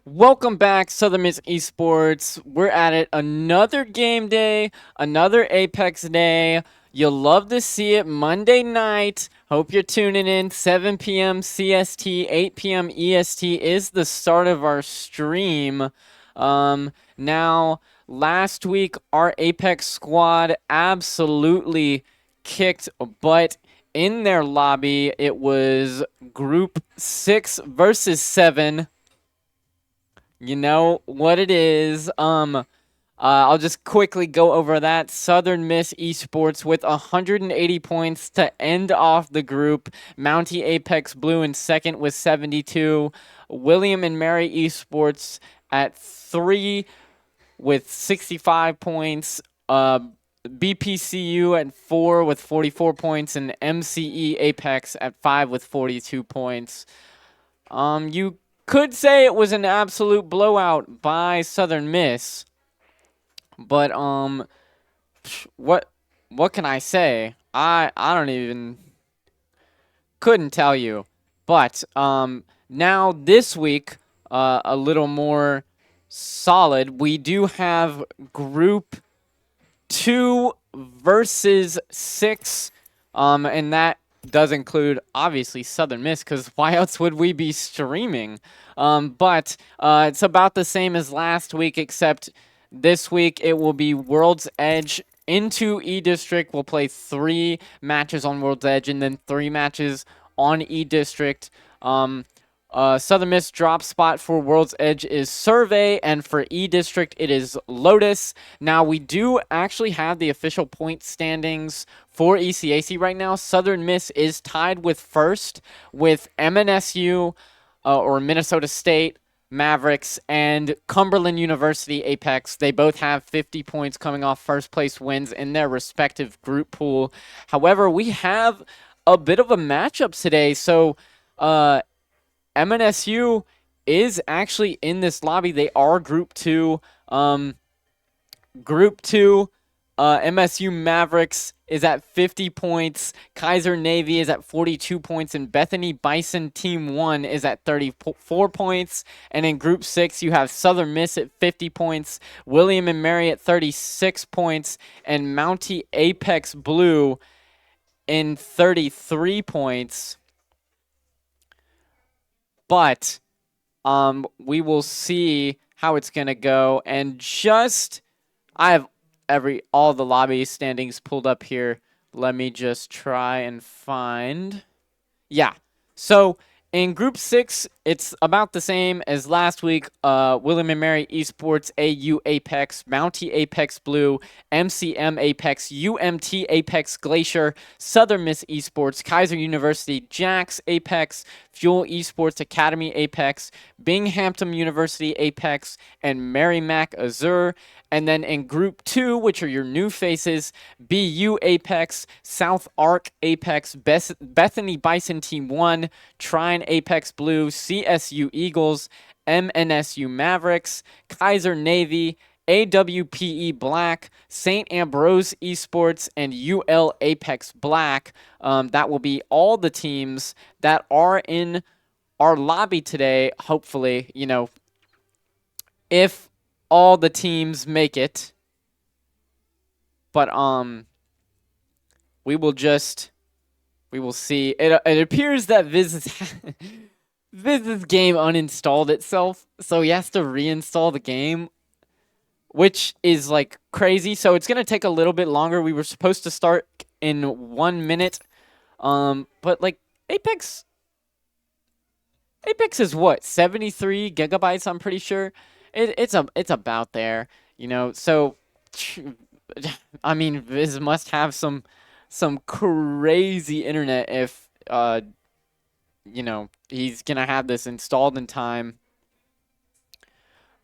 Welcome back, Southern Miss Esports. We're at it. Another game day, another Apex day. You'll love to see it Monday night. Hope you're tuning in. 7 p.m. CST, 8 p.m. EST is the start of our stream. Now, last week, our Apex squad absolutely kicked butt in their lobby. It was Group 6 versus 7. You know what it is. I'll just quickly go over that. Southern Miss Esports with 180 points to end off the group. Mountie Apex Blue in second with 72. William and Mary Esports at 3 with 65 points. BPCU at 4 with 44 points, and MCE Apex at 5 with 42 points. You could say it was an absolute blowout by Southern Miss, but what can I say? I don't even couldn't tell you. But now this week, a little more solid. We do have Group 2 versus 6, and that does include obviously Southern Miss, because why else would we be streaming? But it's about the same as last week, except this week it will be World's Edge into E District. We'll play 3 matches on World's Edge and then 3 matches on E District. Southern Miss drop spot for World's Edge is Survey, and for E District it is Lotus. Now, we do actually have the official point standings for ECAC right now. Southern Miss is tied with first with MNSU, or Minnesota State, Mavericks, and Cumberland University Apex. They both have 50 points coming off first place wins in their respective group pool. However, we have a bit of a matchup today, so MNSU is actually in this lobby. They are Group 2. Group 2, MSU Mavericks is at 50 points. Kaiser Navy is at 42 points. And Bethany Bison Team 1 is at 34 points. And in Group 6, you have Southern Miss at 50 points. William and Mary at 36 points. And Mountie Apex Blue in 33 points. But we will see how it's gonna go. And just I have all the lobby standings pulled up here. Let me just try and find. Yeah. So in Group 6, it's about the same as last week. William and Mary Esports, AU Apex, Mountie Apex Blue, MCM Apex, UMT Apex Glacier, Southern Miss Esports, Kaiser University, Jax Apex, Fuel Esports Academy Apex, Binghamton University Apex, and Merrimack Azure. And then in Group 2, which are your new faces, BU Apex, South Arc Apex, Bethany Bison Team 1, Trine Apex Blue, CSU Eagles, MNSU Mavericks, Kaiser Navy, AWPE Black, St. Ambrose Esports, and UL Apex Black. That will be all the teams that are in our lobby today, hopefully, if all the teams make it. But we will see. It appears that Viz's game uninstalled itself, so he has to reinstall the game, which is like crazy. So it's gonna take a little bit longer. We were supposed to start in 1 minute, but like Apex is what, 73 gigabytes? I'm pretty sure. It's about there, So, I mean, Viz must have some crazy internet if he's gonna have this installed in time.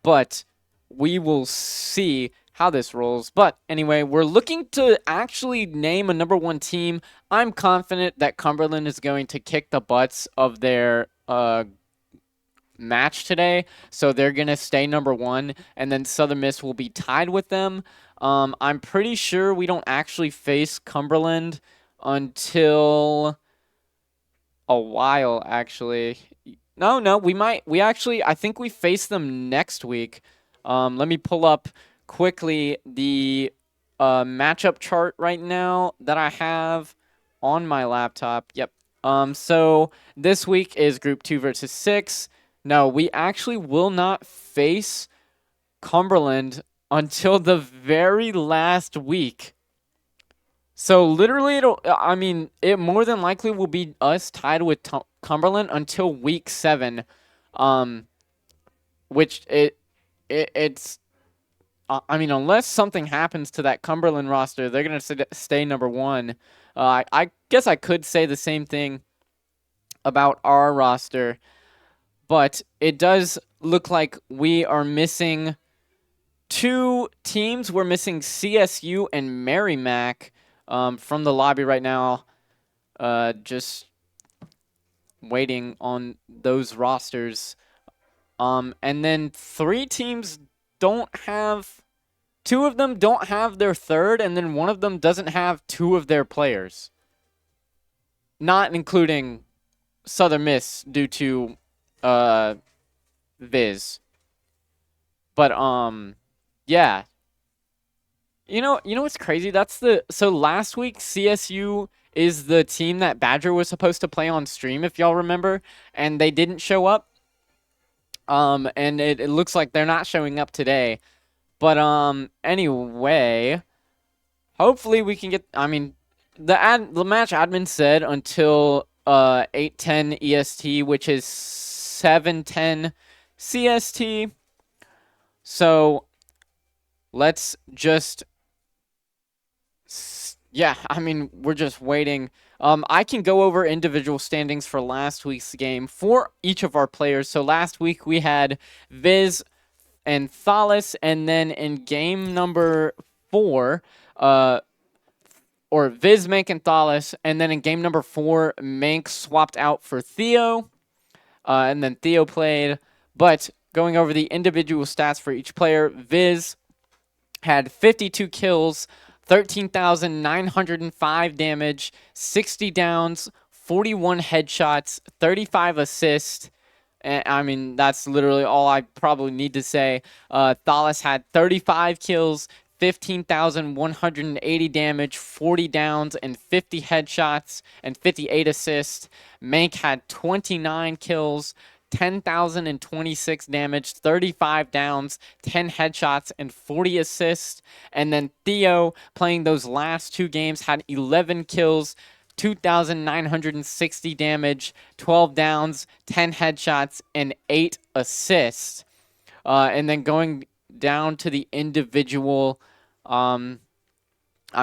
But we will see how this rolls. But anyway, we're looking to actually name a number 1 team. I'm confident that Cumberland is going to kick the butts of their match today, so they're gonna stay number 1, and then Southern Miss will be tied with them. I'm pretty sure we don't actually face Cumberland until a while, actually. No, we actually, I think we face them next week. Let me pull up quickly the matchup chart right now that I have on my laptop. Yep. So this week is Group 2 versus 6. No, we actually will not face Cumberland until the very last week. So literally, it more than likely will be us tied with Cumberland until week 7, um, which it's. I mean, unless something happens to that Cumberland roster, they're gonna stay number 1. I guess I could say the same thing about our roster, but it does look like we are missing 2 teams. We're missing CSU and Merrimack from the lobby right now. Just waiting on those rosters. And then 3 teams don't have. 2 of them don't have their third, and then 1 of them doesn't have 2 of their players. Not including Southern Miss due to Viz. But yeah. You know what's crazy? So last week CSU is the team that Badger was supposed to play on stream, if y'all remember, and they didn't show up. And it looks like they're not showing up today. But anyway, hopefully we can get. I mean, the match admin said until 8:10 EST, which is 7:10 CST. So let's just. Yeah, I mean, we're just waiting. I can go over individual standings for last week's game for each of our players. So last week we had Viz and Thalis, and then in game number 4, or Viz, Mank, and Thalis, and then in game number 4, Mank swapped out for Theo, and then Theo played. But going over the individual stats for each player, Viz had 52 kills, 13,905 damage, 60 downs, 41 headshots, 35 assists. And, I mean, that's literally all I probably need to say. Thalis had 35 kills, 15,180 damage, 40 downs, and 50 headshots, and 58 assists. Mank had 29 kills, 10,026 damage, 35 downs, 10 headshots, and 40 assists. And then Theo, playing those last 2 games, had 11 kills, 2,960 damage, 12 downs, 10 headshots, and 8 assists. And then going down to the individual, I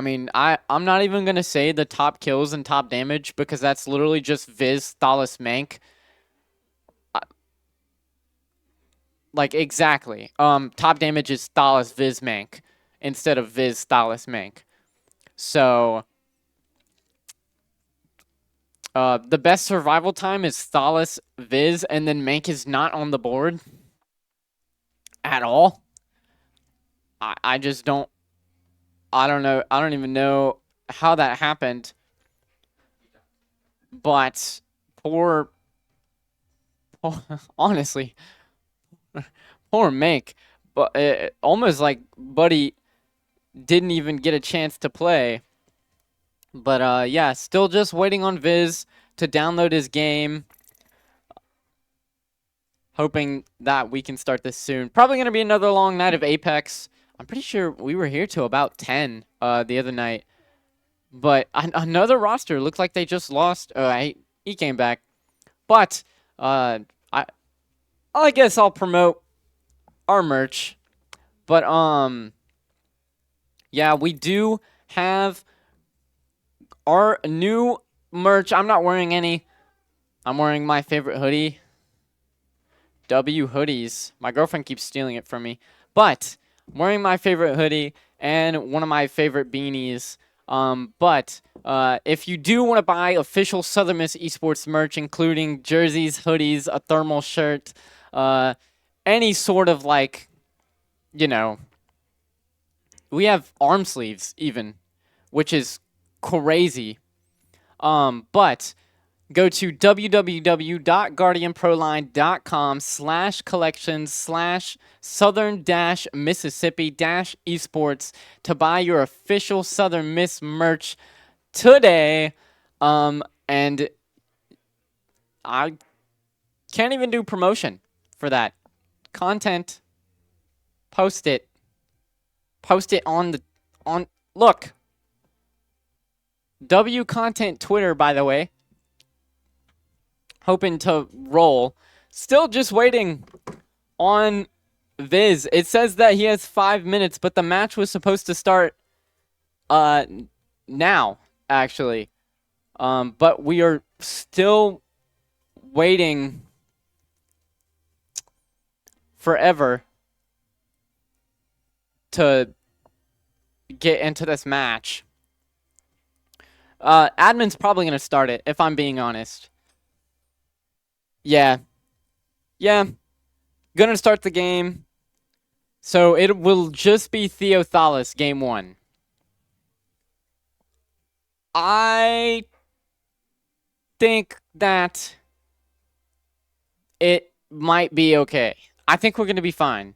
mean, I'm not even going to say the top kills and top damage because that's literally just Viz, Thalis, Mank. Like, exactly. Top damage is Thalis, Viz, Mank instead of Viz, Thalis, Mank. So, the best survival time is Thalis, Viz, and then Mank is not on the board at all. I just don't. I don't know. I don't even know how that happened. But honestly, poor Mank. But almost like Buddy didn't even get a chance to play. But yeah, still just waiting on Viz to download his game. Hoping that we can start this soon. Probably going to be another long night of Apex. I'm pretty sure we were here till about 10 the other night. But another roster looked like they just lost. He came back. But I guess I'll promote our merch. But yeah, we do have our new merch. I'm not wearing any. I'm wearing my favorite hoodie. W hoodies. My girlfriend keeps stealing it from me. But I'm wearing my favorite hoodie and one of my favorite beanies. But if you do want to buy official Southern Miss Esports merch, including jerseys, hoodies, a thermal shirt, any sort of like, you know, we have arm sleeves even, which is crazy. But go to www.guardianproline.com/collections/Southern-Mississippi-esports to buy your official Southern Miss merch today. And I can't even do promotion for that. Content. Post it. Post it on look. W Content Twitter, by the way. Hoping to roll. Still just waiting on Viz. It says that he has 5 minutes, but the match was supposed to start now, actually. But we are still waiting forever to get into this match. Admin's probably going to start it, if I'm being honest. Yeah. Gonna start the game. So it will just be Theo Thalas, game 1. I think that it might be okay. I think we're going to be fine.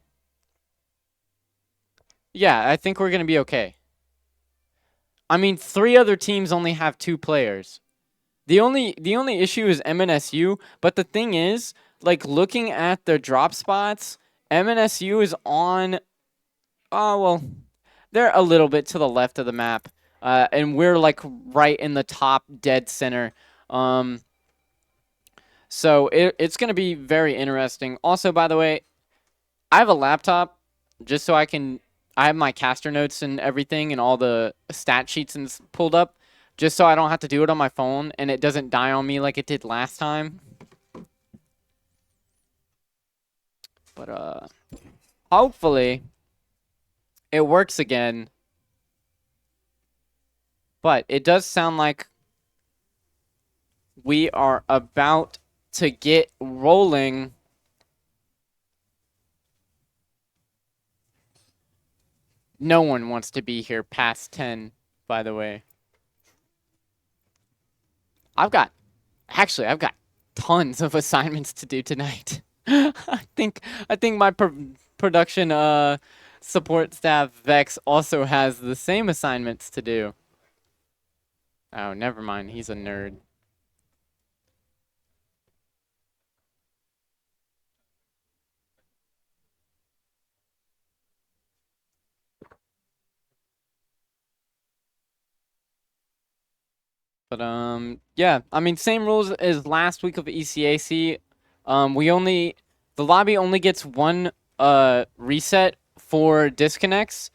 Yeah, I think we're going to be okay. I mean, 3 other teams only have 2 players. The only issue is MNSU, but the thing is, like, looking at their drop spots, MNSU is on, well, they're a little bit to the left of the map, and we're, like, right in the top dead center. So it's going to be very interesting. Also, by the way, I have a laptop just so I have my caster notes and everything and all the stat sheets and pulled up, just so I don't have to do it on my phone and it doesn't die on me like it did last time. But hopefully it works again. But it does sound like we are about to get rolling. No one wants to be here past 10, by the way. I've got tons of assignments to do tonight. I think my production support staff Vex also has the same assignments to do. Oh, never mind. He's a nerd. But yeah, I mean, same rules as last week of ECAC. The lobby only gets 1 reset for disconnects.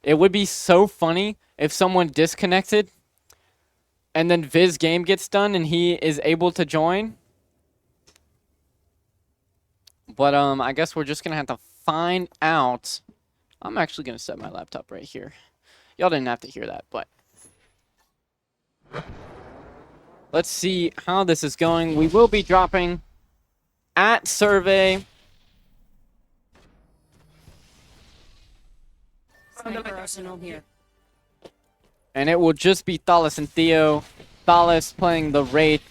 It would be so funny if someone disconnected and then Viz game gets done and he is able to join. But I guess we're just gonna have to find out. I'm actually gonna set my laptop right here. Y'all didn't have to hear that, but let's see how this is going. We will be dropping at survey. Sniper arsenal here. And it will just be Thalas and Theo. Thalas playing the Wraith,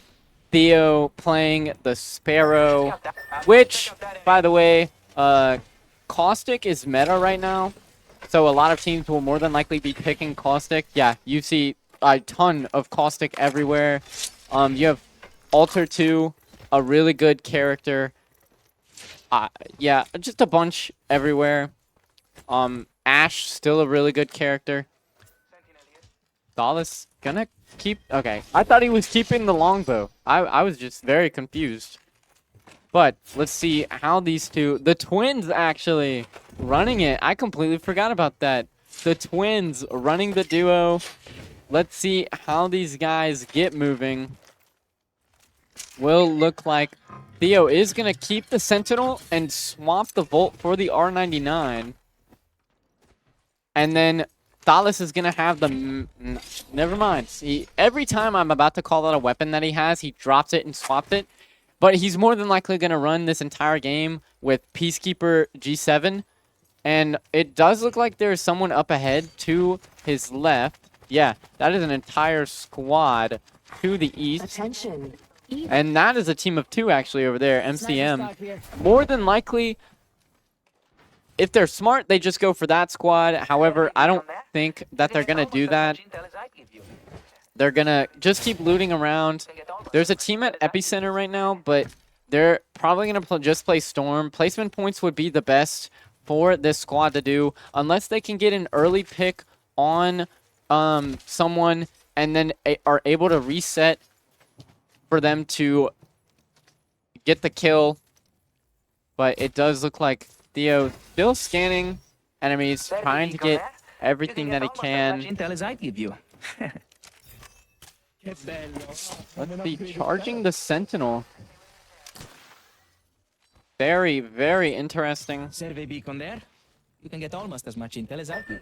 Theo playing the Sparrow, which, by the way, Caustic is meta right now. So a lot of teams will more than likely be picking Caustic. Yeah, you see a ton of Caustic everywhere. You have Alter 2, a really good character. Yeah, just a bunch everywhere. Ash, still a really good character. Thalas gonna keep... Okay, I thought he was keeping the longbow. I was just very confused. But let's see how these two... The twins, actually, running it. I completely forgot about that. The twins running the duo. Let's see how these guys get moving. Will look like Theo is going to keep the Sentinel and swap the Volt for the R99. And then Thalas is going to have the... Never mind. Every time I'm about to call out a weapon that he has, he drops it and swaps it. But he's more than likely going to run this entire game with Peacekeeper G7. And it does look like there's someone up ahead to his left. Yeah, that is an entire squad to the east. Attention. And that is a team of 2 actually over there, MCM. More than likely, if they're smart, they just go for that squad. However, I don't think that they're going to do that. They're going to just keep looting around. There's a team at Epicenter right now, but they're probably going to just play Storm. Placement points would be the best for this squad to do, unless they can get an early pick on someone and then are able to reset for them to get the kill. But it does look like Theo still scanning enemies, trying to get everything that he can. Let's see, charging the Sentinel. Very, very interesting. Survey beacon there. You can get almost as much intel as I do.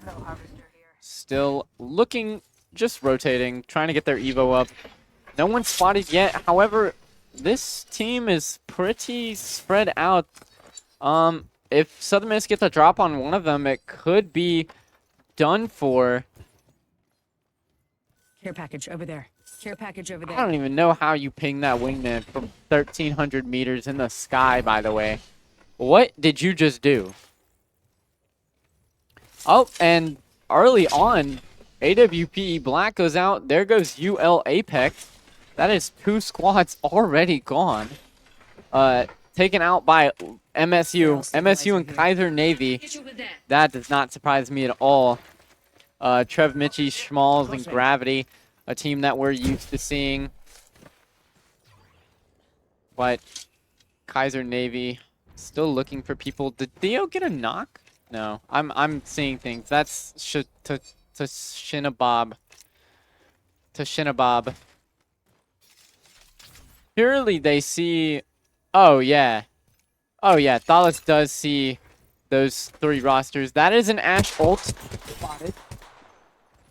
Still looking, just rotating, trying to get their Evo up. No one's spotted yet. However, this team is pretty spread out. If Southern Miss gets a drop on one of them, it could be done for. Care package over there. Care package over I there. don't even know how you ping that wingman from 1,300 meters in the sky, by the way. What did you just do? Oh, and early on, AWPE Black goes out. There goes UL Apex. That is 2 squads already gone. Taken out by MSU and Kaiser Navy. That does not surprise me at all. Trev Mitchie, Schmalls, and Gravity, a team that we're used to seeing. But Kaiser Navy still looking for people. Did Theo get a knock? No, I'm seeing things. That's to Shinabob. To Shinabob. Surely they see. Oh yeah. Oh yeah. Thalas does see those 3 rosters. That is an Ash ult. Spotted.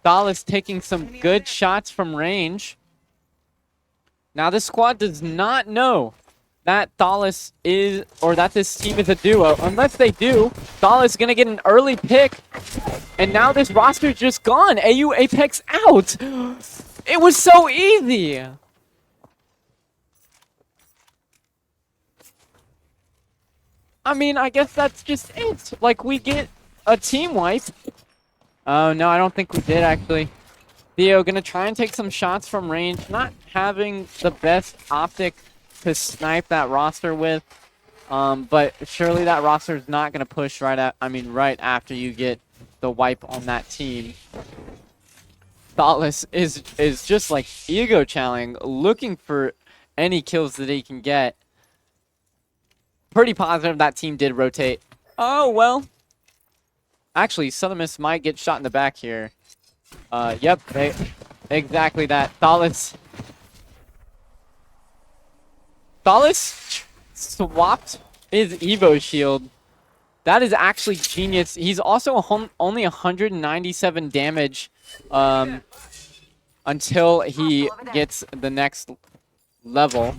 Thalas taking some good shots from range. Now this squad does not know that Thalas is, or that this team is a duo. Unless they do, Thalas is going to get an early pick. And now this roster is just gone. AU Apex out. It was so easy. I mean, I guess that's just it. Like, we get a team wipe. Oh, no, I don't think we did, actually. Theo gonna try and take some shots from range. Not having the best optic to snipe that roster with. But surely that roster is not gonna push right after you get the wipe on that team. Thoughtless is just like ego challenging, looking for any kills that he can get. Pretty positive that team did rotate. Oh, well. Actually, Southern Miss might get shot in the back here. Yep, exactly that. Thalas swapped his Evo shield. That is actually genius. He's also only 197 damage until he gets the next level.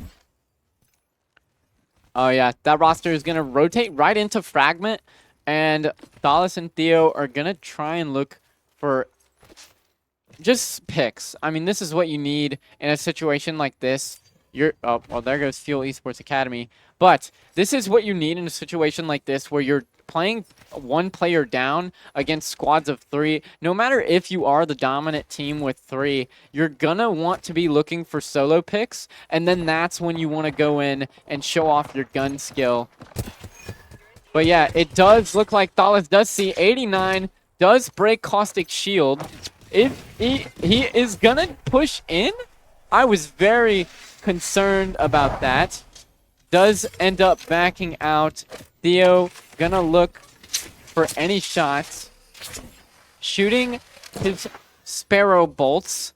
Oh yeah, that roster is going to rotate right into Fragment, and Thalas and Theo are going to try and look for just picks. I mean, this is what you need in a situation like this. Oh, well, there goes Fuel Esports Academy. But this is what you need in a situation like this where you're playing one player down against squads of 3. No matter if you are the dominant team with 3, you're gonna want to be looking for solo picks, and then that's when you want to go in and show off your gun skill. But yeah, it does look like Thalas does see 89, does break Caustic Shield. If he is gonna push in, I was very concerned about that. Does end up backing out. Theo gonna look for any shots. Shooting his Sparrow bolts.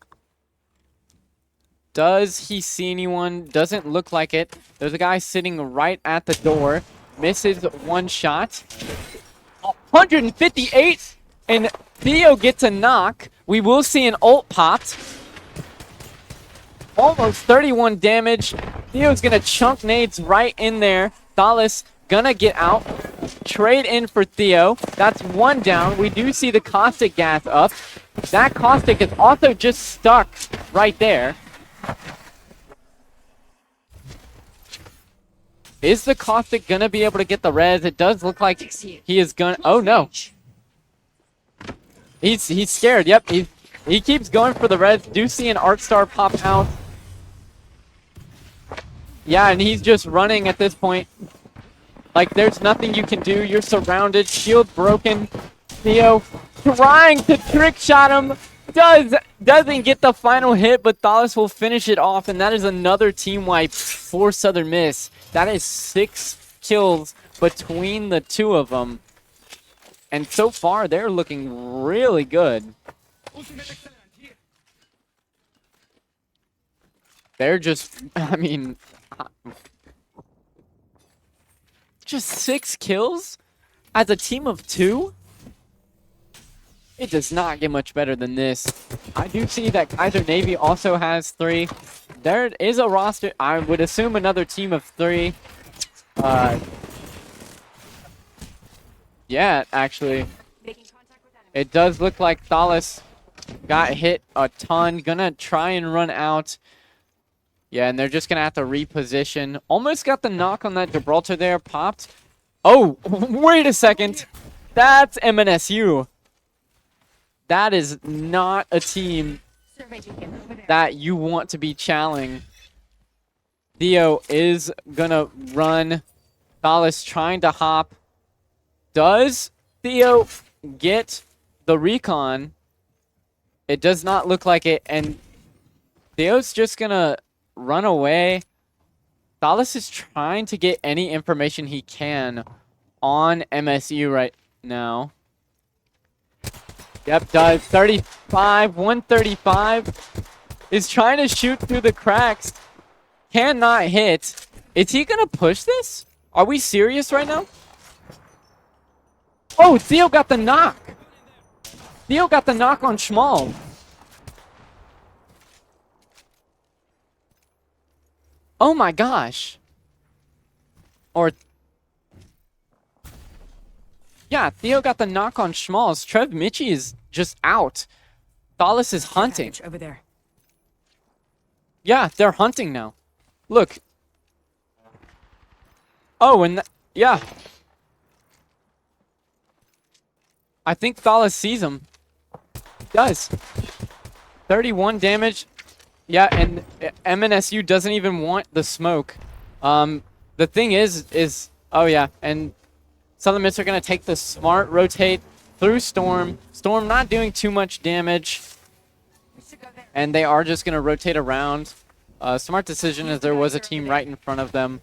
Does he see anyone? Doesn't look like it. There's a guy sitting right at the door. Misses one shot. 158, and Theo gets a knock. We will see an ult popped. Almost 31 damage. Theo's gonna chunk nades right in there. Thalas gonna get out. Trade in for Theo. That's 1 down. We do see the caustic gas up. That caustic is also just stuck right there. Is the Caustic gonna be able to get the res? It does look like he is gonna. Oh no, he's scared. Yep, he keeps going for the res. Do see an Art Star pop out. Yeah, and he's just running at this point. Like, there's nothing you can do. You're surrounded. Shield broken. Theo trying to trick shot him. Doesn't get the final hit, but Thalas will finish it off, and that is another team wipe for Southern Miss. That is 6 kills between the two of them. And so far, they're looking really good. They're just, I mean, just 6 kills as a team of 2? It does not get much better than this. I do see that Kaiser Navy also has 3. There is a roster, I would assume another team of 3. Yeah, actually. It does look like Thalas got hit a ton. Gonna try and run out. Yeah, and they're just gonna have to reposition. Almost got the knock on that Gibraltar there. Popped. Oh, wait a second. That's MNSU. That is not a team that you want to be challenging. Theo is gonna run. Thalas trying to hop. Does Theo get the recon? It does not look like it, and Theo's just gonna run away. Thalas is trying to get any information he can on MSU right now. Yep, does. 35, 135. Is trying to shoot through the cracks. Cannot hit. Is he gonna push this? Are we serious right now? Oh, Theo got the knock. Theo got the knock on Schmal. Oh my gosh. Or... yeah, Theo got the knock on Schmalls. Trev Mitchie is just out. Thalas is hunting. Over there. Yeah, they're hunting now. Look. Oh, and yeah. I think Thalas sees him. He does. 31 damage. Yeah, and MNSU doesn't even want the smoke. The thing is oh yeah, and Southern Miss are going to take the smart rotate through Storm. Storm not doing too much damage. And they are just going to rotate around. Smart decision as there was a team right in front of them.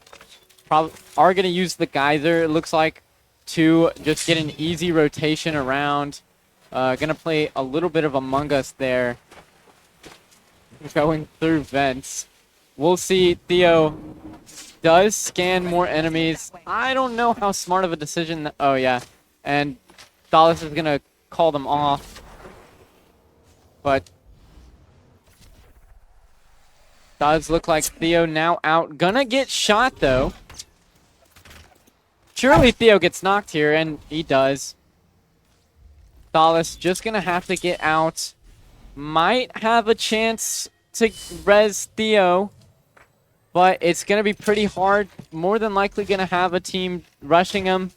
Probably are going to use the Geyser, it looks like, to just get an easy rotation around. Going to play a little bit of Among Us there. Going through vents. We'll see. Theo does scan more enemies. I don't know how smart of a decision. Oh, yeah. And Thalas is going to call them off. But does look like Theo now out. Gonna get shot, though. Surely Theo gets knocked here, and he does. Thalas just going to have to get out. Might have a chance to res Theo. But it's going to be pretty hard. More than likely going to have a team rushing him.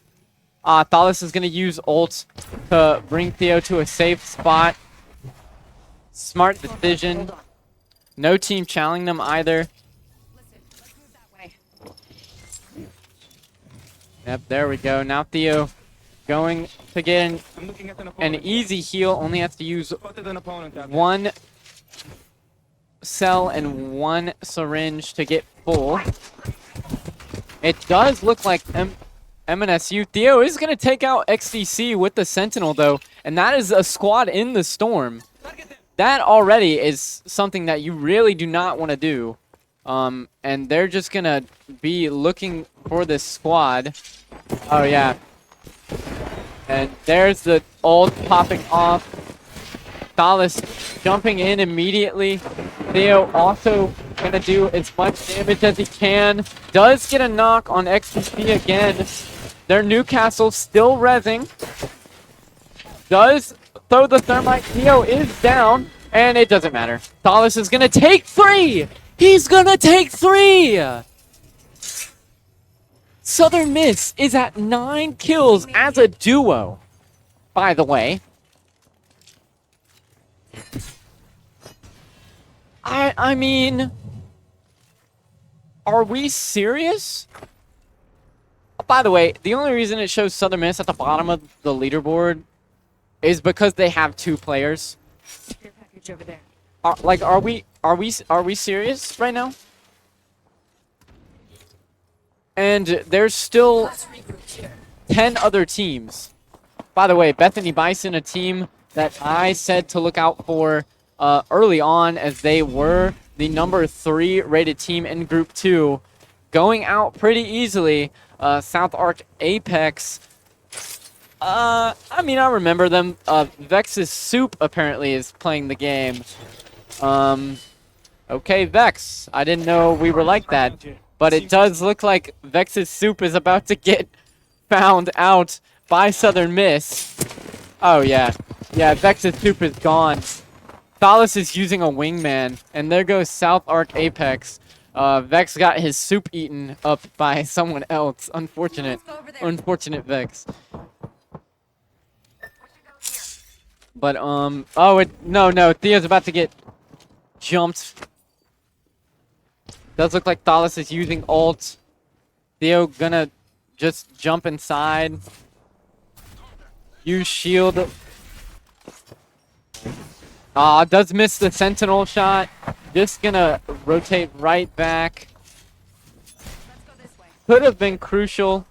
Thalas is going to use ult to bring Theo to a safe spot. Smart decision. No team challenging them either. Yep, there we go. Now Theo going to get an easy heal. Only has to use one cell and one syringe to get full. It does look like MNSU. Theo is going to take out XDC with the Sentinel, though, and that is a squad in the Storm. That already is something that you really do not want to do. And they're just going to be looking for this squad. Oh, yeah. And there's the ult popping off. Thalas jumping in immediately. Theo also going to do as much damage as he can. Does get a knock on XPC again. Their Newcastle still rezzing. Does throw the thermite. Theo is down. And it doesn't matter. Thalas is going to take 3. He's going to take 3. Southern Miss is at 9 kills as a duo, by the way. I mean, are we serious? By the way, the only reason it shows Southern Miss at the bottom of the leaderboard is because they have 2 players. Care package over there. Are we serious right now? And there's still 10 other teams. By the way, Bethany Bison, a team that I said to look out for early on, as they were the number 3 rated team in Group 2, going out pretty easily. South Arc Apex. I mean, I remember them. Vex's Soup apparently is playing the game. Okay, Vex. I didn't know we were like that. But it does look like Vex's Soup is about to get found out by Southern Miss. Oh, yeah. Yeah, Vex's Soup is gone. Thalas is using a wingman. And there goes South Arc Apex. Vex got his soup eaten up by someone else. Unfortunate. Unfortunate Vex. But, oh, no. Theo's about to get jumped. Does look like Thalas is using ult. Theo gonna just jump inside. Use shield. Does miss the sentinel shot. Just gonna rotate right back. Could have been crucial.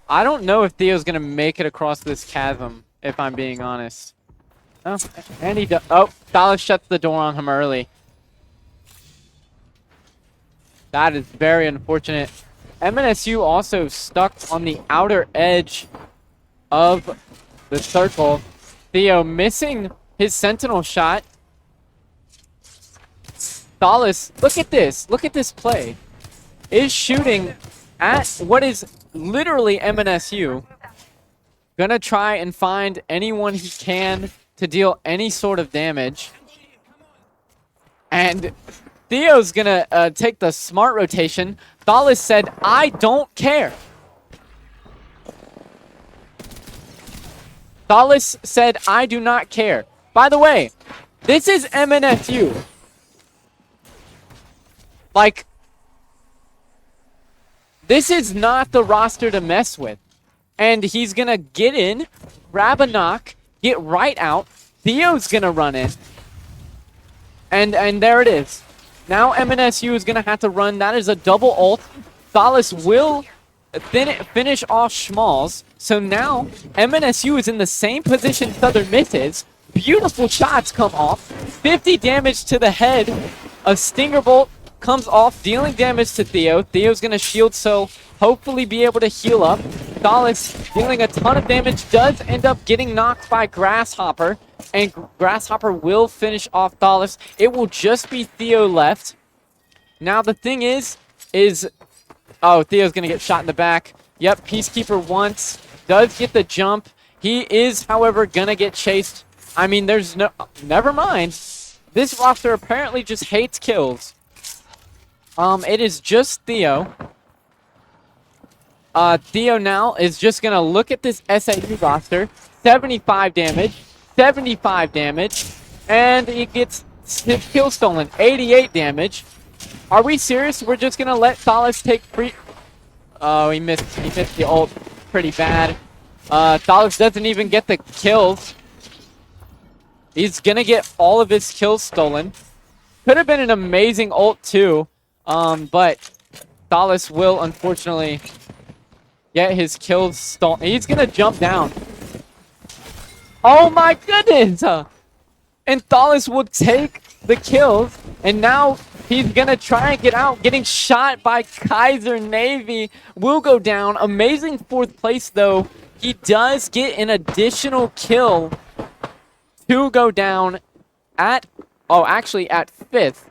I don't know if Theo's gonna make it across this chasm, if I'm being honest. Oh, and he does. Oh, Thalas shuts the door on him early. That is very unfortunate. MNSU also stuck on the outer edge of the circle. Theo missing his sentinel shot. Thalas, look at this. Look at this play. Is shooting at what is literally MNSU. Gonna try and find anyone he can to deal any sort of damage. And Theo's gonna take the smart rotation. Thalas said, I don't care. Thalas said, I do not care. By the way, this is MNSU. Like, this is not the roster to mess with. And he's gonna get in, grab a knock, get right out. Theo's gonna run in. And there it is. Now MNSU is gonna have to run. That is a double ult. Thalas will finish off Schmalz. So now MNSU is in the same position Southern Miss is. Beautiful shots come off. 50 damage to the head. A Stinger Bolt comes off, dealing damage to Theo. Theo's gonna shield, so hopefully be able to heal up. Thalas dealing a ton of damage, does end up getting knocked by Grasshopper, and Grasshopper will finish off Thalas. It will just be Theo left. Now the thing is, oh, Theo's gonna get shot in the back. Yep, Peacekeeper once, does get the jump. He is, however, gonna get chased. I mean, there's no, never mind. This roster apparently just hates kills. It is just Theo. Theo now is just gonna look at this SAU roster. 75 damage, 75 damage, and he gets his kill stolen. 88 damage. Are we serious? We're just gonna let Thalas take free. Oh, he missed the ult pretty bad. Thalas doesn't even get the kills. He's gonna get all of his kills stolen. Could have been an amazing ult too. But Thalas will unfortunately get his kills stolen. He's gonna jump down. Oh my goodness! And Thalas will take the kills, and now he's gonna try and get out. Getting shot by Kaiser Navy will go down. Amazing 4th place though. He does get an additional kill to go down at, oh, actually at 5th.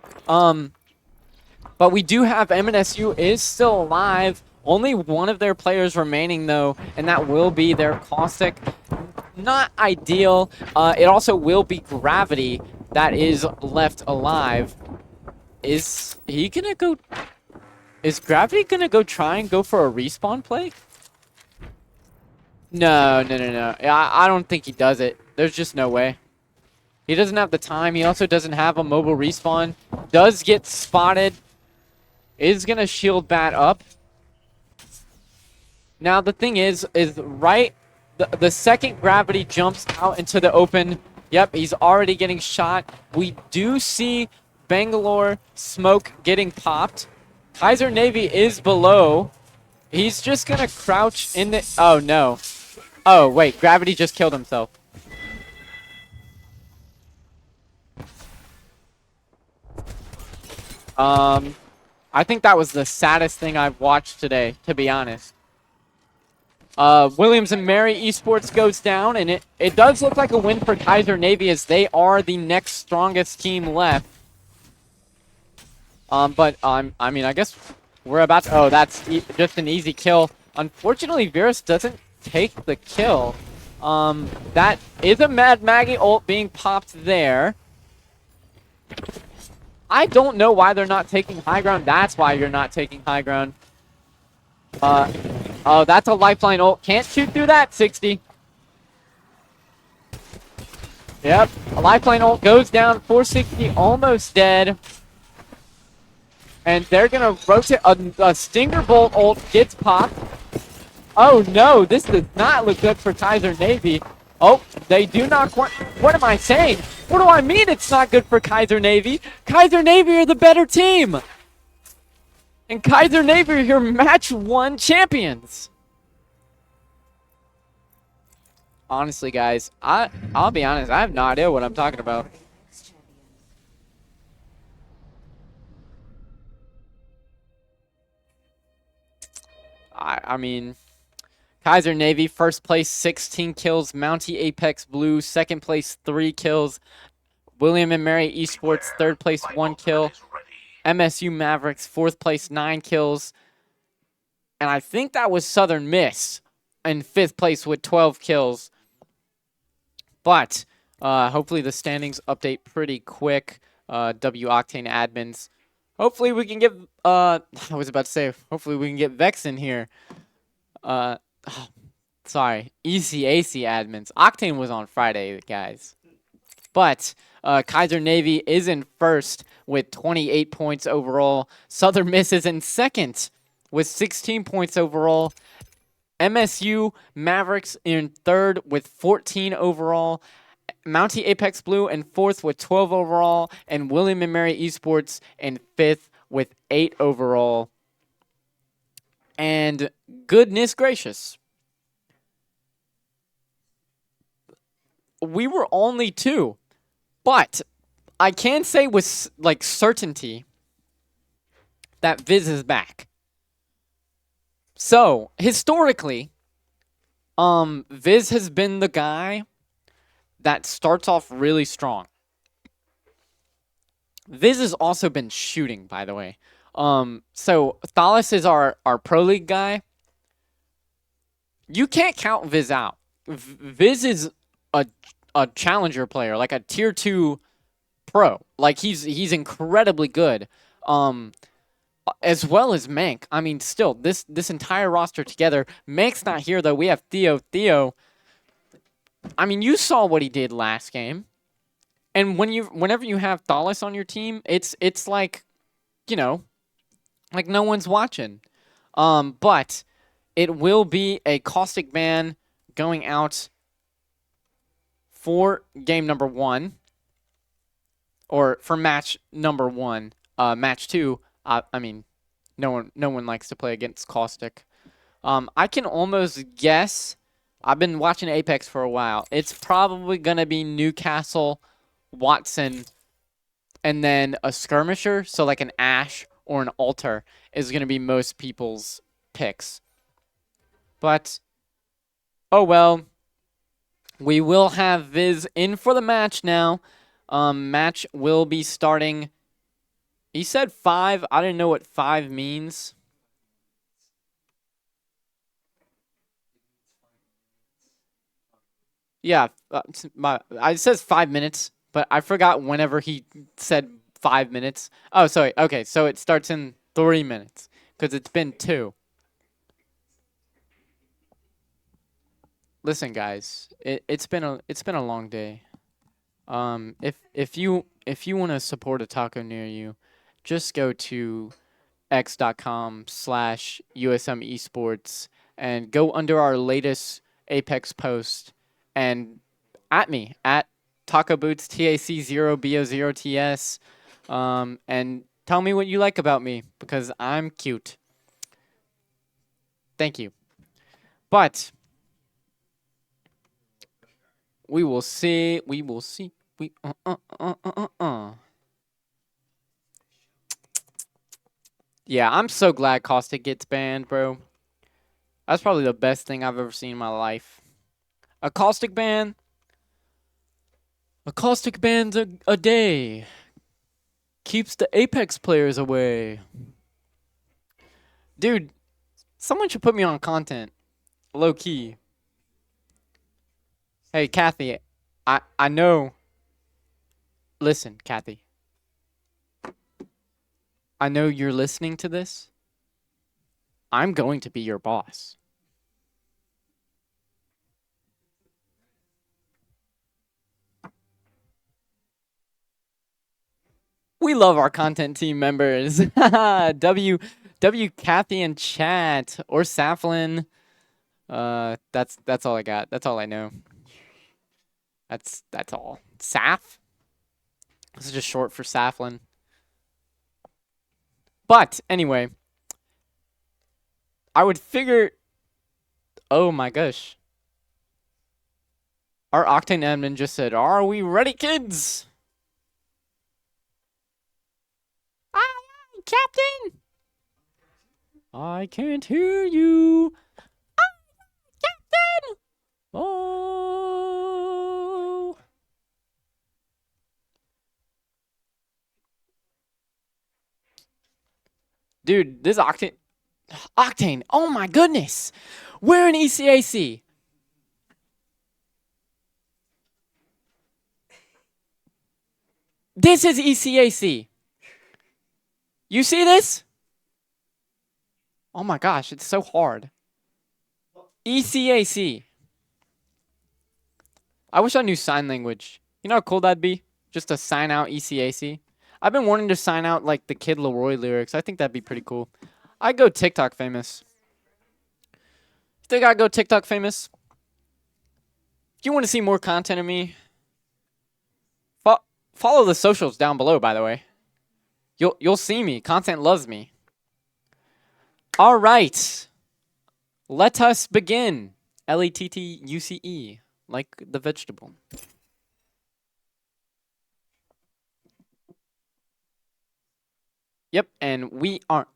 But we do have MNSU is still alive. Only one of their players remaining, though, and that will be their Caustic. Not ideal. It also will be Gravity that is left alive. Is he gonna go Is Gravity gonna try and go for a respawn play? No. Yeah, I don't think he does it. There's just no way. He doesn't have the time. He also doesn't have a mobile respawn. Does get spotted. Is gonna shield bat up. Now the thing is right the second Gravity jumps out into the open. Yep, he's already getting shot. We do see Bangalore smoke getting popped. Kaiser Navy is below. He's just gonna crouch in the... Oh, no. Oh, wait. Gravity just killed himself. I think that was the saddest thing I've watched today, to be honest. Williams and Mary Esports goes down, and it does look like a win for Kaiser Navy as they are the next strongest team left. But I mean, I guess we're about to... Oh, that's just an easy kill. Unfortunately, Virus doesn't take the kill. That is a Mad Maggie ult being popped there. I don't know why they're not taking high ground. That's why you're not taking high ground. Oh, that's a lifeline ult. Can't shoot through that, 60. Yep, a lifeline ult goes down. 460 almost dead. And they're going to rotate. A Stinger Bolt ult gets popped. Oh, no. This does not look good for Kaiser Navy. Oh, they do not quite... What am I saying? What do I mean it's not good for Kaiser Navy? Kaiser Navy are the better team. And Kaiser Navy are your match 1 champions. Honestly, guys, I'll be honest. I have no idea what I'm talking about. I mean, Kaiser Navy, first place, 16 kills. Mountie Apex Blue, second place, 3 kills. William and Mary Esports, third place, 1 kill. MSU Mavericks, fourth place, 9 kills. And I think that was Southern Miss in fifth place with 12 kills. But hopefully the standings update pretty quick. W Octane admins. Hopefully we can get, I was about to say, hopefully we can get Vex in here. Sorry, ECAC admins. Octane was on Friday, guys. But Kaiser Navy is in first with 28 points overall. Southern Miss is in second with 16 points overall. MSU Mavericks in third with 14 overall. Mountie Apex Blue in fourth with 12 overall. And William and Mary Esports in fifth with 8 overall. And goodness gracious, we were only 2. But I can say with like certainty that Viz is back. So, historically, Viz has been the guy that starts off really strong. Viz has also been shooting, by the way. So Thalas is our Pro League guy. You can't count Viz out. Viz is a challenger player, like a tier 2 pro. Like he's incredibly good. As well as Mank. I mean, still, this entire roster together. Mank's not here though. We have Theo. Theo, I mean, you saw what he did last game. And whenever you have Thalas on your team, it's like, you know, like no one's watching. But it will be a caustic ban going out for game number 1. Or for match number 1. Match 2, I mean, no one likes to play against caustic. I can almost guess. I've been watching Apex for a while. It's probably gonna be Newcastle, Watson, and then a skirmisher. So like an Ash or an Altar is gonna be most people's picks. But oh well. We will have Viz in for the match now. Match will be starting. He said 5. I didn't know what 5 means. Yeah, it says 5 minutes, but I forgot whenever he said 5 minutes. Oh, sorry. Okay, so it starts in 3 minutes. because it's been 2. Listen, guys, it's been a long day. If you want to support a taco near you, just go to x.com/USM Esports and go under our latest Apex post and at me at Taco Boots TAC0BO0TS, and tell me what you like about me because I'm cute. Thank you. But we will see. We will see. Yeah, I'm so glad Caustic gets banned, bro. That's probably the best thing I've ever seen in my life. A Caustic ban? A Caustic ban's a day. Keeps the Apex players away. Dude, someone should put me on content. Low key. Hey, Kathy, I know. Listen, Kathy. I know you're listening to this. I'm going to be your boss. We love our content team members. W Kathy in chat or Saflin. That's all I got. That's all I know. That's all. Saf? This is just short for Saflin. But anyway, I would figure. Oh my gosh. Our Octane admin just said, "Are we ready, kids?" Aye, Captain. I can't hear you. Aye, Captain. Oh. Dude, this Octane, oh my goodness. We're in ECAC. This is ECAC. You see this? Oh my gosh, it's so hard. ECAC. I wish I knew sign language. You know how cool that'd be? Just to sign out ECAC. I've been wanting to sign out like the Kid Leroy lyrics. I think that'd be pretty cool. I'd go TikTok famous. You think I'd go TikTok famous? If you want to see more content of me, follow the socials down below, by the way. You'll see me. Content loves me. All right. Let us begin. LETTUCE, like the vegetable. Yep, and we are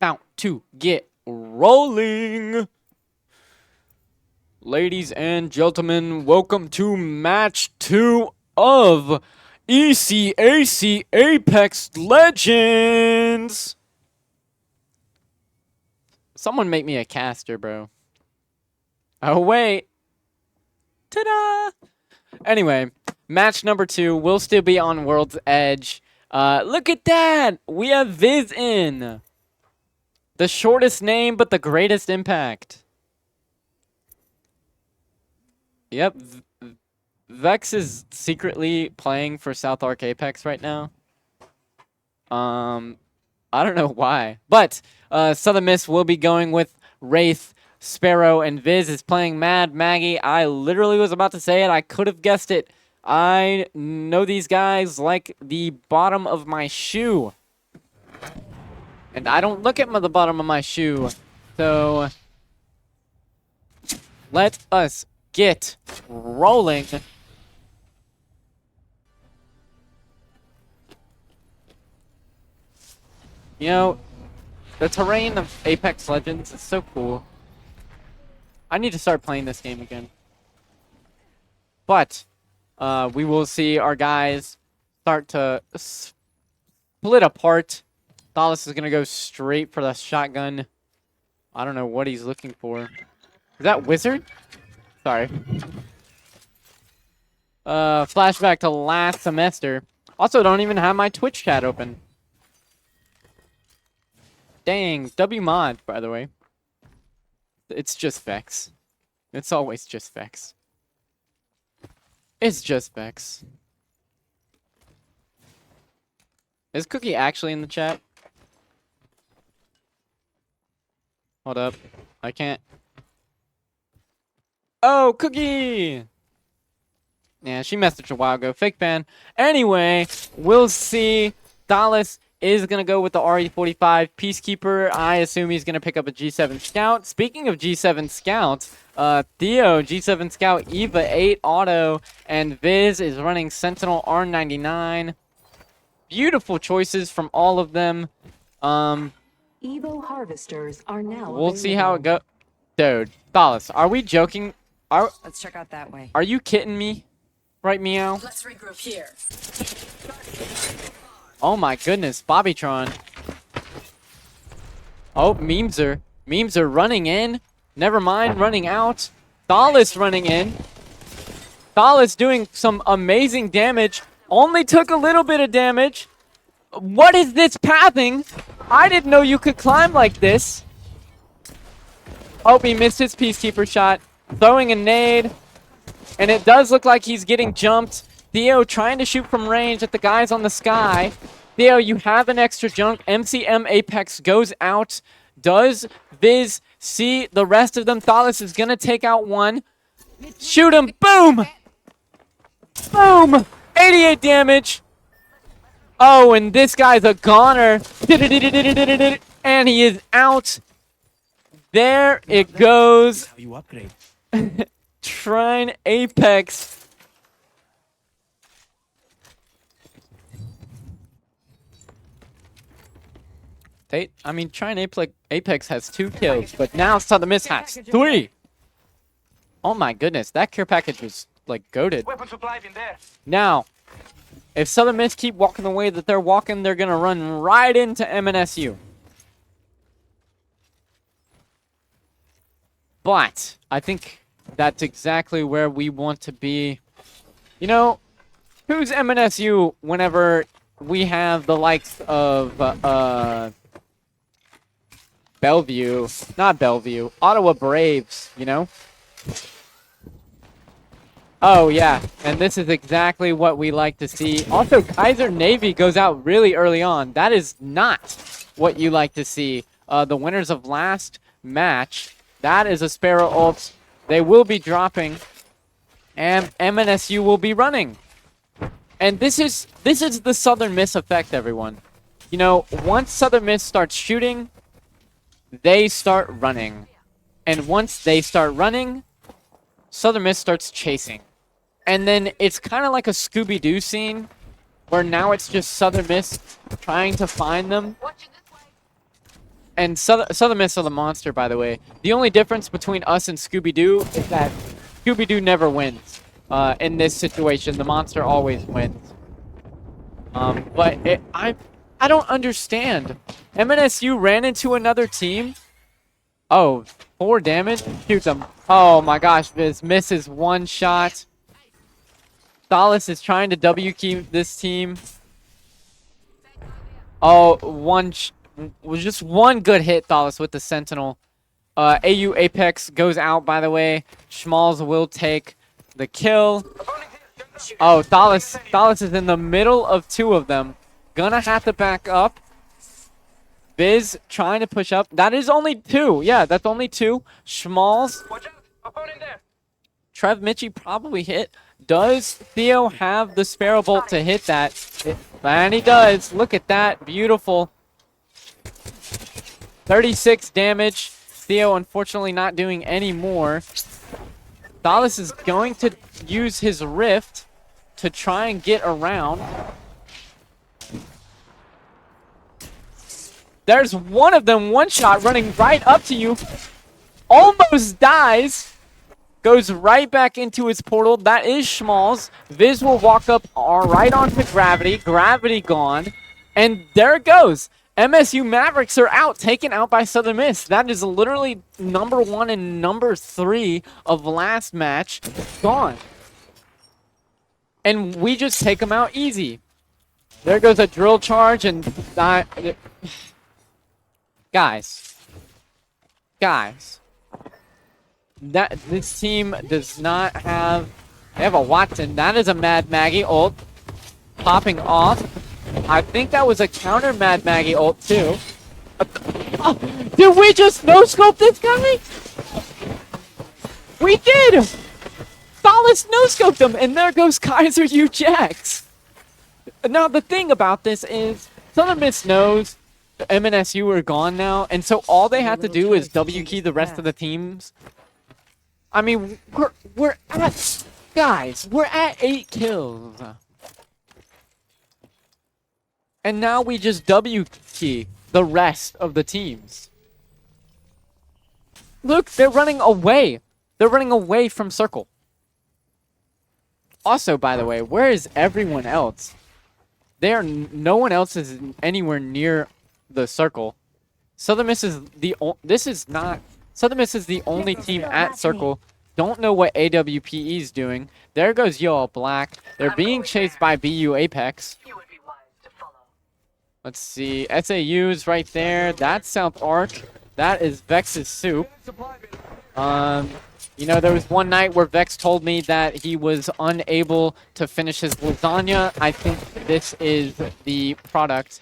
about to get rolling. Ladies and gentlemen, welcome to match 2 of ECAC Apex Legends. Someone make me a caster, bro. Oh, wait. Ta-da! Anyway, match number 2 will still be on World's Edge. Look at that! We have Viz in. The shortest name, but the greatest impact. Yep. Vex is secretly playing for South Arc Apex right now. I don't know why. But Southern Miss will be going with Wraith, Sparrow, and Viz is playing Mad Maggie. I literally was about to say it. I could have guessed it. I know these guys like the bottom of my shoe. And I don't look at the bottom of my shoe. So let us get rolling. You know, the terrain of Apex Legends is so cool. I need to start playing this game again. But we will see our guys start to split apart. Thales is going to go straight for the shotgun. I don't know what he's looking for. Is that Wizard? Sorry. Flashback to last semester. Also, don't even have my Twitch chat open. Dang, W mod, by the way. It's just Vex. It's always just Vex. It's just Vex. Is Cookie actually in the chat? Hold up. I can't. Oh, Cookie! Yeah, she messaged a while ago. Fake ban. Anyway, we'll see. Dallas is going to go with the RE45 Peacekeeper. I assume he's going to pick up a G7 Scout. Speaking of G7 Scouts, Theo, G7 Scout, EVA 8 Auto, and Viz is running Sentinel R99. Beautiful choices from all of them. Evo harvesters are now We'll see how it goes. Dude, Dallas, are we joking? Let's check out that way. Are you kidding me? Right, Meow? Let's regroup here. Oh my goodness, Bobbytron. Oh, Memeser. Memeser running in. Never mind, running out. Dallas running in. Dallas doing some amazing damage. Only took a little bit of damage. What is this pathing? I didn't know you could climb like this. Oh, he missed his Peacekeeper shot. Throwing a nade. And it does look like he's getting jumped. Theo trying to shoot from range at the guys on the sky. Theo, you have an extra junk. MCM Apex goes out. Does Viz see the rest of them? Thalas is going to take out one. Shoot him. Boom! Boom! 88 damage. Oh, and this guy's a goner. And he is out. There it goes. How you upgrade? Trine Apex. I mean, Trine Apex has 2 kills, but now Southern Miss has 3. Oh my goodness, that care package was like goated. Weapon supply in there. Now, if Southern Miss keep walking the way that they're walking, they're gonna run right into MNSU. But I think that's exactly where we want to be. You know, who's MNSU whenever we have the likes of Bellevue, not Bellevue, Ottawa Braves, you know? Oh, yeah, and this is exactly what we like to see. Also, Kaiser Navy goes out really early on. That is not what you like to see. The winners of last match, that is a Sparrow ult. They will be dropping, and MNSU will be running. And this is the Southern Miss effect, everyone. You know, once Southern Miss starts shooting, they start running. And once they start running, Southern Miss starts chasing. And then it's kind of like a Scooby-Doo scene, where now it's just Southern Miss trying to find them. And Southern Miss are the monster, by the way. The only difference between us and Scooby-Doo is that Scooby-Doo never wins. In this situation, the monster always wins. But I don't understand. MNSU ran into another team. Oh, 4 damage? Shoot them. Oh my gosh, Viz misses 1 shot. Thalas is trying to W-key this team. Oh, just one good hit, Thalas, with the Sentinel. AU Apex goes out, by the way. Schmalz will take the kill. Oh, Thalas is in the middle of 2 of them. Gonna have to back up. Viz trying to push up. That is only 2. Yeah, that's only 2. Schmalz. Watch out. Opponent there. Trev Mitchie probably hit. Does Theo have the Sparrow Bolt to hit that? And he does. Look at that. Beautiful. 36 damage. Theo, unfortunately, not doing any more. Thalas is going to use his Rift to try and get around. There's one of them, one shot, running right up to you. Almost dies. Goes right back into his portal. That is Schmalz. Viz will walk up right onto Gravity. Gravity gone. And there it goes. MSU Mavericks are out, taken out by Southern Miss. That is literally number 1 and number 3 of last match. Gone. And we just take them out easy. There goes a drill charge, and Guys. Guys. This team does not have... They have a Watson. That is a Mad Maggie ult. Popping off. I think that was a counter Mad Maggie ult too. Did we just no-scope this guy? We did! Thalas no-scoped him, and there goes Kaiser Jax. Now, the thing about this is, Southern Miss knows the MNSU are gone now, and so all they have to do is W-key the rest of the teams. I mean, we're at... Guys, we're at 8 kills. And now we just W-key the rest of the teams. Look, they're running away. They're running away from circle. Also, by the way, where is everyone else? No one else is anywhere near the circle. Southern Miss is the Southern Miss is the only team at circle. Don't know what AWPE is doing. There goes Yo Black. They're being chased by BU Apex. Let's see. SAU's right there. That's South Arc. That is Vex's soup. You know, there was one night where Vex told me that he was unable to finish his lasagna. I think this is the product.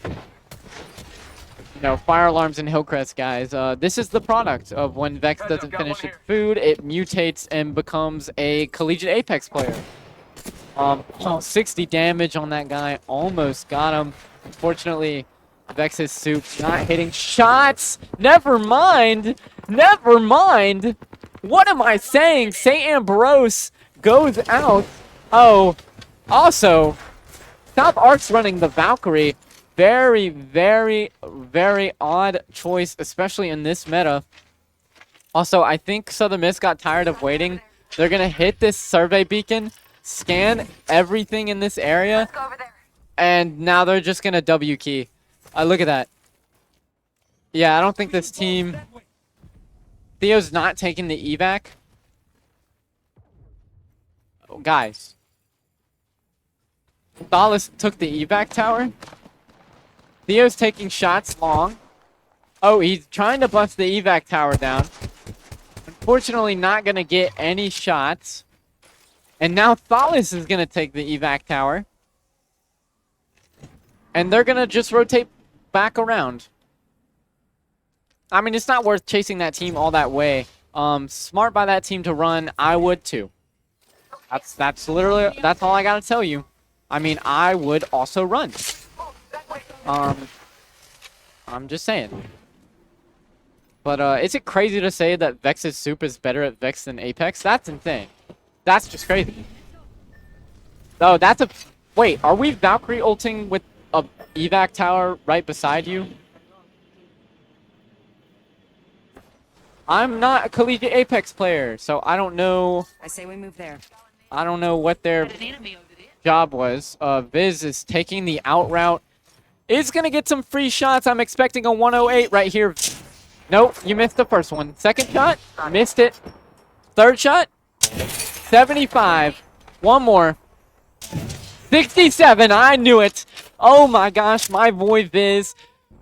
You know, fire alarms and Hillcrest, guys. This is the product of when Vex doesn't finish its food. It mutates and becomes a collegiate Apex player. 60 damage on that guy. Almost got him. Unfortunately, Vex's soup not hitting shots. Never mind. Never mind. What am I saying? St. Ambrose goes out. Oh, also, South Arc's running the Valkyrie. Very, very, very odd choice, especially in this meta. Also, I think Southern Miss got tired of waiting. They're going to hit this survey beacon, scan everything in this area, and now they're just going to W key. Look at that. Yeah, I don't think this team... Theo's not taking the evac. Oh, guys. Thalas took the evac tower. Theo's taking shots long. Oh, he's trying to bust the evac tower down. Unfortunately, not going to get any shots. And now Thalas is going to take the evac tower. And they're going to just rotate back around. I mean, it's not worth chasing that team all that way. Smart by that team to run. I would too. That's literally, that's all I got to tell you. I mean, I would also run. I'm just saying. But is it crazy to say that Vex's soup is better at Vex than Apex? That's insane. That's just crazy. Oh, that's a... Wait, are we Valkyrie ulting with a evac tower right beside you? I'm not a collegiate Apex player, so I don't know... I say we move there. I don't know what their job was. Viz is taking the out route. Is going to get some free shots. I'm expecting a 108 right here. Nope, you missed the first one. Second shot, missed it. Third shot, 75. One more. 67, I knew it. Oh my gosh, my boy Viz.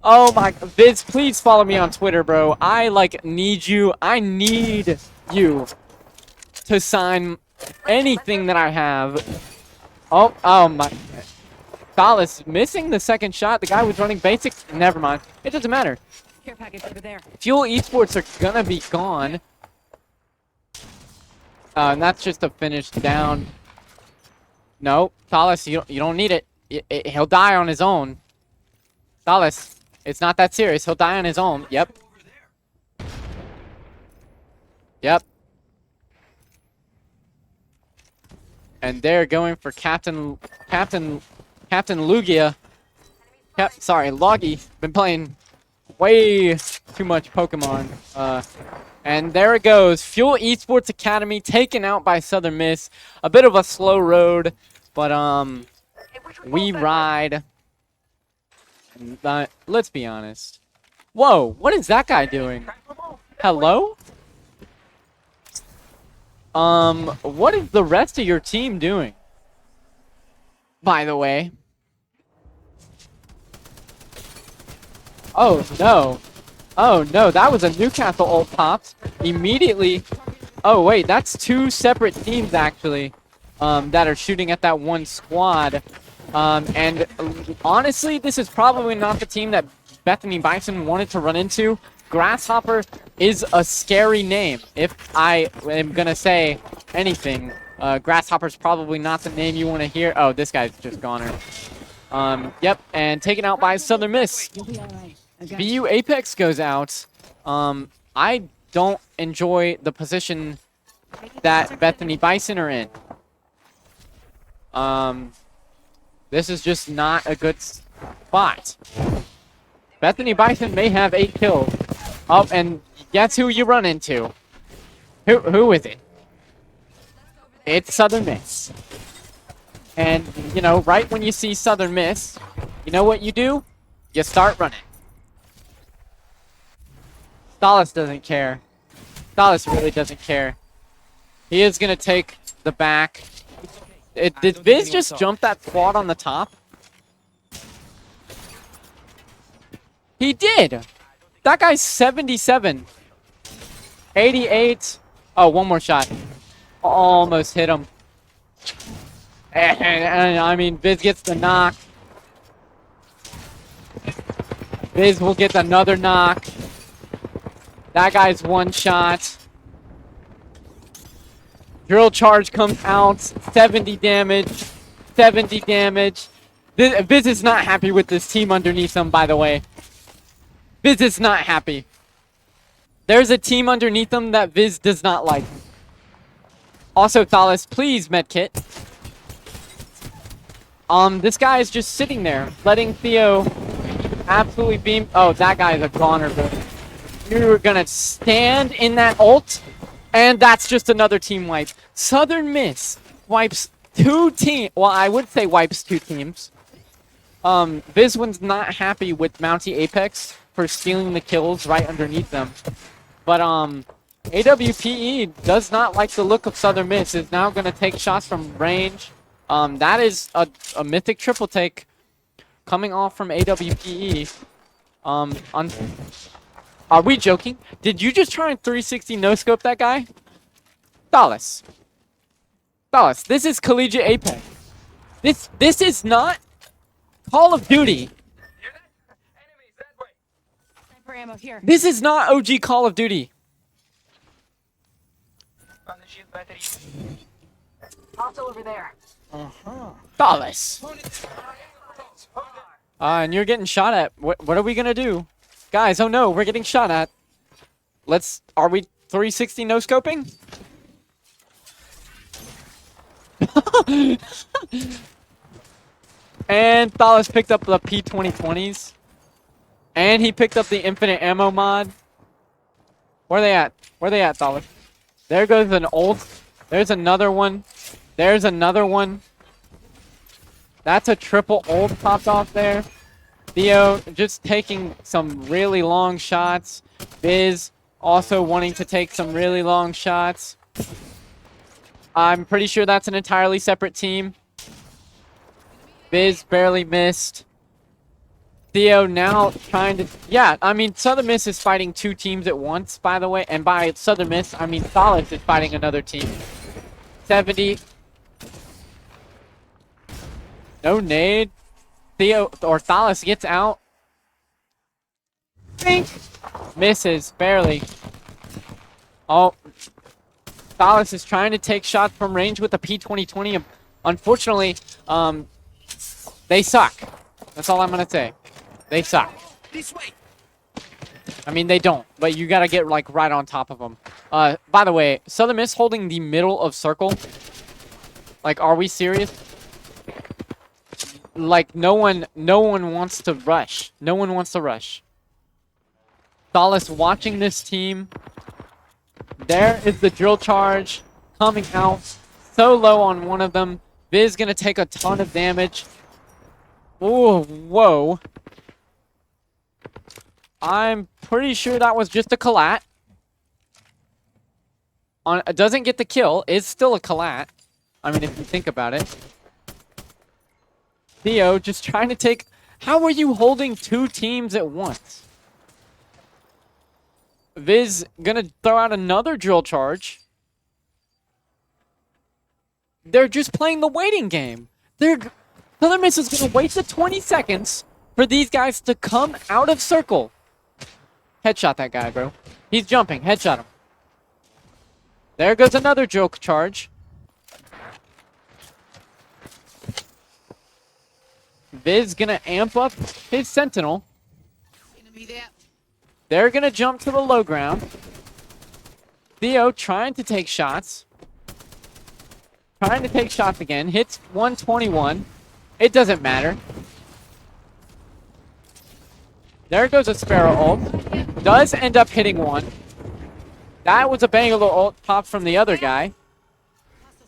Oh my, Viz, please follow me on Twitter, bro. I, need you. I need you to sign anything that I have. Oh my. Thalas missing the second shot. The guy was running basics. Never mind. It doesn't matter. Care package over there. Fuel Esports are gonna be gone. And that's just a finish down. No, Thalas, you don't need it. He'll die on his own. Thalas, it's not that serious. He'll die on his own. Yep. Yep. And they're going for Captain Lugia. Sorry, Logi. Been playing way too much Pokemon. And there it goes. Fuel Esports Academy taken out by Southern Miss. A bit of a slow road, but we ride. Let's be honest. Whoa, what is that guy doing? Hello? What is the rest of your team doing? By the way. Oh, no. Oh, no. That was a Newcastle ult popped. Immediately. Oh, wait. That's two separate teams, actually, that are shooting at that one squad. And honestly, this is probably not the team that Bethany Bison wanted to run into. Grasshopper is a scary name. If I am going to say anything, Grasshopper's probably not the name you want to hear. Oh, this guy's just goner. Yep, and taken out by Southern Miss. You'll be all right. I got BU Apex goes out. I don't enjoy the position that Bethany Bison are in. This is just not a good spot. Bethany Bison may have 8 kills. Oh, and guess who you run into? Who is it? It's Southern Miss. And, you know, right when you see Southern Miss, you know what you do? You start running. Stalis doesn't care. Stalis really doesn't care. He is going to take the back. Did Viz just jump that squad on the top? He did! That guy's 77. 88. Oh, one more shot. Almost hit him. And I mean, Viz gets the knock. Viz will get another knock. That guy's one shot. Drill charge comes out. 70 damage. 70 damage. Viz is not happy with this team underneath him, by the way. Viz is not happy. There's a team underneath him that Viz does not like. Also, Thalis, please medkit. This guy is just sitting there, letting Theo absolutely beam. Oh, that guy is a goner, bro. You're gonna stand in that ult, and that's just another team wipe. Southern Miss wipes 2 teams. Well, I would say wipes 2 teams. Viz was not happy with Mountie Apex for stealing the kills right underneath them. But, AWPE does not like the look of Southern Miss. Is now going to take shots from range. That is a mythic triple take coming off from AWPE. Are we joking? Did you just try and 360 no-scope that guy? Thalis. Thalis, this is Collegiate Apex. This is not Call of Duty. Enemies that way. sniper ammo here. This is not OG Call of Duty. On the shield battery. Also over there. Thalis. And you're getting shot at. What are we gonna do? Guys, oh no, we're getting shot at. Are we 360 no-scoping? And Thalis picked up the P2020s. And he picked up the infinite ammo mod. Where are they at? Where are they at, Thalis? There goes an ult. There's another one. There's another one. That's a triple ult popped off there. Theo just taking some really long shots. Viz also wanting to take some really long shots. I'm pretty sure that's an entirely separate team. Viz barely missed. Theo now trying to... Yeah, I mean, Southern Miss is fighting 2 teams at once, by the way. And by Southern Miss, I mean Thalis is fighting another team. 70. No nade. Theo or Thalis gets out. Bink. Misses, barely. Oh. Thalis is trying to take shots from range with the P2020. Unfortunately, they suck. That's all I'm going to say. They suck. This way. I mean, they don't, but you got to get, like, right on top of them. By the way, Southern Miss holding the middle of circle. Like, are we serious? Like, no one wants to rush. No one wants to rush. Thalis watching this team. There is the drill charge coming out. So low on one of them. Viz gonna take a ton of damage. Oh, whoa. I'm pretty sure that was just a collat. It doesn't get the kill. It's still a collat. I mean, if you think about it. Theo just trying to take... How are you holding 2 teams at once? Viz gonna throw out another drill charge. They're just playing the waiting game. Southern Miss is gonna wait the 20 seconds for these guys to come out of circle. Headshot that guy, bro. He's jumping. Headshot him. There goes another drill charge. Viz gonna amp up his sentinel. Enemy there. They're gonna jump to the low ground. Theo trying to take shots. Trying to take shots again. Hits 121. It doesn't matter. There goes a Sparrow ult. Does end up hitting one. That was a Bangalore ult popped from the other guy. Hostile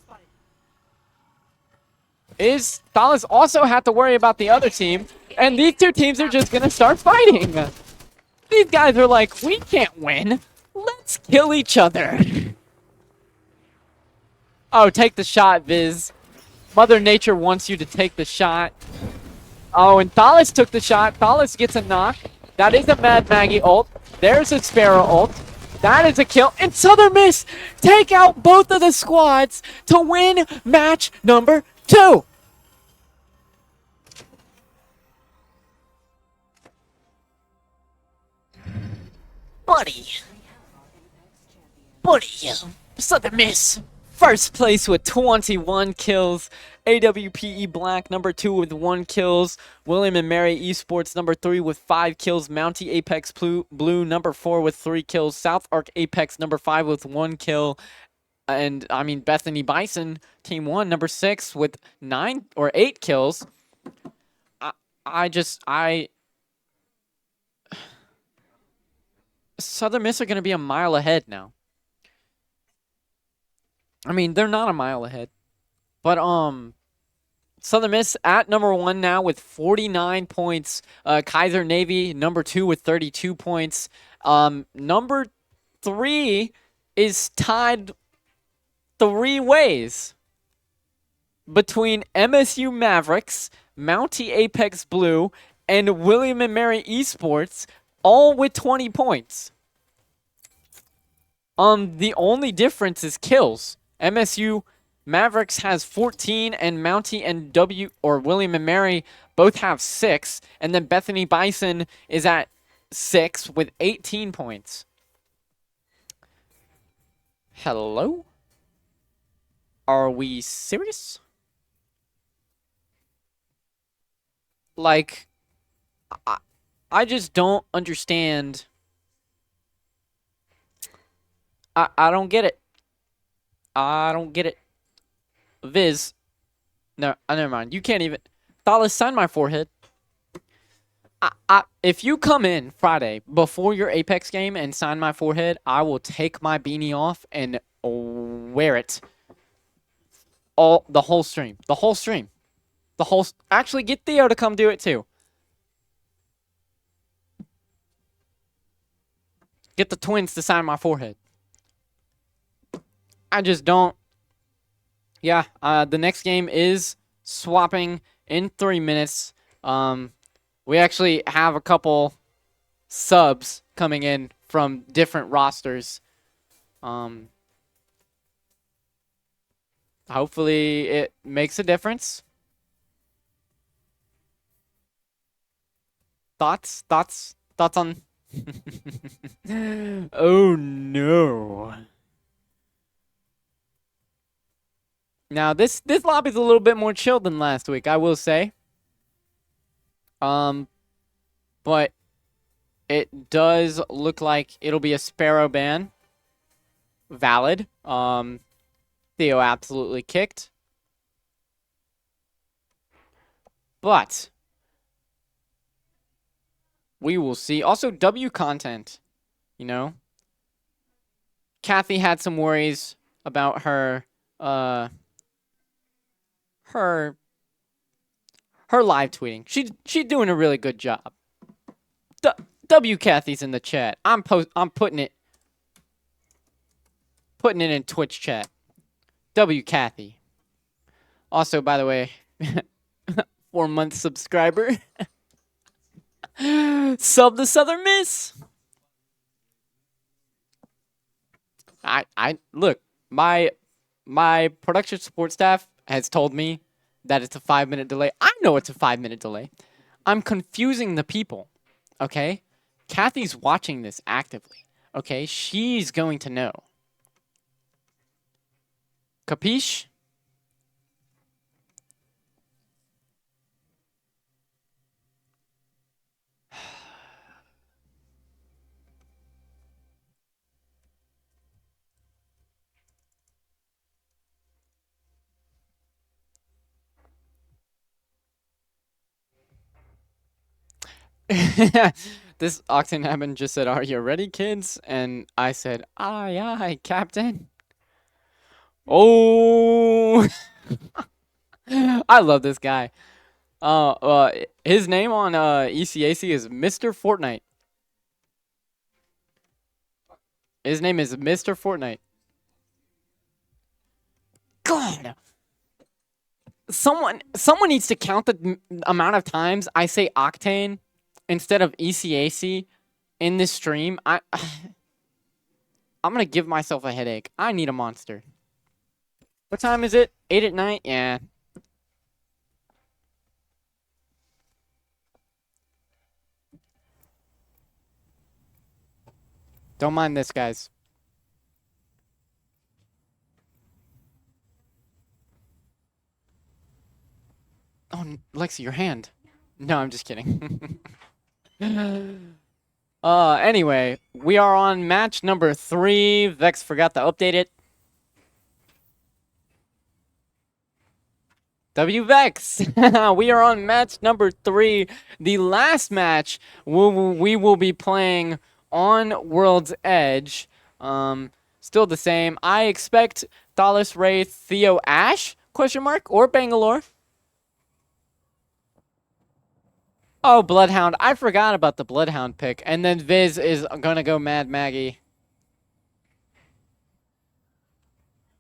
spotted. Thalas also had to worry about the other team. And these two teams are just going to start fighting. These guys are like, we can't win. Let's kill each other. Oh, take the shot, Viz. Mother Nature wants you to take the shot. Oh, and Thalas took the shot. Thalas gets a knock. That is a Mad Maggie ult. There's a Sparrow ult. That is a kill. And Southern Miss take out both of the squads to win match number 2. Buddy. Southern Miss. First place with 21 kills. AWPE Black, number 2 with 1 kills. William and Mary Esports, number 3 with 5 kills. Mountie Apex Blue, number 4 with 3 kills. South Arc Apex, number 5 with 1 kill. And, I mean, Bethany Bison, Team 1, number 6 with 9 or 8 kills. Southern Miss are going to be a mile ahead now. I mean, they're not a mile ahead. But, Southern Miss at number 1 now with 49 points. Kaiser Navy, number 2 with 32 points. Number 3 is tied 3 ways between MSU Mavericks, Mountie Apex Blue, and William and Mary Esports, all with 20 points. The only difference is kills. MSU Mavericks has 14, and Mountie and William and Mary both have 6, and then Bethany Bison is at 6 with 18 points. Hello? Are we serious? Like, I just don't understand. I don't get it. I don't get it. Viz. No, never mind. You can't even. Thalas, sign my forehead. If you come in Friday before your Apex game and sign my forehead, I will take my beanie off and wear it. The whole stream. Actually, get Theo to come do it too. Get the twins to sign my forehead. I just don't. Yeah, the next game is swapping in 3 minutes. We actually have a couple subs coming in from different rosters. Hopefully it makes a difference. Thoughts on... Oh no. Now this lobby's a little bit more chill than last week, I will say. But it does look like it'll be a Sparrow ban. Valid. Theo absolutely kicked. But we will see. Also, W content, you know. Kathy had some worries about her live tweeting. She's doing a really good job. W Kathy's in the chat. I'm putting it in Twitch chat. W Kathy. Also, by the way, 4-month subscriber. Sub the Southern Miss. I look, my production support staff has told me that it's a 5-minute delay. I know it's a 5-minute delay. I'm confusing the people. Okay? Kathy's watching this actively. Okay? She's going to know. Capiche? This Octane admin just said, "Are you ready, kids?" And I said, "Aye, aye, Captain." Oh, I love this guy. His name on ECAC is Mr. Fortnite. His name is Mr. Fortnite. God, someone needs to count the amount of times I say Octane instead of ECAC in this stream. I'm gonna give myself a headache. I need a monster. What time is it? 8 at night? Yeah. Don't mind this, guys. Oh, Lexi, your hand. No, I'm just kidding. Anyway, we are on match number 3. Vex forgot to update it. WVEX! We are on match number 3. The last match we will be playing on World's Edge. Still the same. I expect Thalos, Ray, Theo, Ash? Question mark? Or Bangalore? Oh, Bloodhound. I forgot about the Bloodhound pick. And then Viz is gonna go Mad Maggie.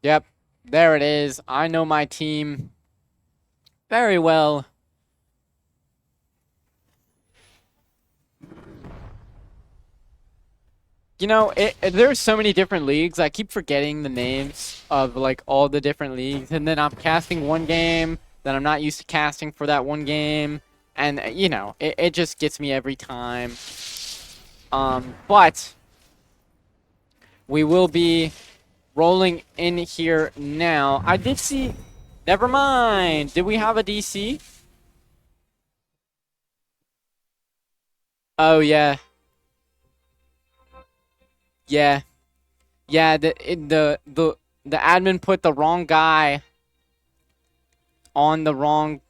Yep. There it is. I know my team very well. You know, there's so many different leagues. I keep forgetting the names of, like, all the different leagues. And then I'm casting one game that I'm not used to casting for that one game. And, you know, it just gets me every time. But we will be rolling in here now. I did see... Never mind. Did we have a DC? Oh, yeah. Yeah. Yeah, the admin put the wrong guy on the wrong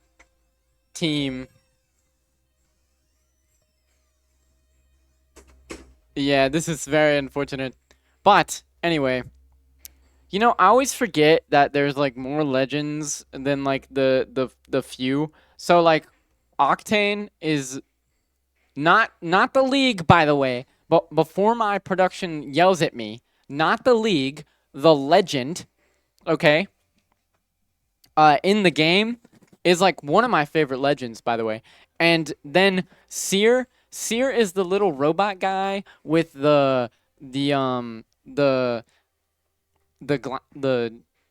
team. Yeah, this is very unfortunate. But anyway, you know, I always forget that there's like more legends than like the few. So like Octane is not the league, by the way, but before my production yells at me, not the league, the legend, okay? In the game is like one of my favorite legends, by the way. And then Seer is the little robot guy with the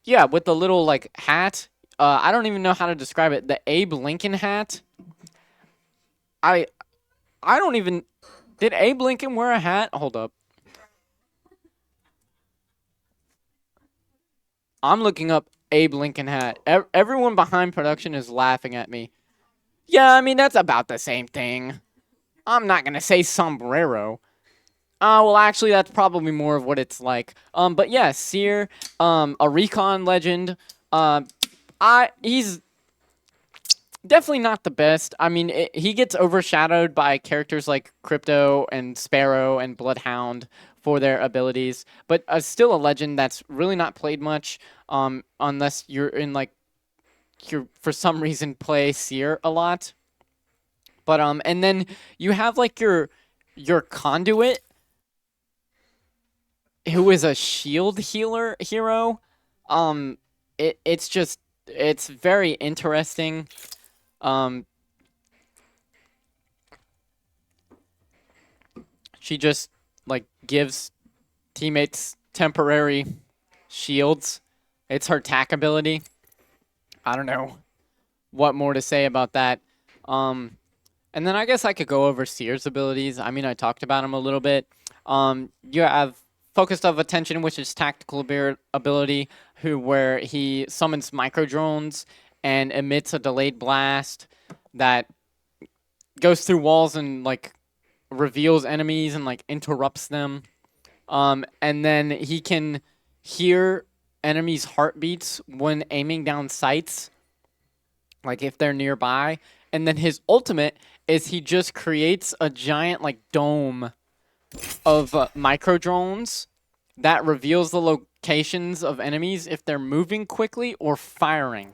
yeah, with the little like hat. I don't even know how to describe it. The Abe Lincoln hat. I don't even... Did Abe Lincoln wear a hat? Hold up. I'm looking up Abe Lincoln hat. Everyone behind production is laughing at me. Yeah, I mean, that's about the same thing. I'm not going to say sombrero. Well, actually, that's probably more of what it's like. But yeah, Seer, a recon legend. He's definitely not the best. I mean, he gets overshadowed by characters like Crypto and Sparrow and Bloodhound for their abilities, but still a legend that's really not played much, unless you're in like you for some reason play Seer a lot. But and then you have like your Conduit, who is a shield healer hero. It's very interesting. She just like gives teammates temporary shields. It's her tack ability. I don't know what more to say about that. And then I guess I could go over Seer's abilities. I mean, I talked about him a little bit. You have Focused of Attention, which is tactical ability, where he summons micro drones and emits a delayed blast that goes through walls and like reveals enemies and like interrupts them. And then he can hear enemies' heartbeats when aiming down sights, like if they're nearby. And then his ultimate is he just creates a giant like dome of micro drones that reveals the locations of enemies if they're moving quickly or firing.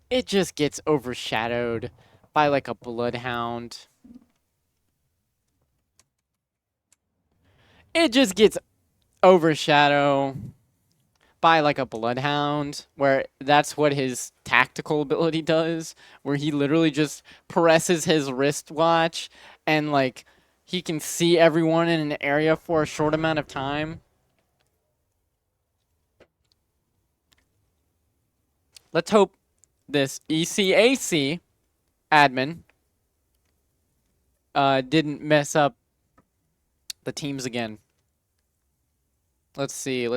It just gets overshadowed by like a bloodhound. It just gets overshadowed by like a bloodhound, where that's what his tactical ability does, where he literally just presses his wristwatch and like he can see everyone in an area for a short amount of time. Let's hope this ECAC admin didn't mess up the teams again. Let's see.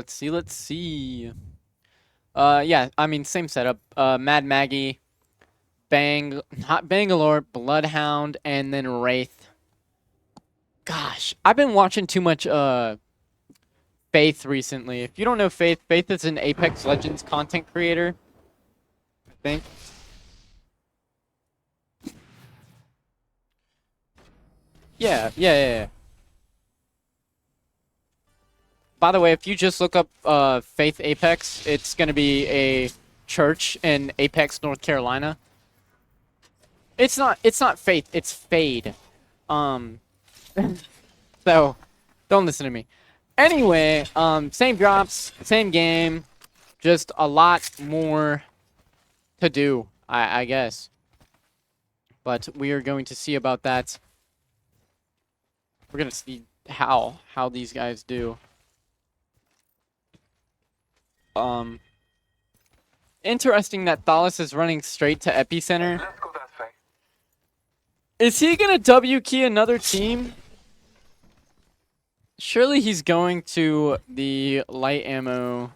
Yeah, I mean, same setup. Mad Maggie, Hot Bangalore, Bloodhound, and then Wraith. Gosh, I've been watching too much Faith recently. If you don't know Faith, Faith is an Apex Legends content creator, I think. Yeah. By the way, if you just look up Faith Apex, it's going to be a church in Apex, North Carolina. It's not Faith, it's Fade. So don't listen to me. Anyway, same drops, same game, just a lot more to do, I guess. But we are going to see about that. We're going to see how these guys do. Interesting that Thalas is running straight to Epicenter. Let's go that way. Is he gonna W key another team? Surely he's going to the light ammo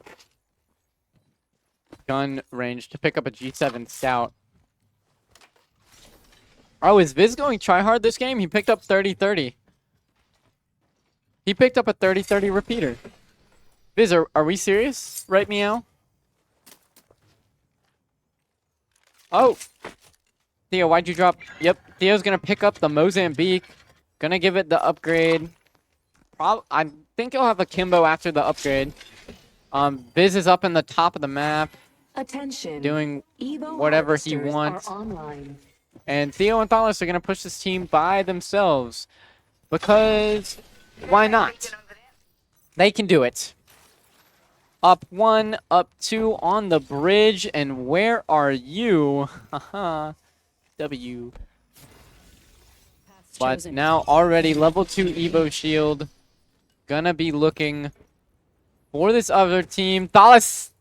gun range to pick up a G7 Scout. Oh, is Viz going tryhard this game? He picked up 30-30. He picked up a 30-30 repeater. Viz, are we serious? Right, meow? Oh. Theo, why'd you drop? Yep, Theo's gonna pick up the Mozambique. Gonna give it the upgrade. I think he'll have a Kimbo after the upgrade. Viz is up in the top of the map. Attention. Doing Evo whatever he harvesters wants. are online. And Theo and Thalas are gonna push this team by themselves. Because why not? They can do it. Up 1, up 2 on the bridge, and where are you? Haha. W. But chosen. now already level 2 Evo shield. Gonna be looking for this other team. Thalas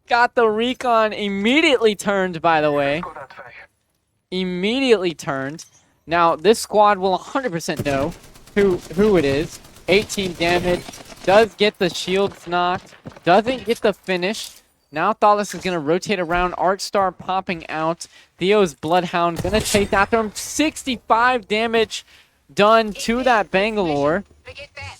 got the recon immediately turned, by the way. Go that way. Immediately turned. Now, this squad will 100% know who it is. 18 damage. Does get the shields knocked. Doesn't get the finish. Now Thalas is going to rotate around. Arcstar popping out. Theo's Bloodhound going to chase after him. 65 damage done to that Bangalore. Forget that.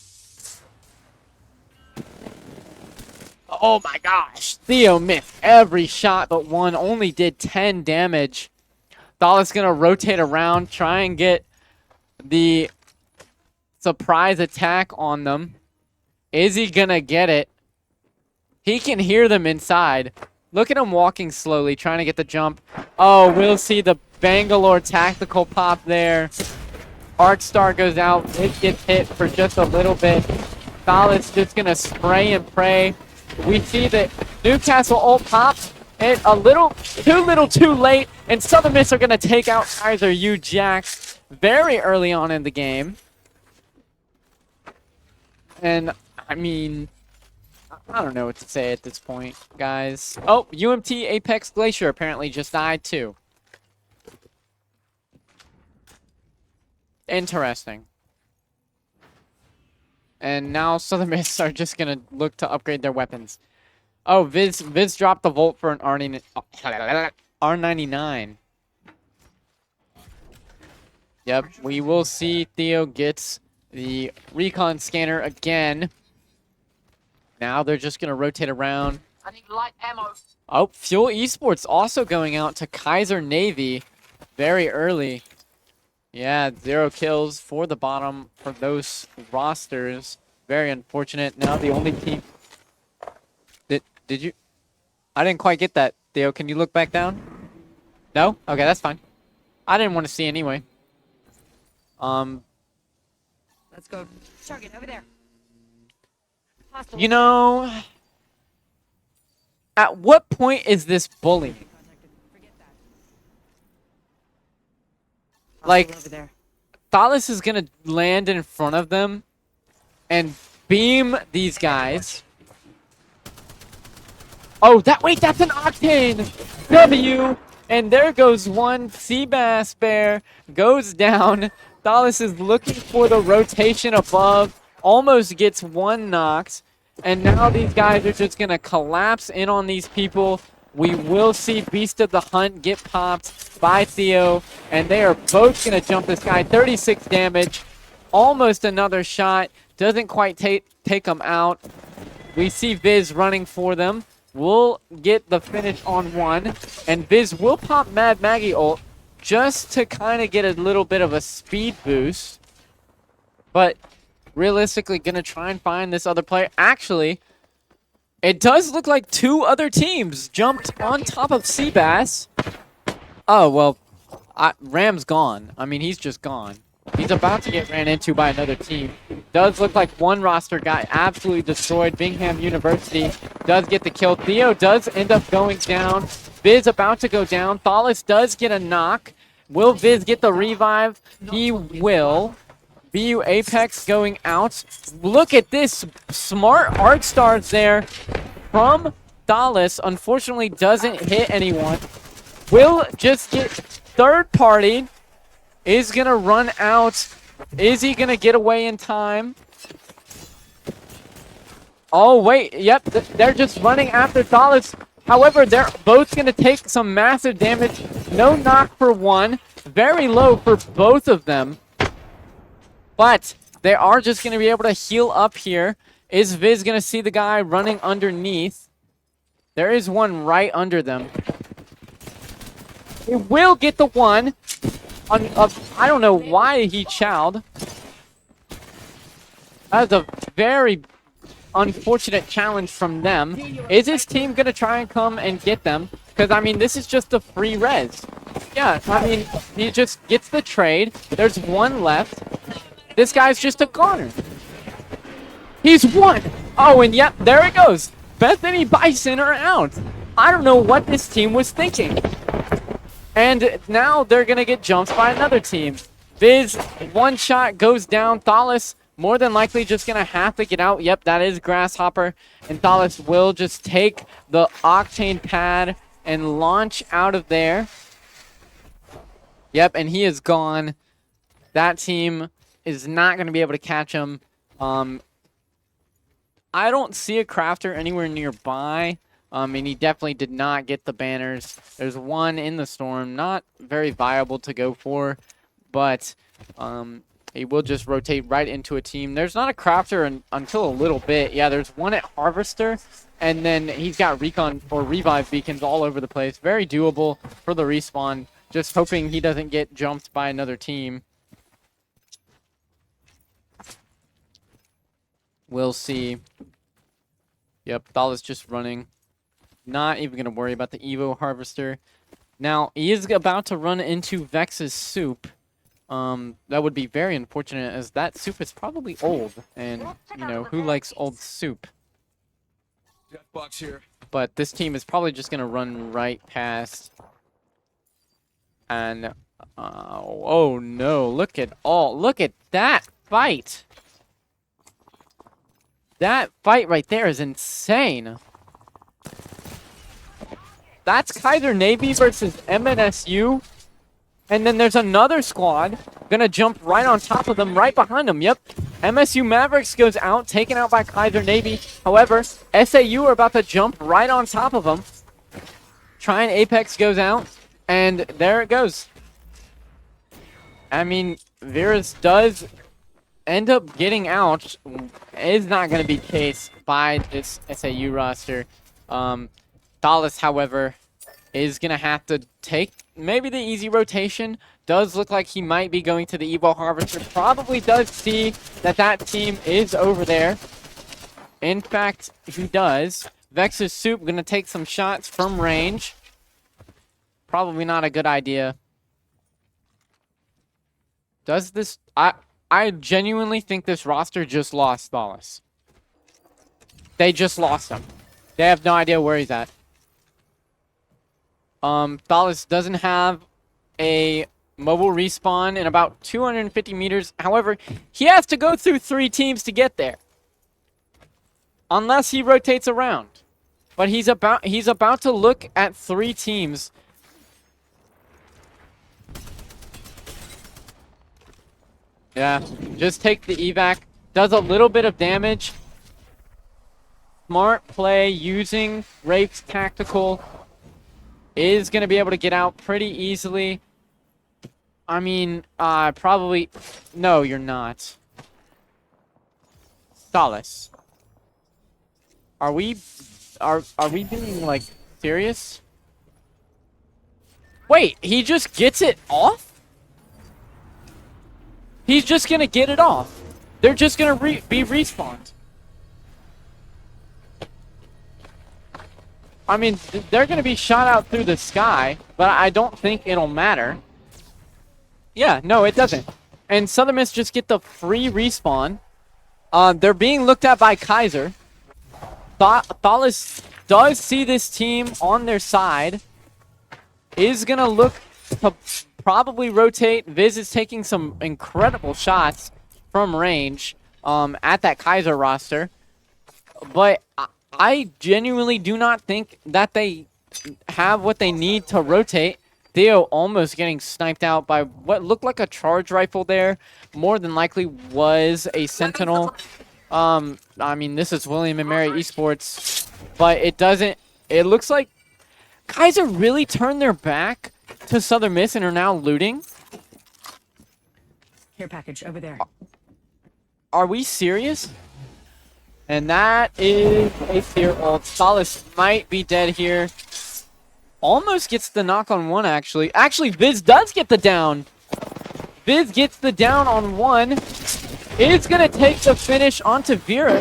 Oh my gosh. Theo missed every shot but one. Only did 10 damage. Thalas going to rotate around. Try and get the surprise attack on them. Is he going to get it? He can hear them inside. Look at him walking slowly, trying to get the jump. Oh, we'll see the Bangalore tactical pop there. Arcstar goes out. It gets hit for just a little bit. Thalas just going to spray and pray. We see that Newcastle ult pops. It a little too late. And Southern Miss are going to take out Kaiser U Jax very early on in the game. And, I mean, I don't know what to say at this point, guys. Oh, UMT Apex Glacier apparently just died, too. Interesting. And now Southern Miss are just going to look to upgrade their weapons. Oh, Viz dropped the Volt for an R99. Yep, we will see Theo gets the recon scanner again. Now they're just going to rotate around. I need light ammo. Oh, Fuel Esports also going out to Kaiser Navy very early. Yeah, 0 kills for the bottom for those rosters. Very unfortunate. Now the only team... Did you... I didn't quite get that, Theo. Can you look back down? No? Okay, that's fine. I didn't want to see anyway. Let's go. Target over there. Hostile. You know... At what point is this bullying? Forget that. Like, Hostile over there. Thales is gonna land in front of them and beam these guys. Oh, wait, that's an Octane! W! And there goes one. Seabass Bear goes down. Thales is looking for the rotation above. Almost gets one knocked. And now these guys are just gonna collapse in on these people. We will see Beast of the Hunt get popped by Theo. And they are both gonna jump this guy. 36 damage. Almost another shot. Doesn't quite take them out. We see Viz running for them. We'll get the finish on one. And Viz will pop Mad Maggie ult just to kind of get a little bit of a speed boost. But realistically, going to try and find this other player. Actually, it does look like 2 other teams jumped on top of Seabass. Oh, well, Ram's gone. I mean, he's just gone. He's about to get ran into by another team. Does look like one roster got absolutely destroyed. Bingham University does get the kill. Theo does end up going down. Viz about to go down. Thales does get a knock. Will Viz get the revive? He will. BU Apex going out. Look at this. Smart art stars there from Thales. Unfortunately, doesn't hit anyone. Will just get third party. Is going to run out. Is he going to get away in time? Oh, wait. Yep, they're just running after Thales. However, they're both going to take some massive damage. No knock for one. Very low for both of them. But they are just going to be able to heal up here. Is Viz going to see the guy running underneath? There is one right under them. He will get the one. I don't know why he chowed. That was a very unfortunate challenge from them. Is his team going to try and come and get them? Because, I mean, this is just a free res. Yeah, I mean, he just gets the trade. There's one left. This guy's just a goner. He's won. Oh, and yep, there it goes. Bethany Bison are out. I don't know what this team was thinking. And now they're going to get jumped by another team. Viz, one shot goes down. Thales, more than likely just going to have to get out. Yep, that is Grasshopper. And Thales will just take the Octane pad and launch out of there. Yep, and he is gone. That team is not going to be able to catch him. I don't see a crafter anywhere nearby. And he definitely did not get the banners. There's one in the storm. Not very viable to go for. But he will just rotate right into a team. There's not a crafter until a little bit. Yeah, there's one at Harvester. And then he's got recon or revive beacons all over the place. Very doable for the respawn. Just hoping he doesn't get jumped by another team. We'll see. Yep, Thales just running. Not even going to worry about the Evo Harvester. Now, he is about to run into Vex's soup. That would be very unfortunate, as that soup is probably old. And, you know, who likes old soup? Box here. But this team is probably just going to run right past. And, oh no, look at that fight. That fight right there is insane. That's Kaiser Navy versus MNSU. And then there's another squad gonna jump right on top of them, right behind them. Yep. MSU Mavericks goes out, taken out by Kaiser Navy. However, SAU are about to jump right on top of them. Trying Apex goes out, and there it goes. I mean, Virus does end up getting out. Is not going to be chased by this SAU roster. Dallas, however, is going to have to take maybe the easy rotation. Does look like he might be going to the Evo Harvester. Probably does see that that team is over there. In fact, he does. Vex's Soup going to take some shots from range. Probably not a good idea. Does this... I genuinely think this roster just lost Dallas. They just lost him. They have no idea where he's at. Dallas doesn't have a mobile respawn in about 250 meters. However, he has to go through 3 teams to get there. Unless he rotates around. But he's about to look at 3 teams. Yeah, just take the evac. Does a little bit of damage. Smart play using Wraith's tactical. Is going to be able to get out pretty easily. I mean, probably... No, you're not. Solace. Are we being, like, serious? Wait, he just gets it off? He's just going to get it off. They're just going to be respawned. I mean, they're going to be shot out through the sky, but I don't think it'll matter. Yeah, no, it doesn't. And Southern Miss just get the free respawn. They're being looked at by Kaiser. Thalas does see this team on their side. Is going to look to probably rotate. Viz is taking some incredible shots from range at that Kaiser roster. But I genuinely do not think that they have what they need to rotate. Theo almost getting sniped out by what looked like a charge rifle there. More than likely was a Sentinel. I mean, this is William and Mary Esports. But it doesn't... It looks like Kaiser really turned their back to Southern Miss and are now looting. Care package over there. Are we serious? And that is a fear. Solace might be dead here. Almost gets the knock on one, actually. Actually, Viz does get the down. Viz gets the down on one. Is going to take the finish onto Vera.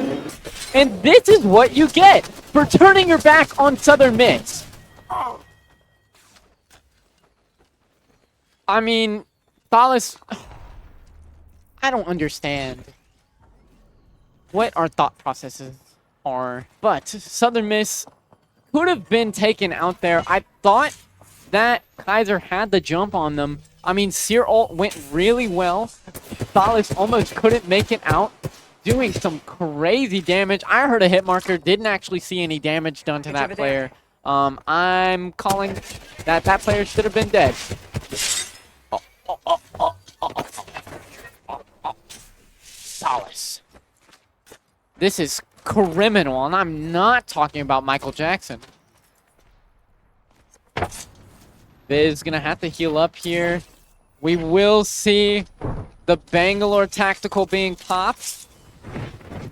And this is what you get for turning your back on Southern Miss. I mean, Thalas, I don't understand what our thought processes are, but Southern Miss could have been taken out there. I thought that Kaiser had the jump on them. I mean, Seer ult went really well. Thalas almost couldn't make it out, doing some crazy damage. I heard a hit marker, didn't actually see any damage done to that player. I'm calling that player should have been dead. Solace. This is criminal, and I'm not talking about Michael Jackson. Viz gonna have to heal up here. We will see the Bangalore tactical being popped.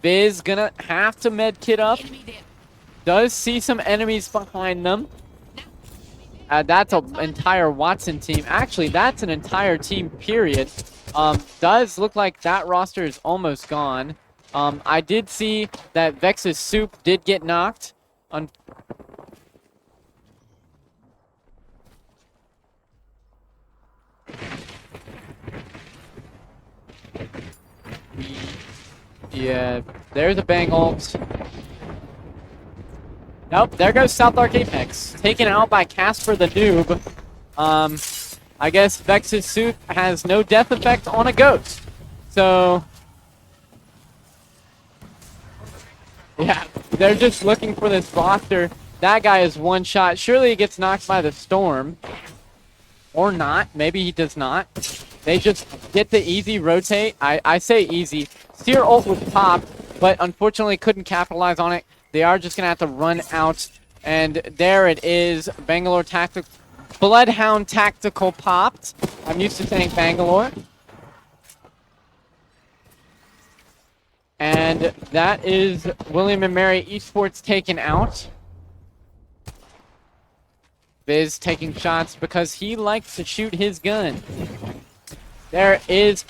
Viz gonna have to medkit up. Does see some enemies behind them. That's an entire Watson team. Actually, that's an entire team, period. Does look like that roster is almost gone. I did see that Vex's Soup did get knocked. Yeah, there's a bang ult. Nope, there goes South Arc Apex. Taken out by Casper the Noob. I guess Vex's Soup has no death effect on a ghost. So... Yeah, they're just looking for this roster. That guy is one shot. Surely he gets knocked by the storm. Or not. Maybe he does not. They just get the easy rotate. I say easy. Seer ult was popped, but unfortunately couldn't capitalize on it. They are just going to have to run out. And there it is. Bangalore Tactical. Bloodhound Tactical popped. I'm used to saying Bangalore. And that is William and Mary Esports taken out. Viz taking shots because he likes to shoot his gun. There is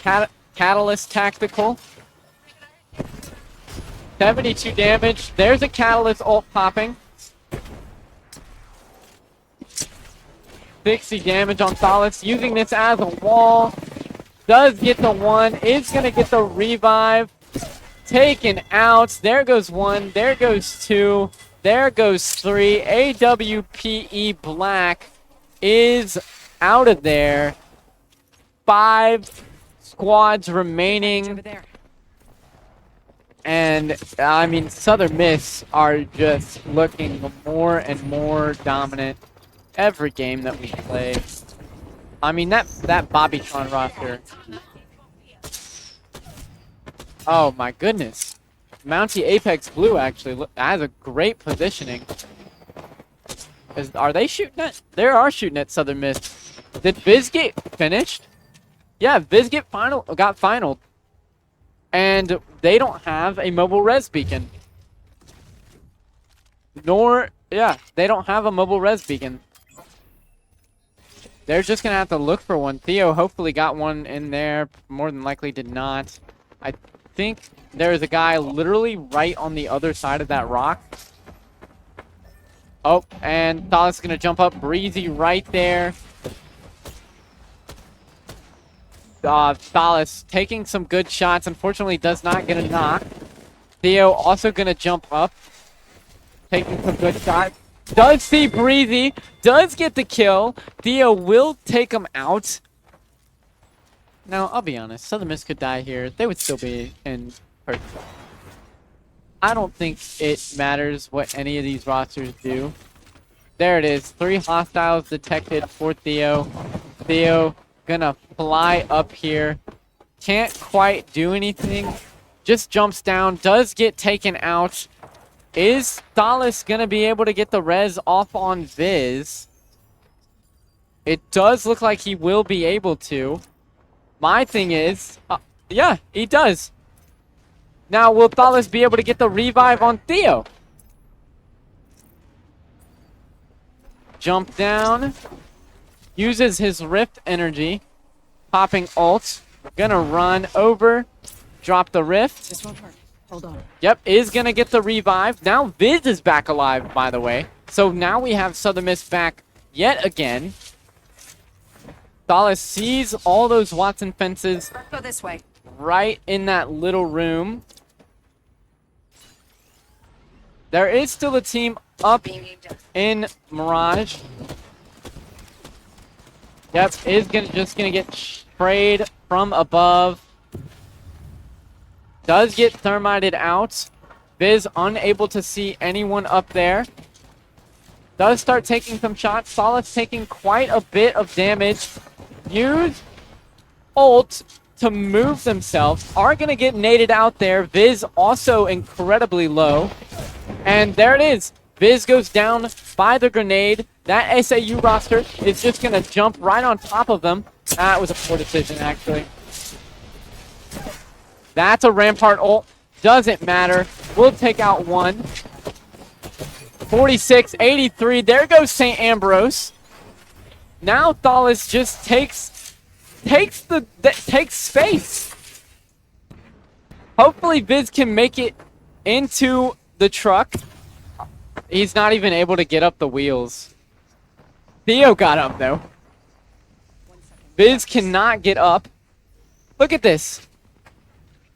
Catalyst Tactical. 72 damage. There's a Catalyst ult popping. 60 damage on Solace. Using this as a wall. Does get the one. Is going to get the revive. Taken out. There goes one. There goes two. There goes three. AWPE Black is out of there. 5 squads remaining. Over there. And, I mean, Southern Miss are just looking more and more dominant every game that we play. I mean, that Bobbytron roster. Oh, my goodness. Mountie Apex Blue actually has a great positioning. Are they shooting at? They are shooting at Southern Miss. Did Viz get finished? Yeah, Viz got finaled. And they don't have a mobile res beacon. They don't have a mobile res beacon. They're just going to have to look for one. Theo hopefully got one in there. More than likely did not. I think there's a guy literally right on the other side of that rock. Oh, and Thalas going to jump up. Breezy right there. Thalas taking some good shots. Unfortunately, does not get a knock. Theo also going to jump up. Taking some good shots. Does see Breezy. Does get the kill. Theo will take him out. Now, I'll be honest. Southern Miss could die here. They would still be in first. I don't think it matters what any of these rosters do. There it is. 3 hostiles detected for Theo. Theo gonna fly up here. Can't quite do anything. Just jumps down. Does get taken out. Is Thalas gonna be able to get the res off on Viz? It does look like he will be able to. My thing is, yeah, he does. Now, will Thalas be able to get the revive on Theo? Jump down. Uses his Rift energy. Popping ult. Gonna run over. Drop the Rift. This won't hurt. Hold on. Yep, is gonna get the revive. Now Viz is back alive, by the way. So now we have Southern Miss back yet again. Thalas sees all those Watson fences Go this way. right in that little room. There is still a team up Being aimed at. in Mirage. Yep, is just gonna get sprayed from above. Does get thermited out. Viz unable to see anyone up there. Does start taking some shots. Solid's taking quite a bit of damage. Use ult to move themselves. Are going to get naded out there. Viz also incredibly low. And there it is. Viz goes down by the grenade. That SAU roster is just going to jump right on top of them. That was a poor decision, actually. That's a Rampart ult. Doesn't matter. We'll take out one. 46, 83. There goes St. Ambrose. Now Thalas just takes space. Hopefully Viz can make it into the truck. He's not even able to get up the wheels. Theo got up though. Viz cannot get up. Look at this.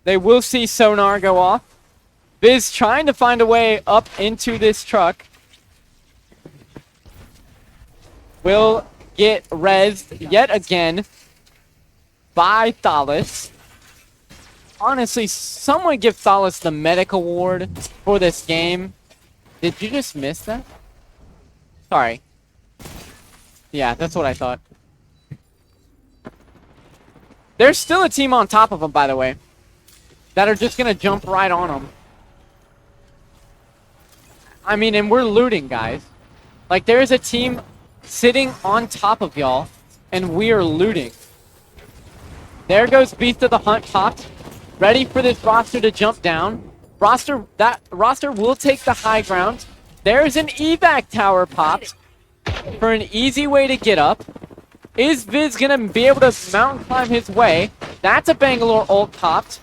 They will see sonar go off. Viz trying to find a way up into this truck. Will get rezzed yet again by Thalas. honestly, someone give Thalas the medic award for this game. Did you just miss that? Sorry. Yeah, that's what I thought. There's still a team on top of them, by the way, that are just going to jump right on them. I mean, and we're looting, guys. Like, there is a team sitting on top of y'all, and we are looting. There goes Beast of the Hunt popped. Ready for this roster to jump down. That roster will take the high ground. There's an evac tower popped for an easy way to get up. Is Viz gonna be able to mountain climb his way? That's a Bangalore ult popped.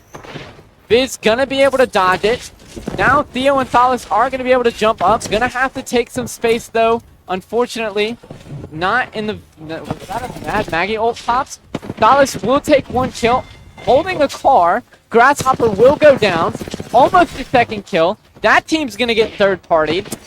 Viz gonna be able to dodge it. Now Theo and Thalas are gonna be able to jump up. Gonna have to take some space though. Unfortunately, not in the. Was that a Mad Maggie ult pops? Thalas will take one kill, holding a car. Grasshopper will go down. Almost a second kill. That team's gonna get third-partied.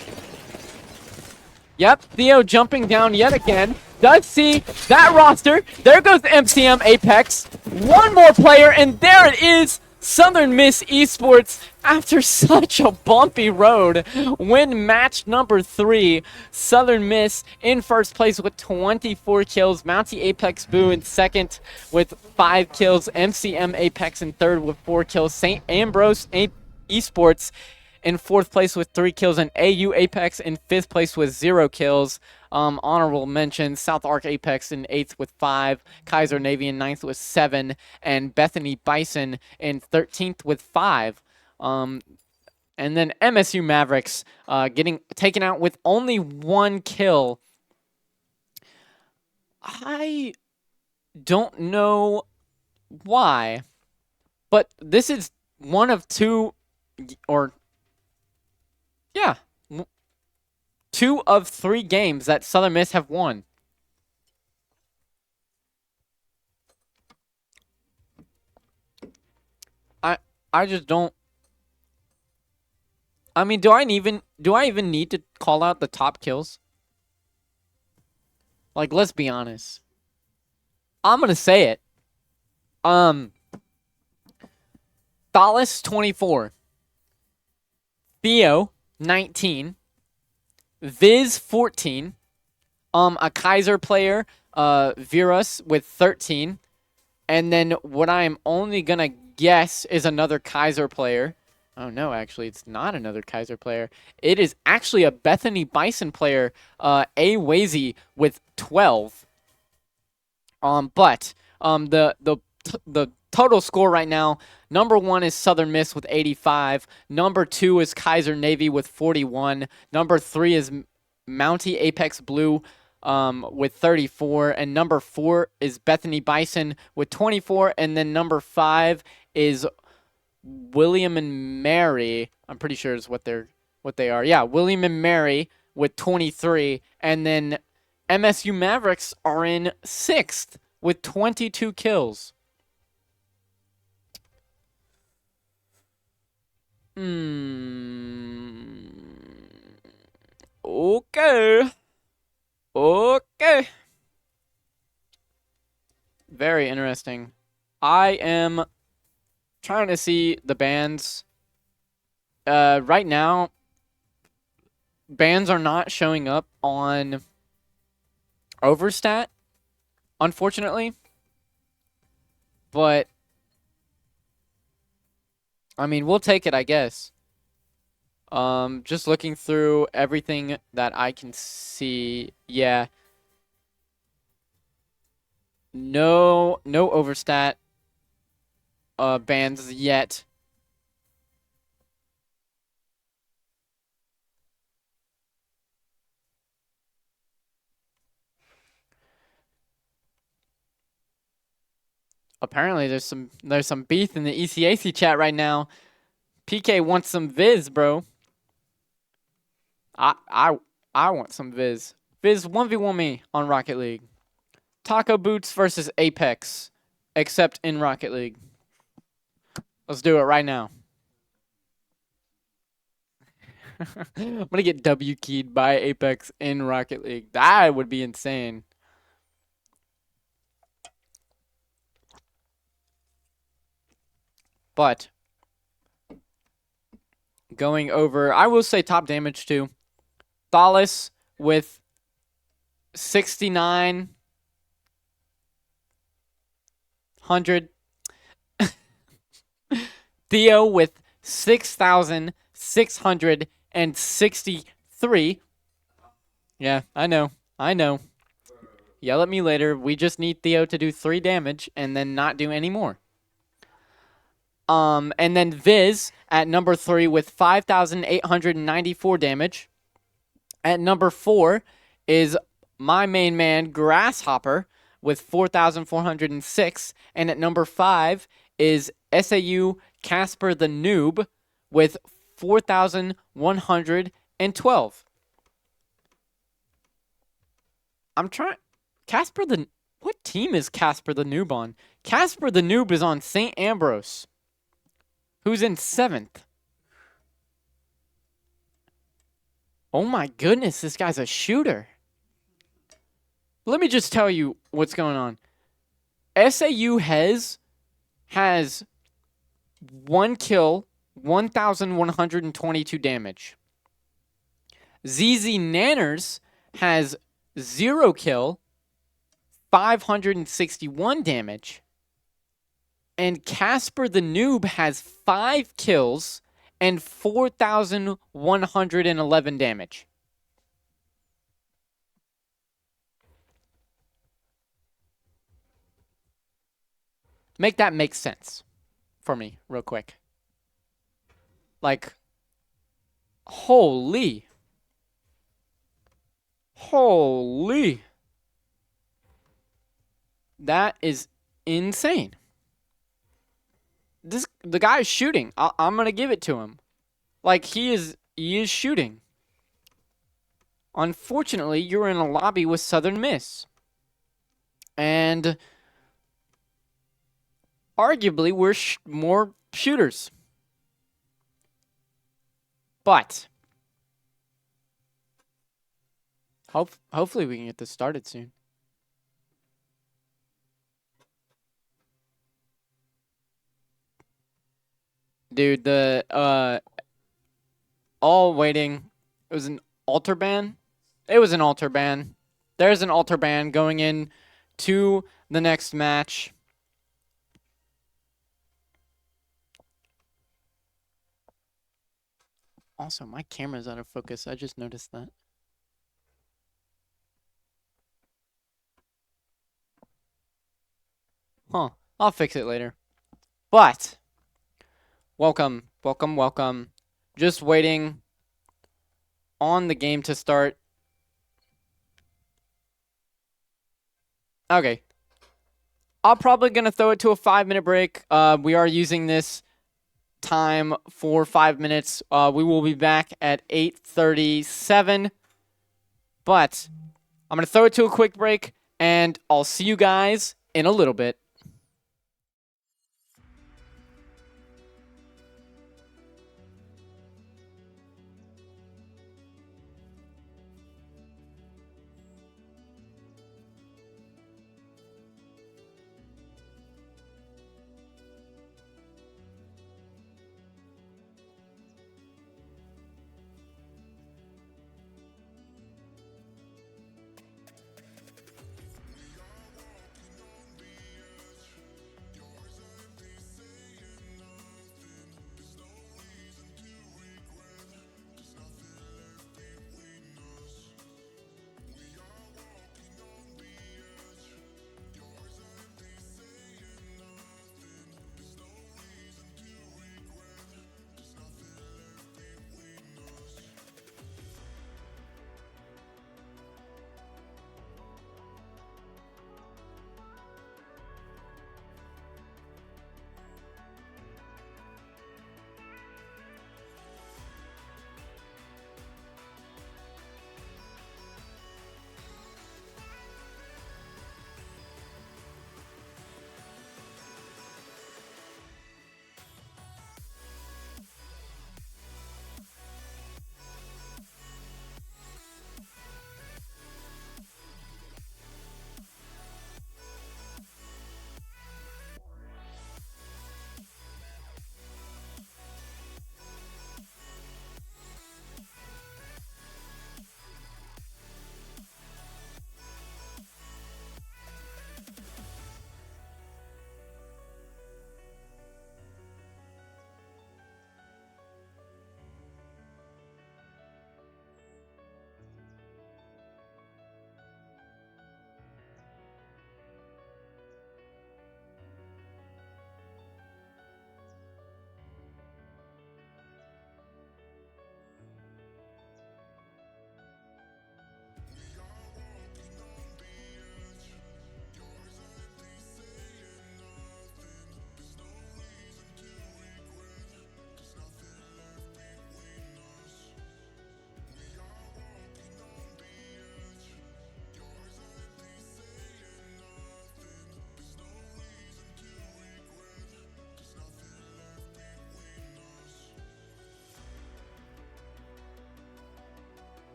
Yep, Theo jumping down yet again. Does see that roster. There goes the MCM Apex. One more player, and there it is. Southern Miss Esports, after such a bumpy road, win match number 3. Southern Miss in first place with 24 kills. Mountie Apex Boo in second with 5 kills. MCM Apex in third with 4 kills. St. Ambrose Esports in fourth place with 3 kills. And AU Apex in fifth place with 0 kills. Honorable mention, South Arc Apex in 8th with 5, Kaiser Navy in 9th with 7, and Bethany Bison in 13th with 5. And then MSU Mavericks getting taken out with only 1 kill. I don't know why, but this is one of 2, or yeah, 2 of 3 games that Southern Miss have won. I just don't. I mean, do I even need to call out the top kills? Like, let's be honest. I'm gonna say it. Thalas 24, Theo 19. Viz 14, a Kaiser player, Virus with 13, and then what I'm only gonna guess is another Kaiser player. Oh no, actually it's not another Kaiser player. It is actually a Bethany Bison player, A Wazy with 12. But the total score right now, number 1 is Southern Miss with 85. Number 2 is Kaiser Navy with 41. Number 3 is Mountie Apex Blue with 34. And number 4 is Bethany Bison with 24. And then number 5 is William and Mary. I'm pretty sure is what they are. Yeah, William and Mary with 23. And then MSU Mavericks are in 6th with 22 kills. Okay. Okay. Very interesting. I am trying to see the bans. Right now, bans are not showing up on Overstat, unfortunately. But I mean, we'll take it, I guess. Just looking through everything that I can see. Yeah. No Overstat bans yet. Apparently there's some beef in the ECAC chat right now. PK wants some Viz, bro. I want some Viz. Viz 1v1 me on Rocket League. Taco Boots versus Apex, except in Rocket League. Let's do it right now. I'm gonna get W keyed by Apex in Rocket League. That would be insane. But going over, I will say top damage too. Thalas with 6,900. Theo with 6,663. Yeah, I know. Yell at me later. We just need Theo to do 3 damage and then not do any more. And then Viz at number 3 with 5,894 damage. At number 4 is my main man, Grasshopper, with 4,406. And at number 5 is SAU Casper the Noob with 4,112. I'm trying... What team is Casper the Noob on? Casper the Noob is on St. Ambrose, who's in 7th. Oh my goodness, this guy's a shooter. Let me just tell you what's going on. SAU has 1 kill, 1,122 damage. ZZ Nanners has 0 kill, 561 damage. And Casper the Noob has 5 kills and 4,111 damage. Make that make sense for me real quick. Like, holy. That is insane. The guy is shooting. I'm gonna give it to him. Like, he is shooting. Unfortunately, you're in a lobby with Southern Miss, and arguably we're more shooters. But hopefully we can get this started soon. Dude, all waiting. It was an altar ban. It was an altar ban. There's an altar ban going in to the next match. Also, my camera's out of focus. I just noticed that. Huh. I'll fix it later. But welcome. Just waiting on the game to start. Okay. I'm probably going to throw it to a 5-minute break. We are using this time for 5 minutes. We will be back at 8:37. But I'm going to throw it to a quick break, and I'll see you guys in a little bit.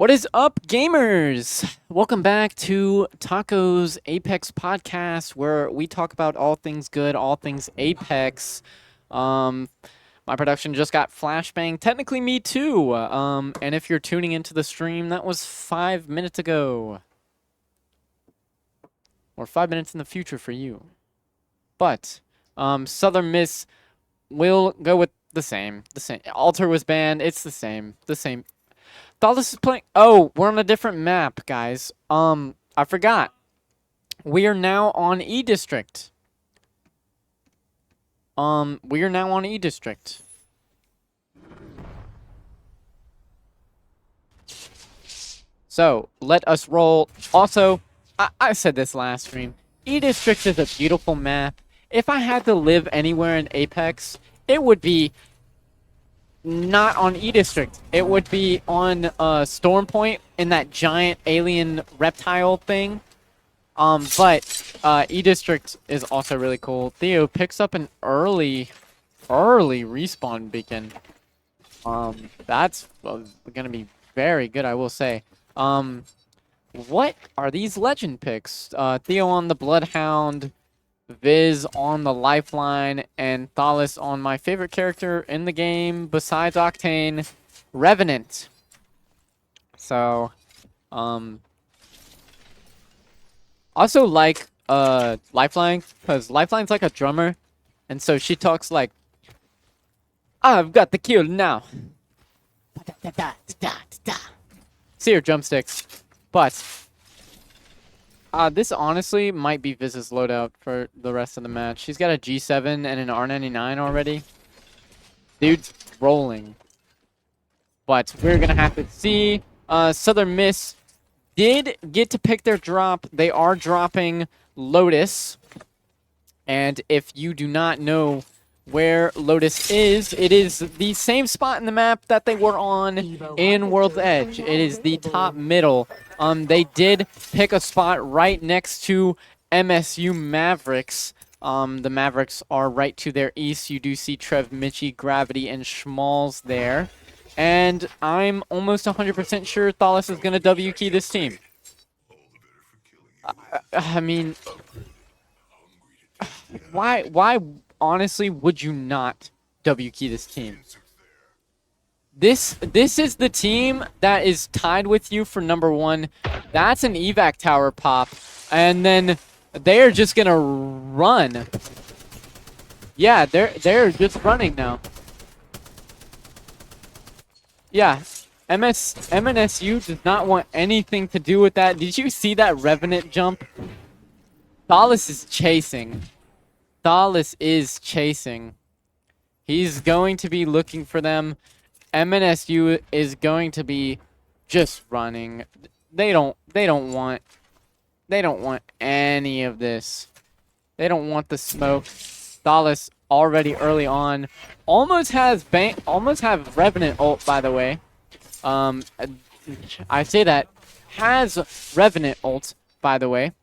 What is up, gamers? Welcome back to Taco's Apex podcast, where we talk about all things good, all things Apex. My production just got flashbang. Technically, me too. And if you're tuning into the stream, that was 5 minutes ago, or 5 minutes in the future for you. But Southern Miss will go with the same. Alter was banned. It's the same. Thought this is playing. Oh, we're on a different map, guys. I forgot. We are now on E District. We are now on E District. So let us roll. Also, I said this last stream. E District is a beautiful map. If I had to live anywhere in Apex, it would be not on E District. It would be on Storm Point in that giant alien reptile thing. But E District is also really cool. Theo picks up an early respawn beacon. That's gonna be very good, I will say. What are these legend picks? Theo on the Bloodhound, Viz on the Lifeline, and Thalis on my favorite character in the game besides Octane, Revenant. So, also like Lifeline, because Lifeline's like a drummer, and so she talks like, I've got the kill now. See her drumsticks. But this honestly might be Viz's loadout for the rest of the match. She's got a G7 and an R99 already. Dude's rolling. But we're going to have to see. Southern Miss did get to pick their drop. They are dropping Lotus. And if you do not know where Lotus is, it is the same spot in the map that they were on in World's Edge. It is the top middle. They did pick a spot right next to MSU Mavericks. The Mavericks are right to their east. You do see Trev, Mitchie, Gravity, and Schmalls there. And I'm almost 100% sure Thalis is going to W key this team. I mean, why honestly would you not W key this team? This is the team that is tied with you for #1. That's an evac tower pop, and then they're just gonna run. Yeah, they're just running now. Yeah, MNSU does not want anything to do with that. Did you see that Revenant jump? Thalis is chasing. Thalis is chasing. He's going to be looking for them. MNSU is going to be just running. They don't want any of this. They don't want the smoke. Thalis already early on almost have Revenant ult, by the way. I say that has Revenant ult, by the way.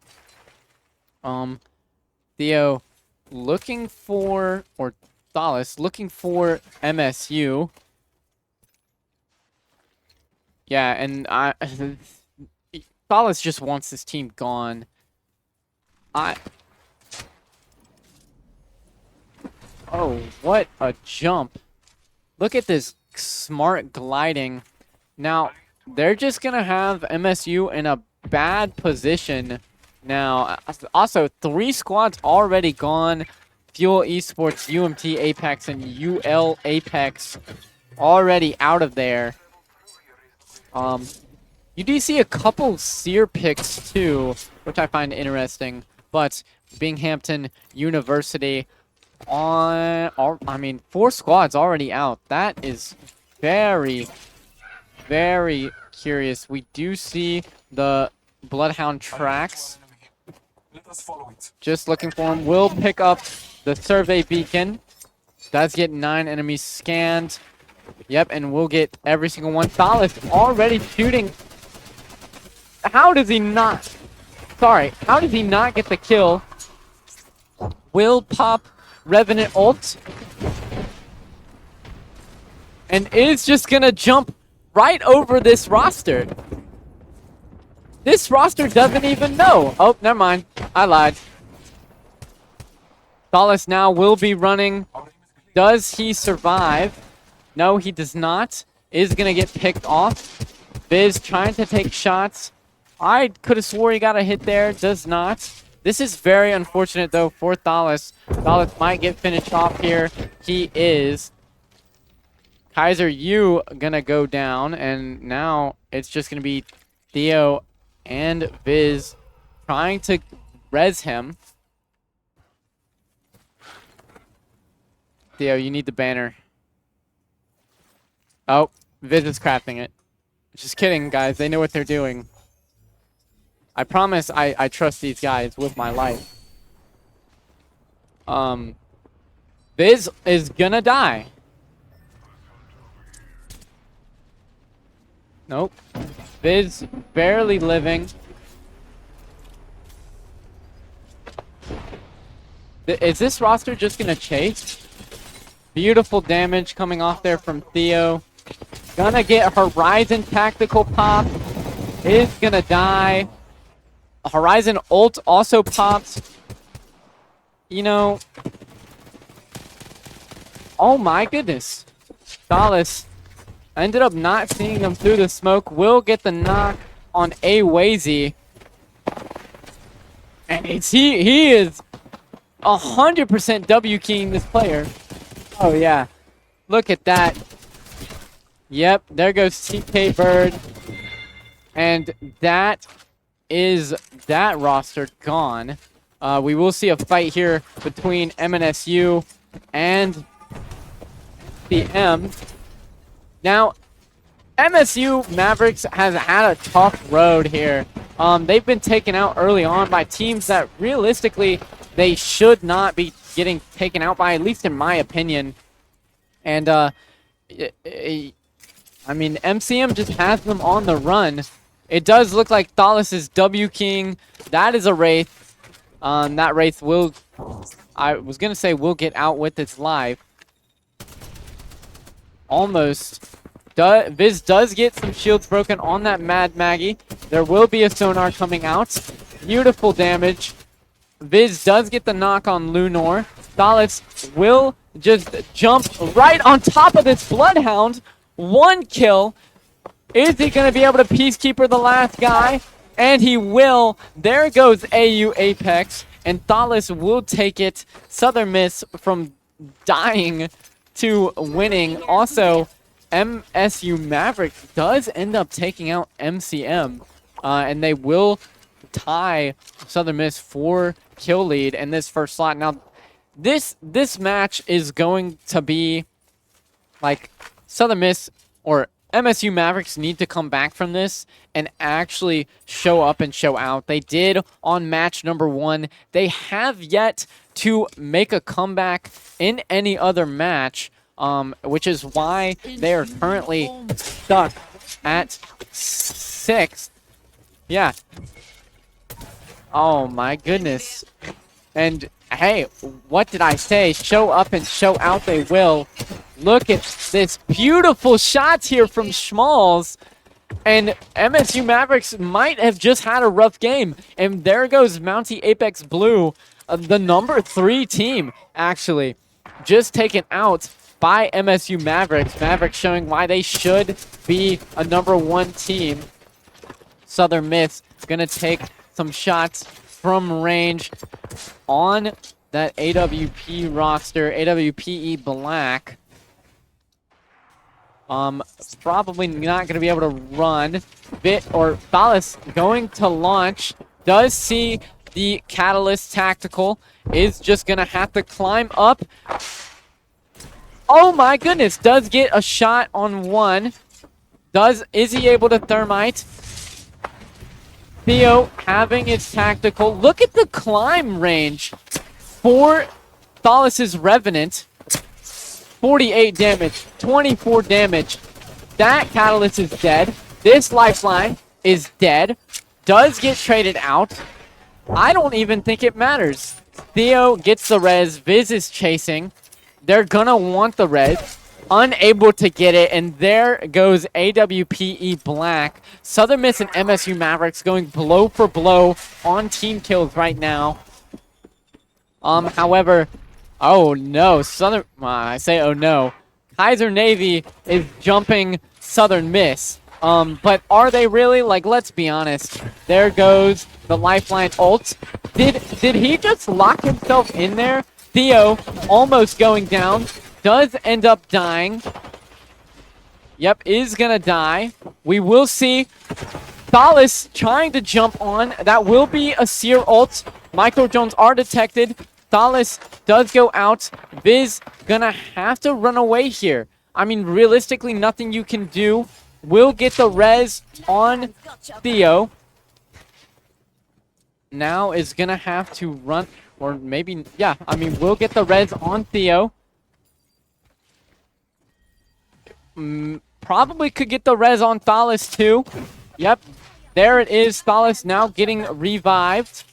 Theo looking for, or Thalis looking for MSU. Yeah, and Thalis just wants this team gone. Oh, what a jump. Look at this smart gliding. Now, they're just going to have MSU in a bad position. Now, also, 3 squads already gone. Fuel Esports, UMT Apex, and UL Apex already out of there. You do see a couple Seer picks too, which I find interesting. But Binghamton University I mean, 4 squads already out. That is very, very curious. We do see the Bloodhound tracks. Just looking for him. Will pick up the survey beacon. Does get 9 enemies scanned. Yep, and we'll get every single one. Thalis already shooting. How does he not? Sorry, how does he not get the kill? Will pop Revenant ult. And is just gonna jump right over this roster. This roster doesn't even know. Oh, never mind. I lied. Thalas now will be running. Does he survive? No, he does not. Is going to get picked off. Viz trying to take shots. I could have swore he got a hit there. Does not. This is very unfortunate, though, for Thalas. Thalas might get finished off here. He is. Kaiser, you going to go down. And now it's just going to be Theo and Viz trying to res him. Theo, you need the banner. Oh, Viz is crafting it. Just kidding, guys. They know what they're doing. I promise I trust these guys with my life. Viz is gonna die. Nope. Viz barely living. Is this roster just gonna chase? Beautiful damage coming off there from Theo. Gonna get Horizon tactical pop. Is gonna die. Horizon ult also pops. You know. Oh my goodness. Thalas ended up not seeing them through the smoke. Will get the knock on Awazy. And he is 100% W keying this player. Oh yeah. Look at that. Yep, there goes TK Bird. And that is that roster gone. We will see a fight here between MNSU and the M. Now, MSU Mavericks has had a tough road here. They've been taken out early on by teams that realistically they should not be getting taken out by, at least in my opinion. And I mean, MCM just has them on the run. It does look like Thalas is W King. That is a Wraith. That Wraith will, I was going to say, will get out with its life. Almost. Viz does get some shields broken on that Mad Maggie. There will be a sonar coming out. Beautiful damage. Viz does get the knock on Lunar. Thalas will just jump right on top of this Bloodhound. 1 kill. Is he going to be able to Peacekeeper the last guy? And he will. There goes AU Apex. And Thalas will take it. Southern Miss from dying to winning. Also, MSU Mavericks does end up taking out MCM. And they will tie Southern Miss for kill lead in this first slot. Now, this match is going to be like Southern Miss or MSU Mavericks need to come back from this and actually show up and show out. They did on match number 1. They have yet to make a comeback in any other match, which is why they are currently stuck at 6th. Yeah. Oh my goodness. And hey, what did I say? Show up and show out they will. Look at this beautiful shots here from Schmalls. And MSU Mavericks might have just had a rough game. And there goes Mountie Apex Blue, the number 3 team, actually. Just taken out by MSU Mavericks. Mavericks showing why they should be a number 1 team. Southern Miss gonna take some shots from range on that AWP roster, AWPE Black. Probably not going to be able to run. Thalas going to launch. Does see the Catalyst Tactical. Is just going to have to climb up. Oh my goodness. Does get a shot on 1. Is he able to thermite? Theo having its tactical. Look at the climb range for Thalas' Revenant. 48 damage, 24 damage. That Catalyst is dead. This Lifeline is dead. Does get traded out. I don't even think it matters. Theo gets the res. Viz is chasing. They're gonna want the res. unable to get it, and there goes AWPE Black. Southern Miss and MSU Mavericks going blow for blow on team kills right now. However, oh no, I say oh no. Kaiser Navy is jumping Southern Miss. But are they really? Like, let's be honest. There goes the Lifeline ult. Did he just lock himself in there? Theo almost going down. Does end up dying. Yep, is gonna die. We will see Thalis trying to jump on. That will be a Seer ult. Micro drones are detected. Thalis does go out. Viz gonna have to run away here. I mean, realistically, nothing you can do. Will get the res on Theo. Now is gonna have to run, or maybe, yeah, I mean, we'll get the res on Theo. Probably could get the res on Thalis too. Yep, there it is. Thalis now getting revived.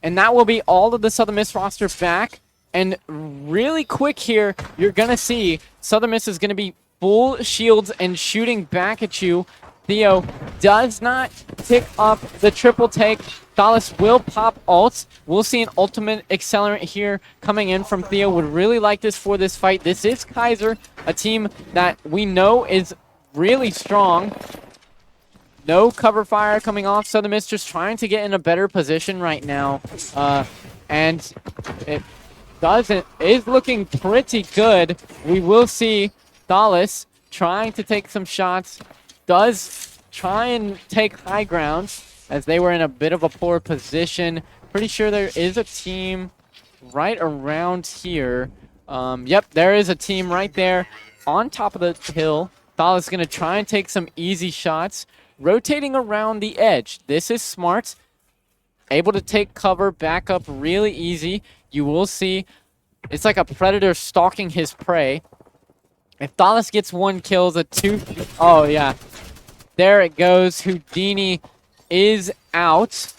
And that will be all of the Southern Miss roster back. And really quick here, you're going to see Southern Miss is going to be full shields and shooting back at you. Theo does not pick up the triple take. Thalis will pop ults. We'll see an ultimate accelerant here coming in from Theo. Would really like this for this fight. This is Kaiser, a team that we know is really strong. No cover fire coming off. Southern Miss just trying to get in a better position right now. And it is looking pretty good. We will see Thalis trying to take some shots. Does try and take high ground as they were in a bit of a poor position. Pretty sure there is a team right around here. Yep, there is a team right there on top of the hill. Thalis going to try and take some easy shots. Rotating around the edge. This is smart. Able to take cover, back up really easy. You will see it's like a predator stalking his prey. If Thalis gets 1 kill, a 2... Oh, yeah. There it goes. Houdini is out.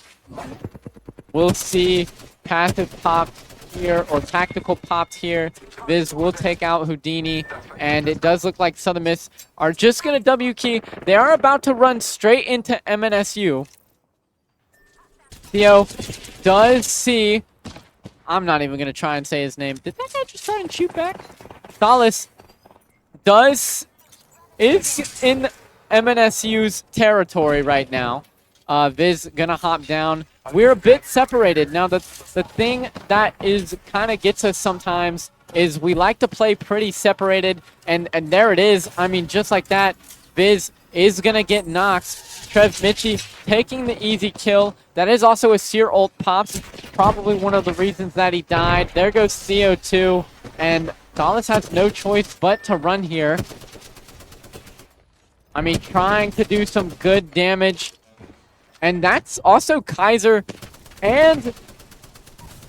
We'll see passive pop here, or tactical popped here. Viz will take out Houdini, and it does look like Southern Miss are just going to W key. They are about to run straight into MNSU. Theo does see... I'm not even going to try and say his name. Did that guy just try and shoot back? Thalis is in MNSU's territory right now. Viz gonna hop down. We're a bit separated. Now, the thing that is kind of gets us sometimes is we like to play pretty separated, and there it is. I mean, just like that, Viz is gonna get knocked. Trev Mitchie taking the easy kill. That is also a Seer ult pops. Probably one of the reasons that he died. There goes CO2, and Thalis has no choice but to run here. I mean, trying to do some good damage. And that's also Kaiser. And,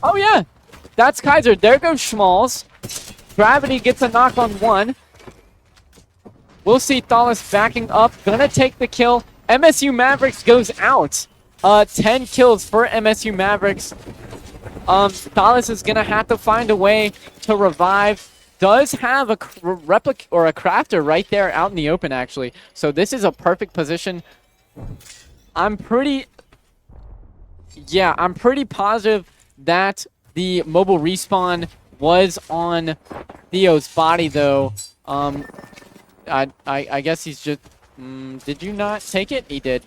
oh yeah, that's Kaiser. There goes Schmalz. Gravity gets a knock on 1. We'll see Thalis backing up. Gonna take the kill. MSU Mavericks goes out. 10 kills for MSU Mavericks. Thalis is gonna have to find a way to revive. Does have a replica or a crafter right there out in the open, actually. So this is a perfect position. I'm pretty positive that the mobile respawn was on Theo's body, though. I guess he's just... did you not take it? He did.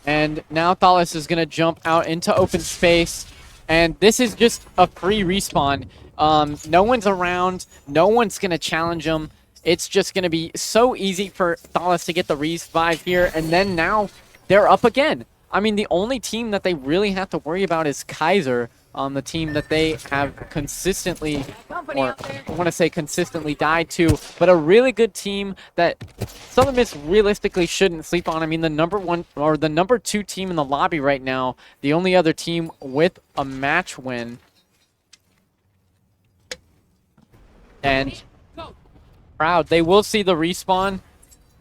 And now Thalis is going to jump out into open space. And this is just a free respawn. No one's around. No one's going to challenge him. It's just going to be so easy for Thalis to get the revive here. And then now they're up again. I mean, the only team that they really have to worry about is Kaiser. The team that they have consistently, or I want to say consistently died to, but a really good team that Southern Miss realistically shouldn't sleep on. I mean, the number 1 or the number 2 team in the lobby right now, the only other team with a match win. And proud, they will see the respawn.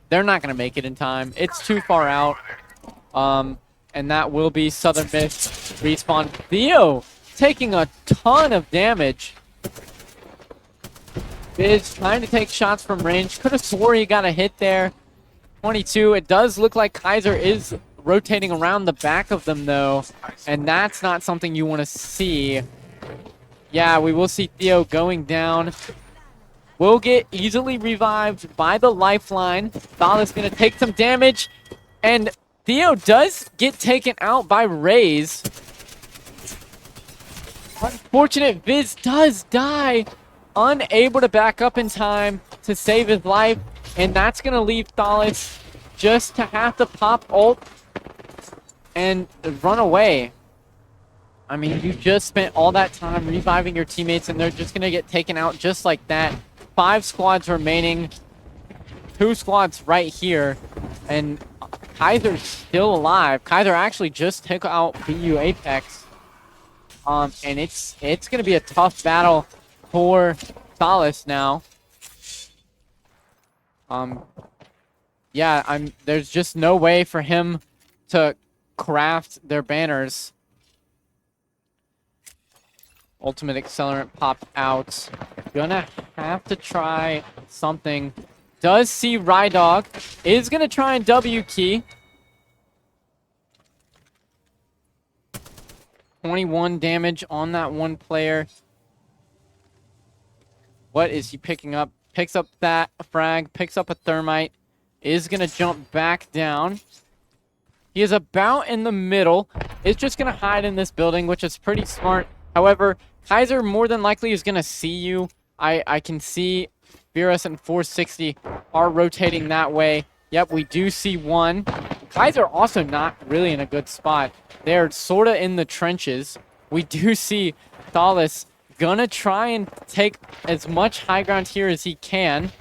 They're not going to make it in time. It's too far out. And that will be Southern Miss respawn. Theo taking a ton of damage. Biz trying to take shots from range. Could have swore he got a hit there. 22. It does look like Kaiser is rotating around the back of them, though. And that's not something you want to see. Yeah, we will see Theo going down. Will get easily revived by the lifeline. Thalas going to take some damage. And Theo does get taken out by Raze. Unfortunate, Viz does die. Unable to back up in time to save his life. And that's going to leave Thalas just to have to pop ult and run away. I mean, you just spent all that time reviving your teammates, and they're just going to get taken out just like that. 5 squads remaining. 2 squads right here. And Kaiser's still alive. Kaiser actually just took out BU Apex. And it's going to be a tough battle for Thalas now. Yeah, there's just no way for him to craft their banners. Ultimate Accelerant popped out. Gonna have to try something. Does see Rydog. Is gonna try and W key. 21 damage on that one player. What is he picking up? Picks up that frag, picks up a thermite. Is gonna jump back down. He is about in the middle. Is just gonna hide in this building, which is pretty smart. However, Kaiser more than likely is gonna see you. I can see Virus and 460 are rotating that way. Yep, we do see one. Kaiser also not really in a good spot. They're sort of in the trenches. We do see Thalas gonna try and take as much high ground here as he can.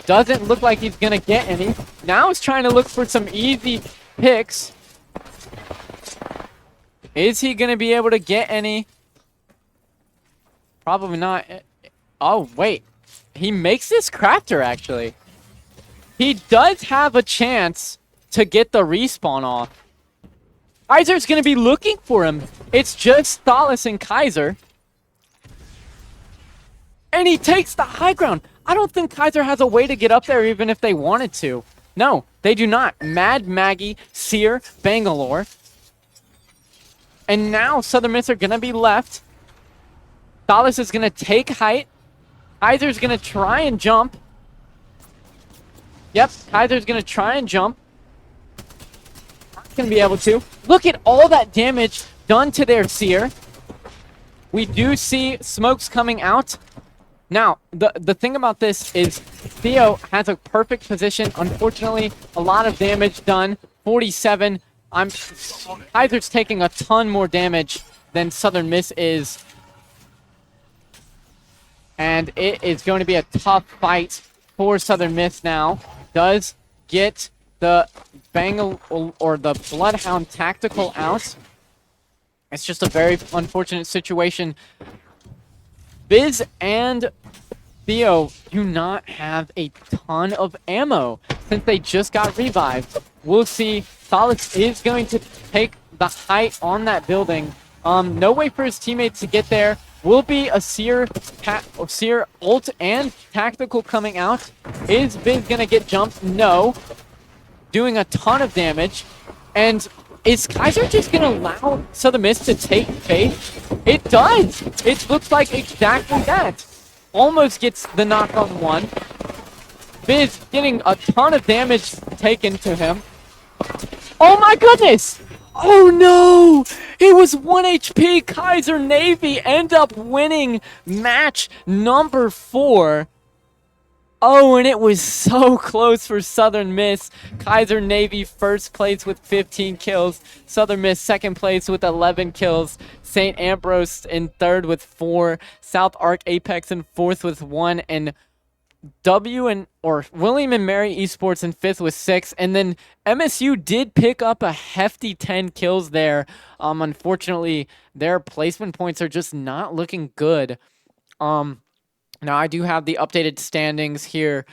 Doesn't look like he's gonna get any. Now he's trying to look for some easy picks. Is he gonna be able to get any? Probably not. Oh, wait. He makes this crafter, actually. He does have a chance to get the respawn off. Kaiser's gonna be looking for him. It's just Thalas and Kaiser. And he takes the high ground. I don't think Kaiser has a way to get up there even if they wanted to. No, they do not. Mad Maggie, Seer, Bangalore. And now Southern Miss are going to be left. Thalas is going to take height. Kaiser's going to try and jump. Yep, Kaiser's going to try and jump. Not going to be able to. Look at all that damage done to their Seer. We do see smokes coming out. Now, the thing about this is Theo has a perfect position. Unfortunately, a lot of damage done. 47. Kaiser's taking a ton more damage than Southern Miss is. And it is going to be a tough fight for Southern Miss now. Does get the the Bloodhound tactical out. It's just a very unfortunate situation. Biz and Theo do not have a ton of ammo since they just got revived. We'll see. Thalas is going to take the height on that building. No way for his teammates to get there. Will be a Seer ult and tactical coming out. Is Biz going to get jumped? No. Doing a ton of damage. And is Kaiser just going to allow Southern Miss to take face? It does. It looks like exactly that. Almost gets the knock on one. Biz getting a ton of damage taken to him. Oh my goodness! Oh no! It was 1 HP. Kaiser Navy end up winning match number 4. Oh, and it was so close for Southern Miss. Kaiser Navy first place with 15 kills. Southern Miss second place with 11 kills. St. Ambrose in third with 4. South Arc Apex in fourth with 1. And William and Mary Esports in fifth with 6. And then MSU did pick up a hefty 10 kills there. Unfortunately, their placement points are just not looking good. Now, I do have the updated standings here.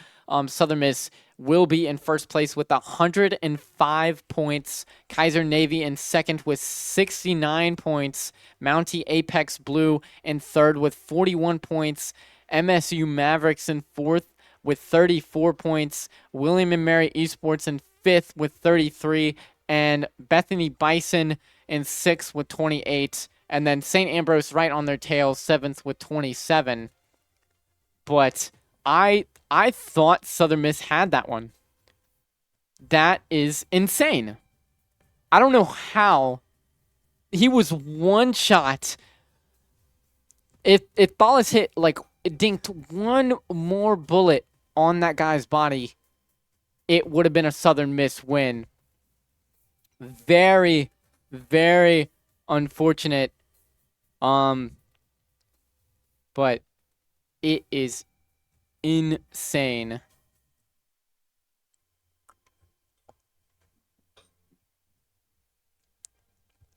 Southern Miss will be in first place with 105 points. Kaiser Navy in second with 69 points. Mountie Apex Blue in third with 41 points. MSU Mavericks in fourth with 34 points. William and Mary Esports in fifth with 33. And Bethany Bison in sixth with 28. And then St. Ambrose right on their tail, seventh with 27. But I thought Southern Miss had that one. That is insane. I don't know how. He was one shot. If Thalas hit, like, it dinked one more bullet on that guy's body, it would have been a Southern Miss win. Very, very unfortunate. But it is insane.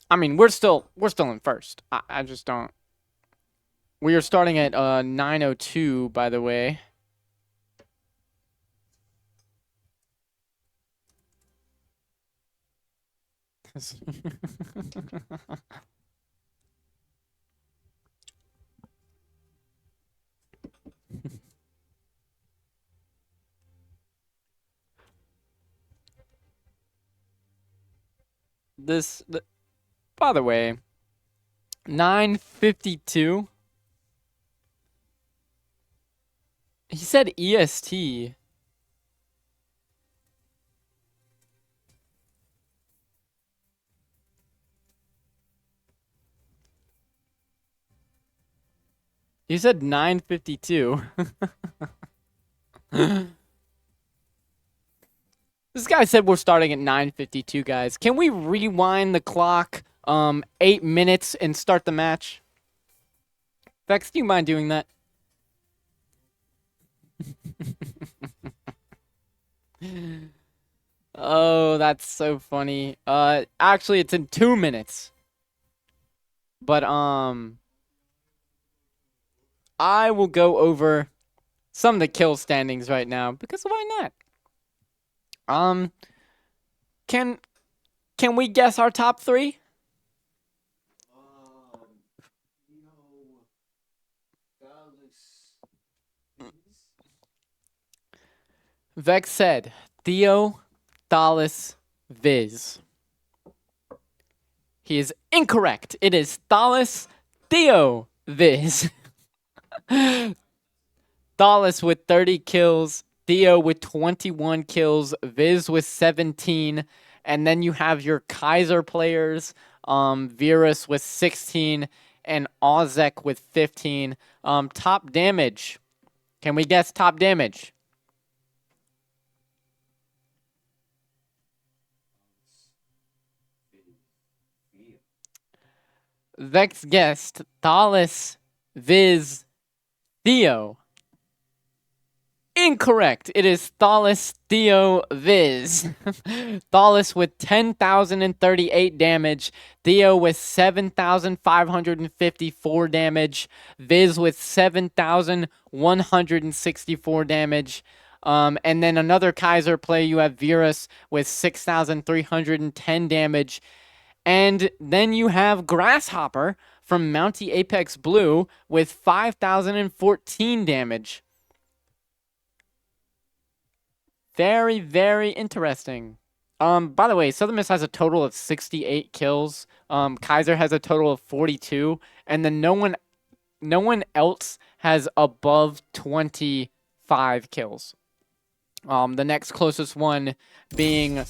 I mean, we're still in first. I just don't. We are starting at 9:02, by the way. By the way, 9:52. He said EST. He said 9:52. This guy said we're starting at 9:52, guys. Can we rewind the clock 8 minutes and start the match? Vex, do you mind doing that? Oh, that's so funny. Actually, it's in 2 minutes. But, I will go over some of the kill standings right now, because why not? Can we guess our top three? Vex said Theo, Thalas, Viz. He is incorrect. It is Thalas, Theo, Viz. Thalas with 30 kills, Theo with 21 kills, Viz with 17, and then you have your Kaiser players, Virus with 16, and Ozek with 15. Top damage. Can we guess top damage? Vex guessed Thalas, Viz, Theo. Incorrect. It is Thalas, Theo, Viz. Thalas with 10,038 damage. Theo with 7,554 damage. Viz with 7,164 damage. And then another Kaiser play, you have Virus with 6,310 damage. And then you have Grasshopper from Mountie Apex Blue with 5,014 damage. Very, very interesting. By the way, Southern Miss has a total of 68 kills. Kaiser has a total of 42, and then no one else has above 25 kills. The next closest one being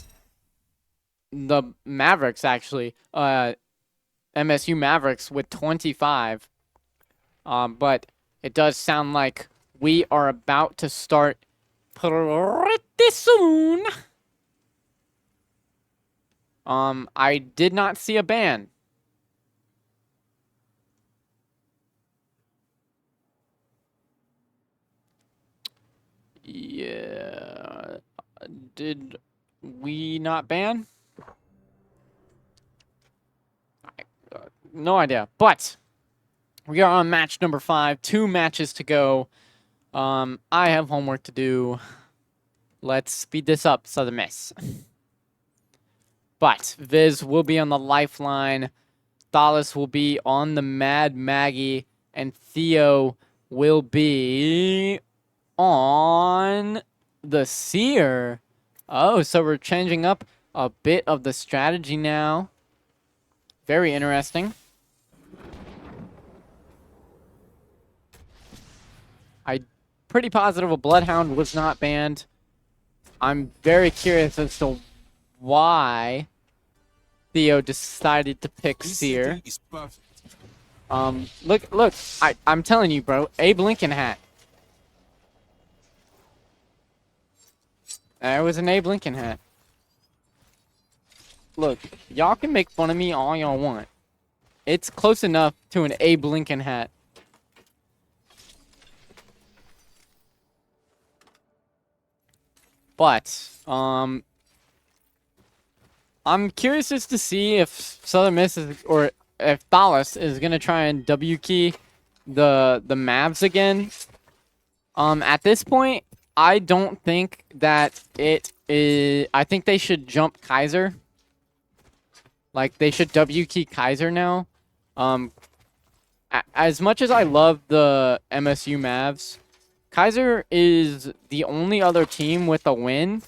the Mavericks, actually. MSU Mavericks with 25. But it does sound like we are about to start pretty soon. I did not see a ban. Yeah. Did we not ban? No idea. But we are on match number 5. 2 matches to go. I have homework to do. Let's speed this up, Southern Miss. But Viz will be on the lifeline. Thalas will be on the Mad Maggie. And Theo will be on the Seer. Oh, so we're changing up a bit of the strategy now. Very interesting. I'm pretty positive a Bloodhound was not banned. I'm very curious as to why Theo decided to pick Seer. Is perfect. Look, I'm telling you, bro, Abe Lincoln hat. There was an Abe Lincoln hat. Look, y'all can make fun of me all y'all want. It's close enough to an Abe Lincoln hat. But, I'm curious as to see if Southern Miss is, or if Thalas is gonna try and W key the Mavs again. At this point, I don't think that it is. I think they should jump Kaiser. Like they should W key Kaiser now. As much as I love the MSU Mavs, Kaiser is the only other team with a win.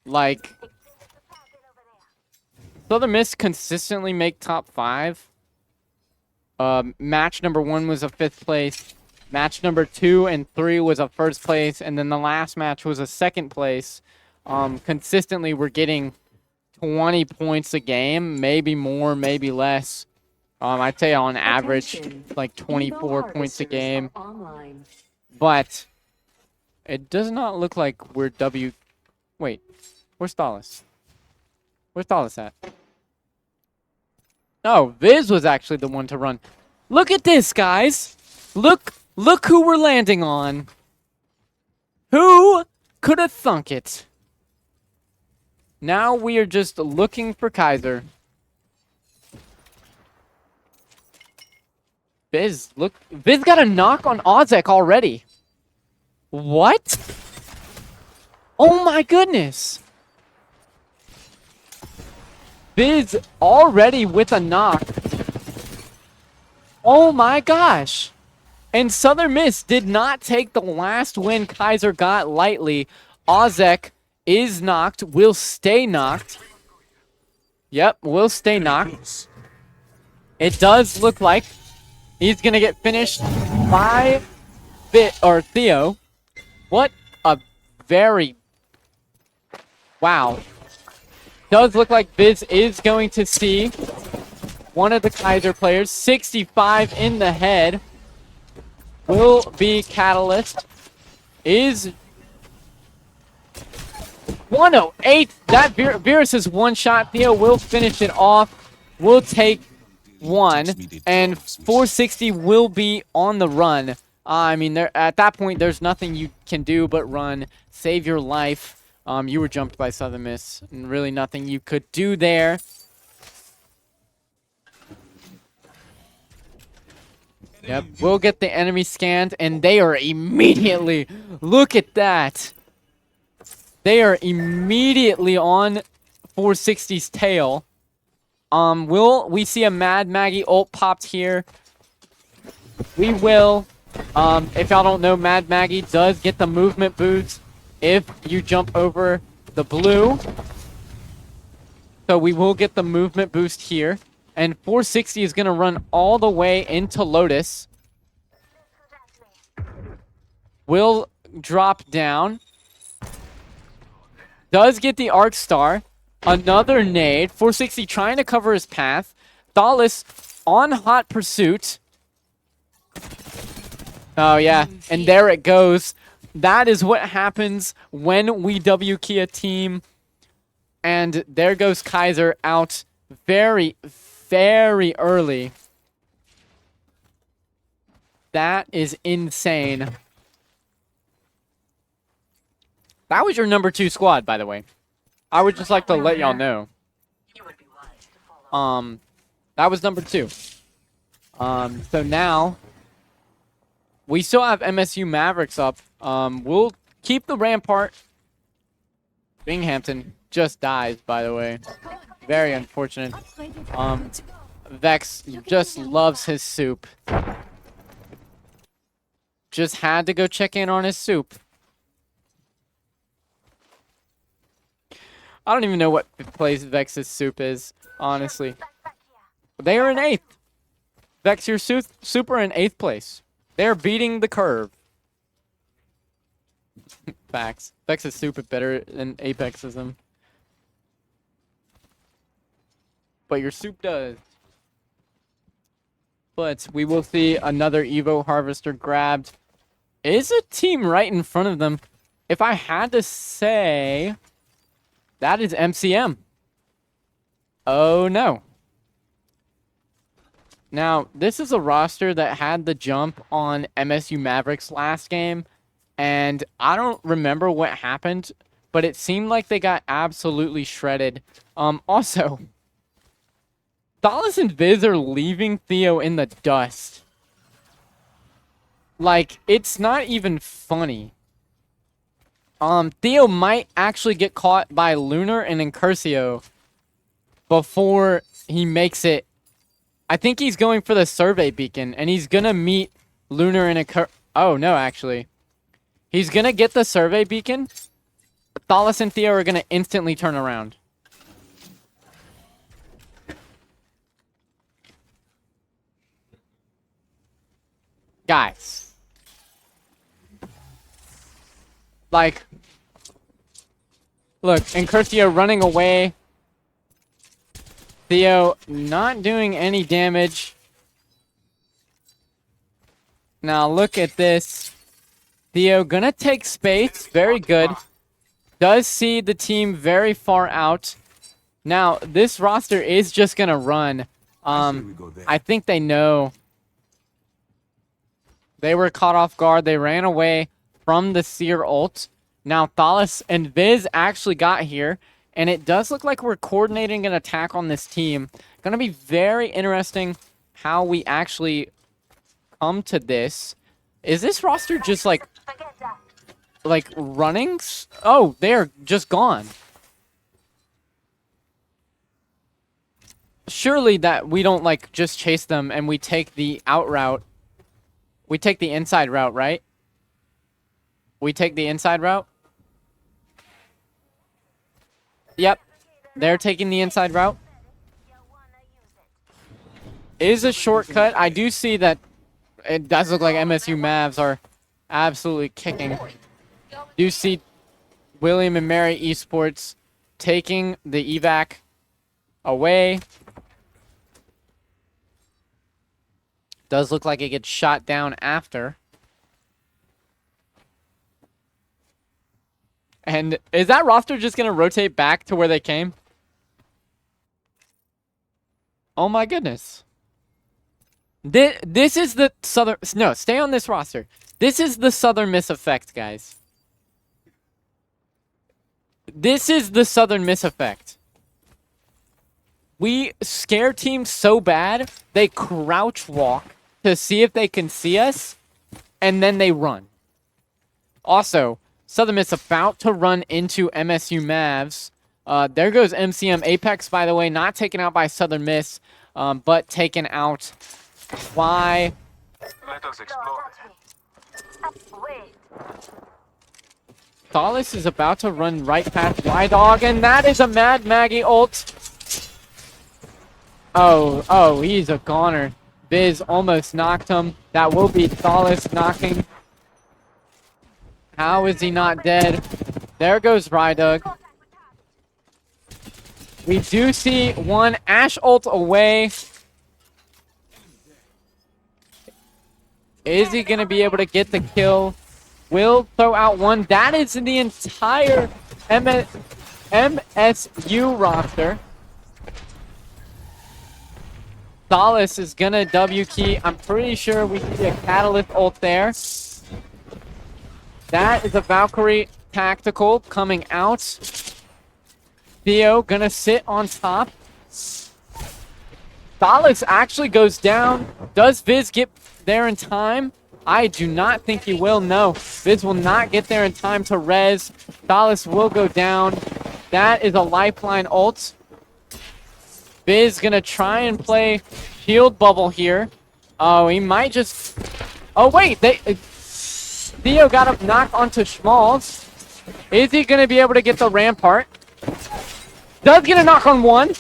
Like, Southern Miss consistently make top 5. Match number 1 was a 5th place. Match number 2 and 3 was a 1st place. And then the last match was a 2nd place. Consistently, we're getting 20 points a game. Maybe more, maybe less. I'd say on average, like 24 points a game. But it does not look like we're W... Wait, where's Thalas? Where's Thalas at? Oh, Viz was actually the one to run. Look at this, guys! Look who we're landing on. Who could have thunk it? Now we are just looking for Kaiser. Viz, look. Viz got a knock on Ozek already. What? Oh my goodness. Viz already with a knock. Oh my gosh. And Southern Miss did not take the last win Kaiser got lightly. Ozek is knocked, will stay knocked. Yep, will stay knocked. It does look like he's gonna get finished by Theo. What a very... Wow. Does look like Viz is going to see one of the Kaiser players. 65 in the head. Will be Catalyst. Is 108. That Virus' one shot. Theo will finish it off. Will take one. And 460 will be on the run. I mean, at that point, there's nothing you can do but run. Save your life. You were jumped by Southern Miss. And really nothing you could do there. Yep, we'll get the enemy scanned, and they are immediately... Look at that! They are immediately on 460's tail. Will we see a Mad Maggie ult popped here? We will. If y'all don't know, Mad Maggie does get the movement boost if you jump over the blue. So we will get the movement boost here. And 460 is going to run all the way into Lotus. Will drop down. Does get the Arc Star. Another nade. 460 trying to cover his path. Thalas on hot pursuit. Oh, yeah. And there it goes. That is what happens when we W key a team. And there goes Kaiser out very early. That is insane. That was your number 2 squad, by the way. I would just like to let y'all know. That was number 2. So now we still have MSU Mavericks up. We'll keep the Rampart. Binghamton just dies, by the way. Very unfortunate. Vex just loves his soup. Just had to go check in on his soup. I don't even know what place Vex's soup is, honestly. They are in 8th. Vex, your super in 8th place. They're beating the curve. Facts. Vex's soup is better than Apexism. But your soup does. But we will see another Evo Harvester grabbed. Is a team right in front of them. If I had to say, that is MCM. Oh no. Now, this is a roster that had the jump on MSU Mavericks last game, and I don't remember what happened, but it seemed like they got absolutely shredded. Also, Thalas and Viz are leaving Theo in the dust. Like, it's not even funny. Theo might actually get caught by Lunar and Incursio before he makes it. I think he's going for the survey beacon, and he's gonna meet Lunar and Incursio. Oh, no, actually. He's gonna get the survey beacon. Thalas and Theo are gonna instantly turn around. Guys. Like, look, Incursio running away. Theo not doing any damage. Now look at this. Theo gonna take space. Very good. Does see the team very far out. Now, this roster is just gonna run. I think they know. They were caught off guard. They ran away from the Seer ult. Now, Thalas and Viz actually got here. And it does look like we're coordinating an attack on this team. Gonna be very interesting how we actually come to this. Is this roster just like running? Oh, they're just gone. Surely that we don't like just chase them and we take the out route. We take the inside route, right? We take the inside route? Yep. They're taking the inside route. Is a shortcut. I do see that it does look like MSU Mavs are absolutely kicking. Do see William and Mary Esports taking the evac away. Does look like it gets shot down after. And is that roster just going to rotate back to where they came? Oh my goodness. This is the Southern... No, stay on this roster. This is the Southern Miss effect, guys. This is the Southern Miss effect. We scare teams so bad, they crouch walk to see if they can see us, and then they run. Also, Southern Miss about to run into MSU Mavs. There goes MCM. Apex, by the way, not taken out by Southern Miss, but taken out by... Let us explore. Thalas is about to run right past Y-Dog, and that is a Mad Maggie ult. Oh, he's a goner. Viz almost knocked him. That will be Thalas knocking. How is he not dead? There goes Rydug. We do see one Ash ult away. Is he going to be able to get the kill? Will throw out one. That is in the entire MSU roster. Thalas is going to W key. I'm pretty sure we see a Catalyst ult there. That is a Valkyrie tactical coming out. Theo going to sit on top. Thalas actually goes down. Does Viz get there in time? I do not think he will. No, Viz will not get there in time to res. Thalas will go down. That is a lifeline ult. Viz gonna try and play shield bubble here. Oh, he might just... Oh, wait. Theo got him knocked onto Schmaltz. Is he going to be able to get the Rampart? Does get a knock on one.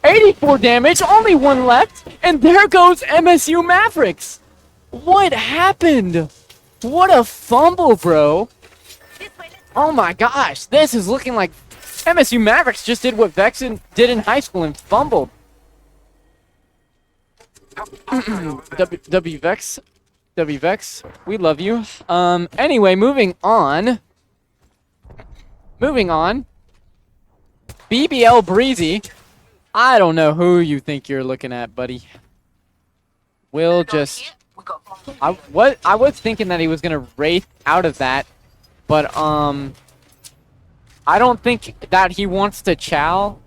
84 damage, only one left. And there goes MSU Mavericks. What happened? What a fumble, bro. Oh my gosh, this is looking like MSU Mavericks just did what Vexen did in high school and fumbled. W Vex, we love you. Anyway, moving on. BBL Breezy. I don't know who you think you're looking at, buddy. We'll just. I was thinking that he was gonna wraith out of that, but I don't think that he wants to chow,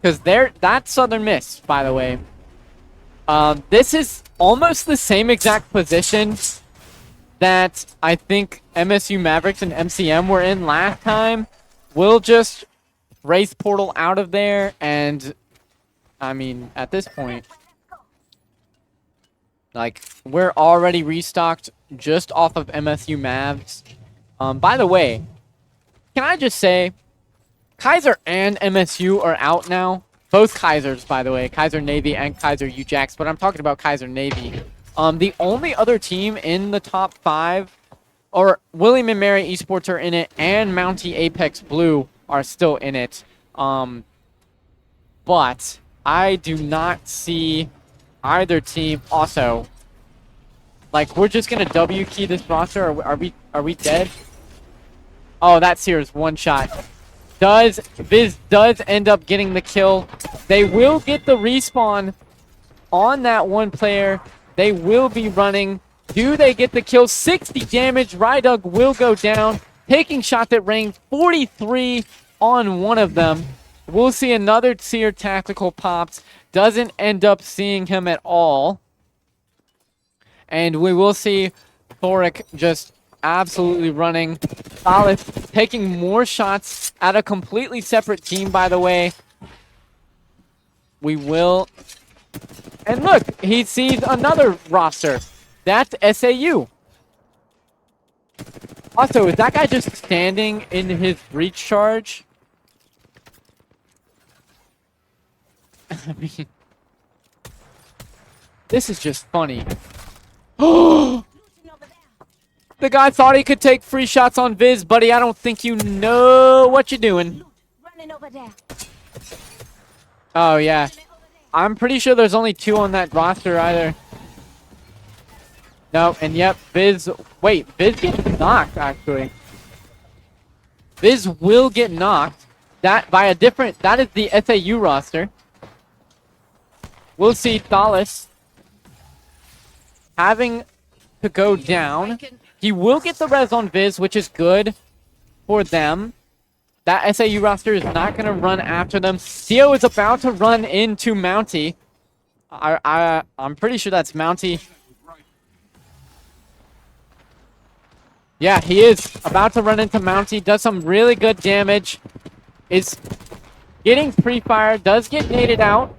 because that's Southern Miss, by the way. This is almost the same exact position that I think MSU Mavericks and MCM were in last time. We'll just race portal out of there, and I mean, at this point, like, we're already restocked just off of MSU Mavs. By the way, can I just say, Kaiser and MSU are out now. Both Kaisers, by the way. Kaiser Navy and Kaiser UJAX, but I'm talking about Kaiser Navy. The only other team in the top 5, or William & Mary Esports are in it, and Mountie Apex Blue are still in it. But I do not see either team also. Like, we're just gonna W key this roster. Are we dead? Oh, that Sears one shot. Viz does end up getting the kill. They will get the respawn on that one player. They will be running. Do they get the kill? 60 damage. Rydug will go down. Taking shots at range 43 on one of them. We'll see another Seer tactical pops. Doesn't end up seeing him at all. And we will see Thoric just absolutely running. Solid taking more shots at a completely separate team, by the way. We will. And look, he sees another roster. That's SAU. Also, is that guy just standing in his breach charge? I mean, this is just funny. The guy thought he could take free shots on Viz, buddy. I don't think you know what you're doing. Oh, yeah. I'm pretty sure there's only 2 on that roster either. No, and yep, Viz... Wait, Viz gets knocked, actually. Viz will get knocked. That by a different... That is the SAU roster. We'll see Thalis having to go down. He will get the res on Viz, which is good for them. That SAU roster is not going to run after them. Theo is about to run into Mountie. I'm pretty sure that's Mountie. Yeah, he is about to run into Mountie. Does some really good damage. Is getting free fire. Does get naded out.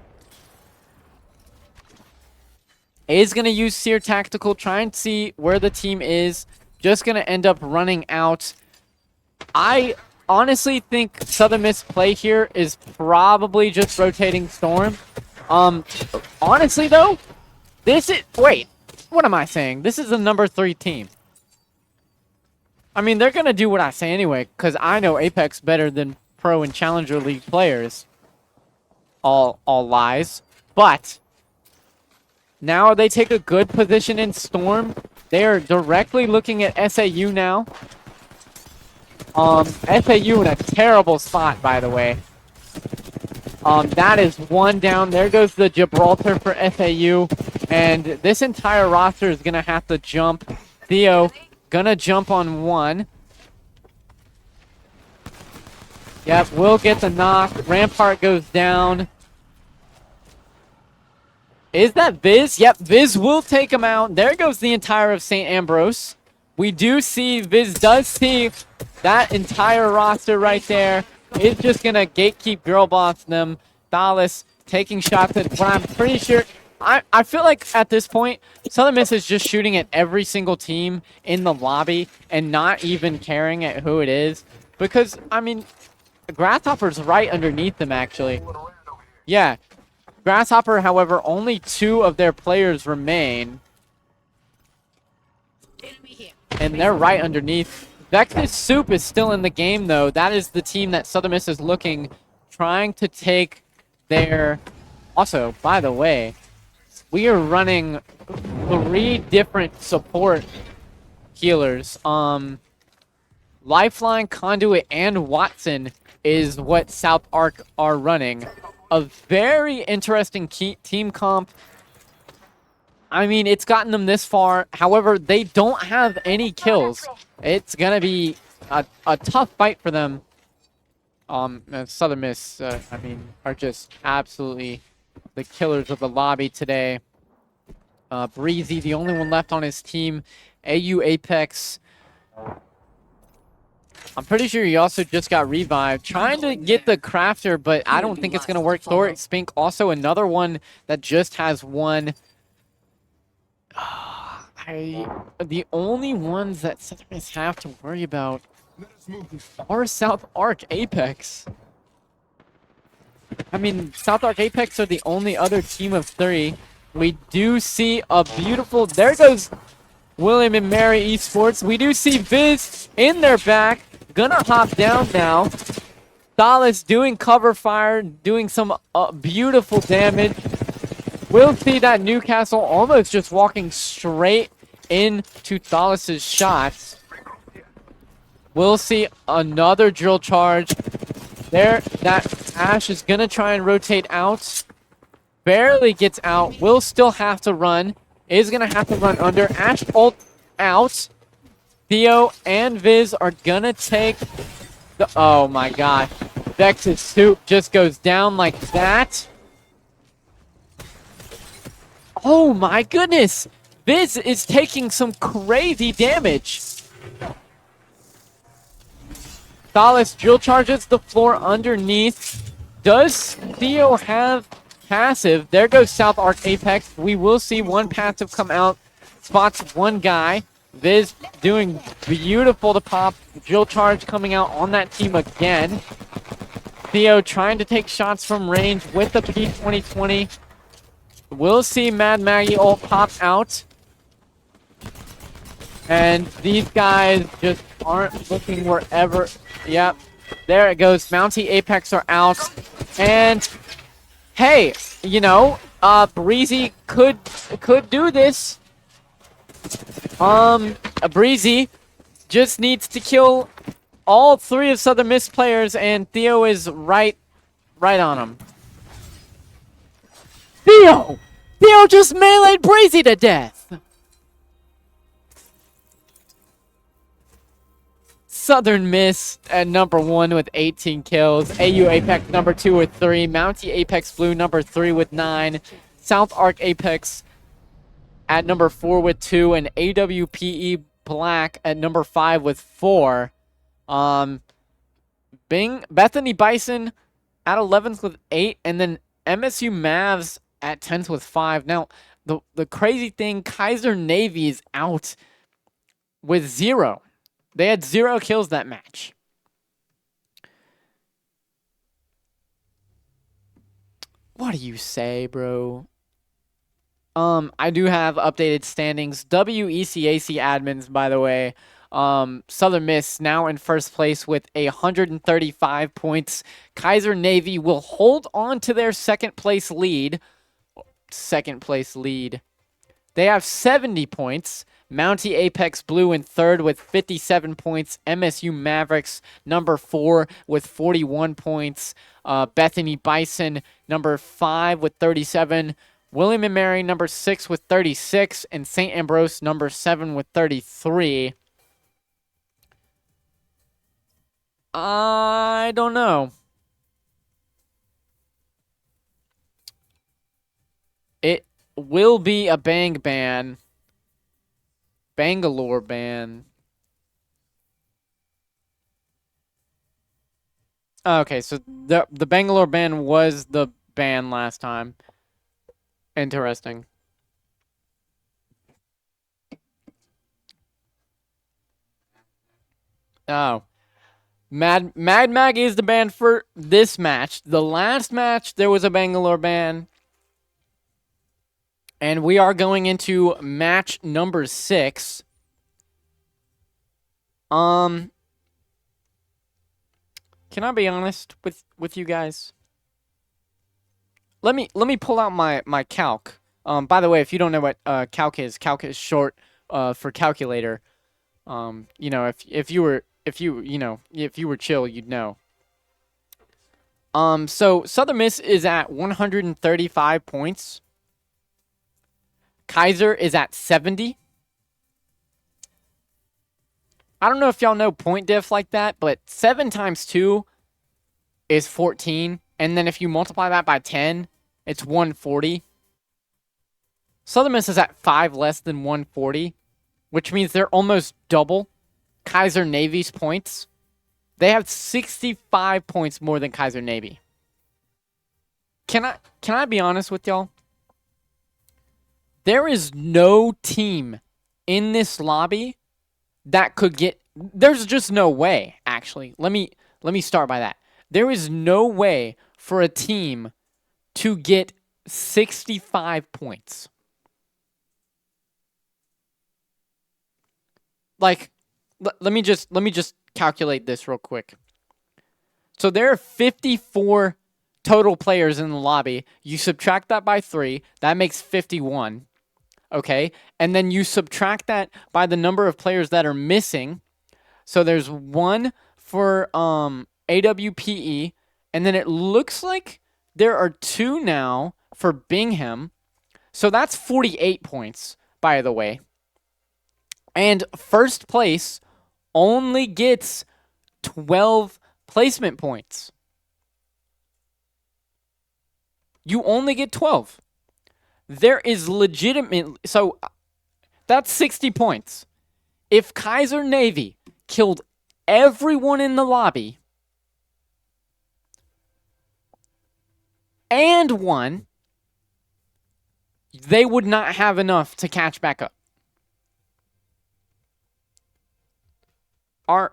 Is going to use Seer Tactical. Try and see where the team is. Just going to end up running out. I honestly think Southern Miss play here is probably just rotating Storm. Honestly, though, this is... Wait, what am I saying? This is the number 3 team. I mean, they're going to do what I say anyway, because I know Apex better than Pro and Challenger League players. All lies. But now they take a good position in Storm. They are directly looking at SAU now. SAU in a terrible spot, by the way. That is 1 down. There goes the Gibraltar for SAU. And this entire roster is going to have to jump. Theo gonna jump on 1. Yep, we'll get the knock. Rampart goes down. Is that Viz? Yep, Viz will take him out. There goes the entire of St. Ambrose. We do see, Viz does see that entire roster right there. Is just gonna gatekeep girl boss them. Thalis taking shots at what I'm pretty sure. I feel like at this point, Southern Miss is just shooting at every single team in the lobby and not even caring at who it is. Because, I mean, Grasshopper's right underneath them, actually. Yeah. Grasshopper, however, only 2 of their players remain. Enemy here. And they're right underneath. Vex's Soup is still in the game, though. That is the team that Southern Miss is looking, trying to take their... Also, by the way, we are running 3 different support healers. Lifeline, Conduit, and Watson is what South Arc are running. A very interesting team comp. I mean, it's gotten them this far. However, they don't have any kills. It's going to be a tough fight for them. Southern Miss, I mean, are just absolutely the killers of the lobby today. Breezy, the only one left on his team. AU Apex. I'm pretty sure he also just got revived. Trying to get the crafter, but I don't think it's going to work. Thoric Spink, also another one that just has one. The only ones that Southern Miss have to worry about are South Arc Apex. I mean, South Arc Apex are the only other team of 3. We do see a beautiful... There goes William and Mary Esports. We do see Viz in their back. Gonna hop down now. Thalas doing cover fire, doing some beautiful damage. We'll see that Newcastle almost just walking straight into Thalas' shots. We'll see another drill charge. There, that Ash is gonna try and rotate out. Barely gets out. Will still have to run. Is gonna have to run under. Ash ult out. Theo and Viz are gonna take the... Oh my god. Vex's Soup just goes down like that. Oh my goodness. Viz is taking some crazy damage. Thalas drill charges the floor underneath. Does Theo have passive? There goes South Arc Apex. We will see one passive come out. Spots one guy. Viz doing beautiful to pop. Drill charge coming out on that team again. Theo trying to take shots from range with the P2020. We'll see Mad Maggie ult pop out. And these guys just aren't looking wherever. Yep. There it goes. Mountie Apex are out. And hey, you know, Breezy could do this. Breezy just needs to kill all 3 of Southern Miss players, and Theo is right on him. Theo just meleeed Breezy to death. Southern Miss at number 1 with 18 kills. AU Apex number 2 with 3. Mountie Apex Blue number 3 with 9. South Arc Apex at number 4 with 2. And AWPE Black at number 5 with 4. Bethany Bison at 11th with 8. And then MSU Mavs at 10th with 5. Now, the crazy thing, Kaiser Navy is out with 0. They had 0 kills that match. What do you say, bro? I do have updated standings. WECAC admins, by the way. Southern Miss now in first place with 135 points. Kaiser Navy will hold on to their second place lead. They have 70 points. Mountie Apex Blue in third with 57 points. MSU Mavericks number 4 with 41 points. Bethany Bison number 5 with 37. William and Mary number 6 with 36. And St. Ambrose number 7 with 33. I don't know. It will be a bang ban. Bangalore ban. Okay, so the Bangalore ban was the ban last time. Interesting. Oh. Mad Mag is the ban for this match. The last match, there was a Bangalore ban. And we are going into match number 6. Can I be honest with you guys? Let me pull out my calc. By the way, if you don't know what calc is short for calculator. You know, if you were chill, you'd know. So Southern Miss is at 135 points. Kaiser is at 70. I don't know if y'all know point diff like that, but 7 times 2 is 14. And then if you multiply that by 10, it's 140. Southern Miss is at 5 less than 140, which means they're almost double Kaiser Navy's points. They have 65 points more than Kaiser Navy. Can I be honest with y'all? There is no team in this lobby that could get... There's just no way, actually. Let me start by that. There is no way for a team to get 65 points. Like, let me just calculate this real quick. So there are 54 total players in the lobby. You subtract that by 3, that makes 51. Okay? And then you subtract that by the number of players that are missing. So there's 1 for AWPE, and then it looks like there are 2 now for Bingham. So that's 48 points, by the way. And first place only gets 12 placement points. You only get 12. There is legitimate... So, that's 60 points. If Kaiser Navy killed everyone in the lobby and won, they would not have enough to catch back up. Are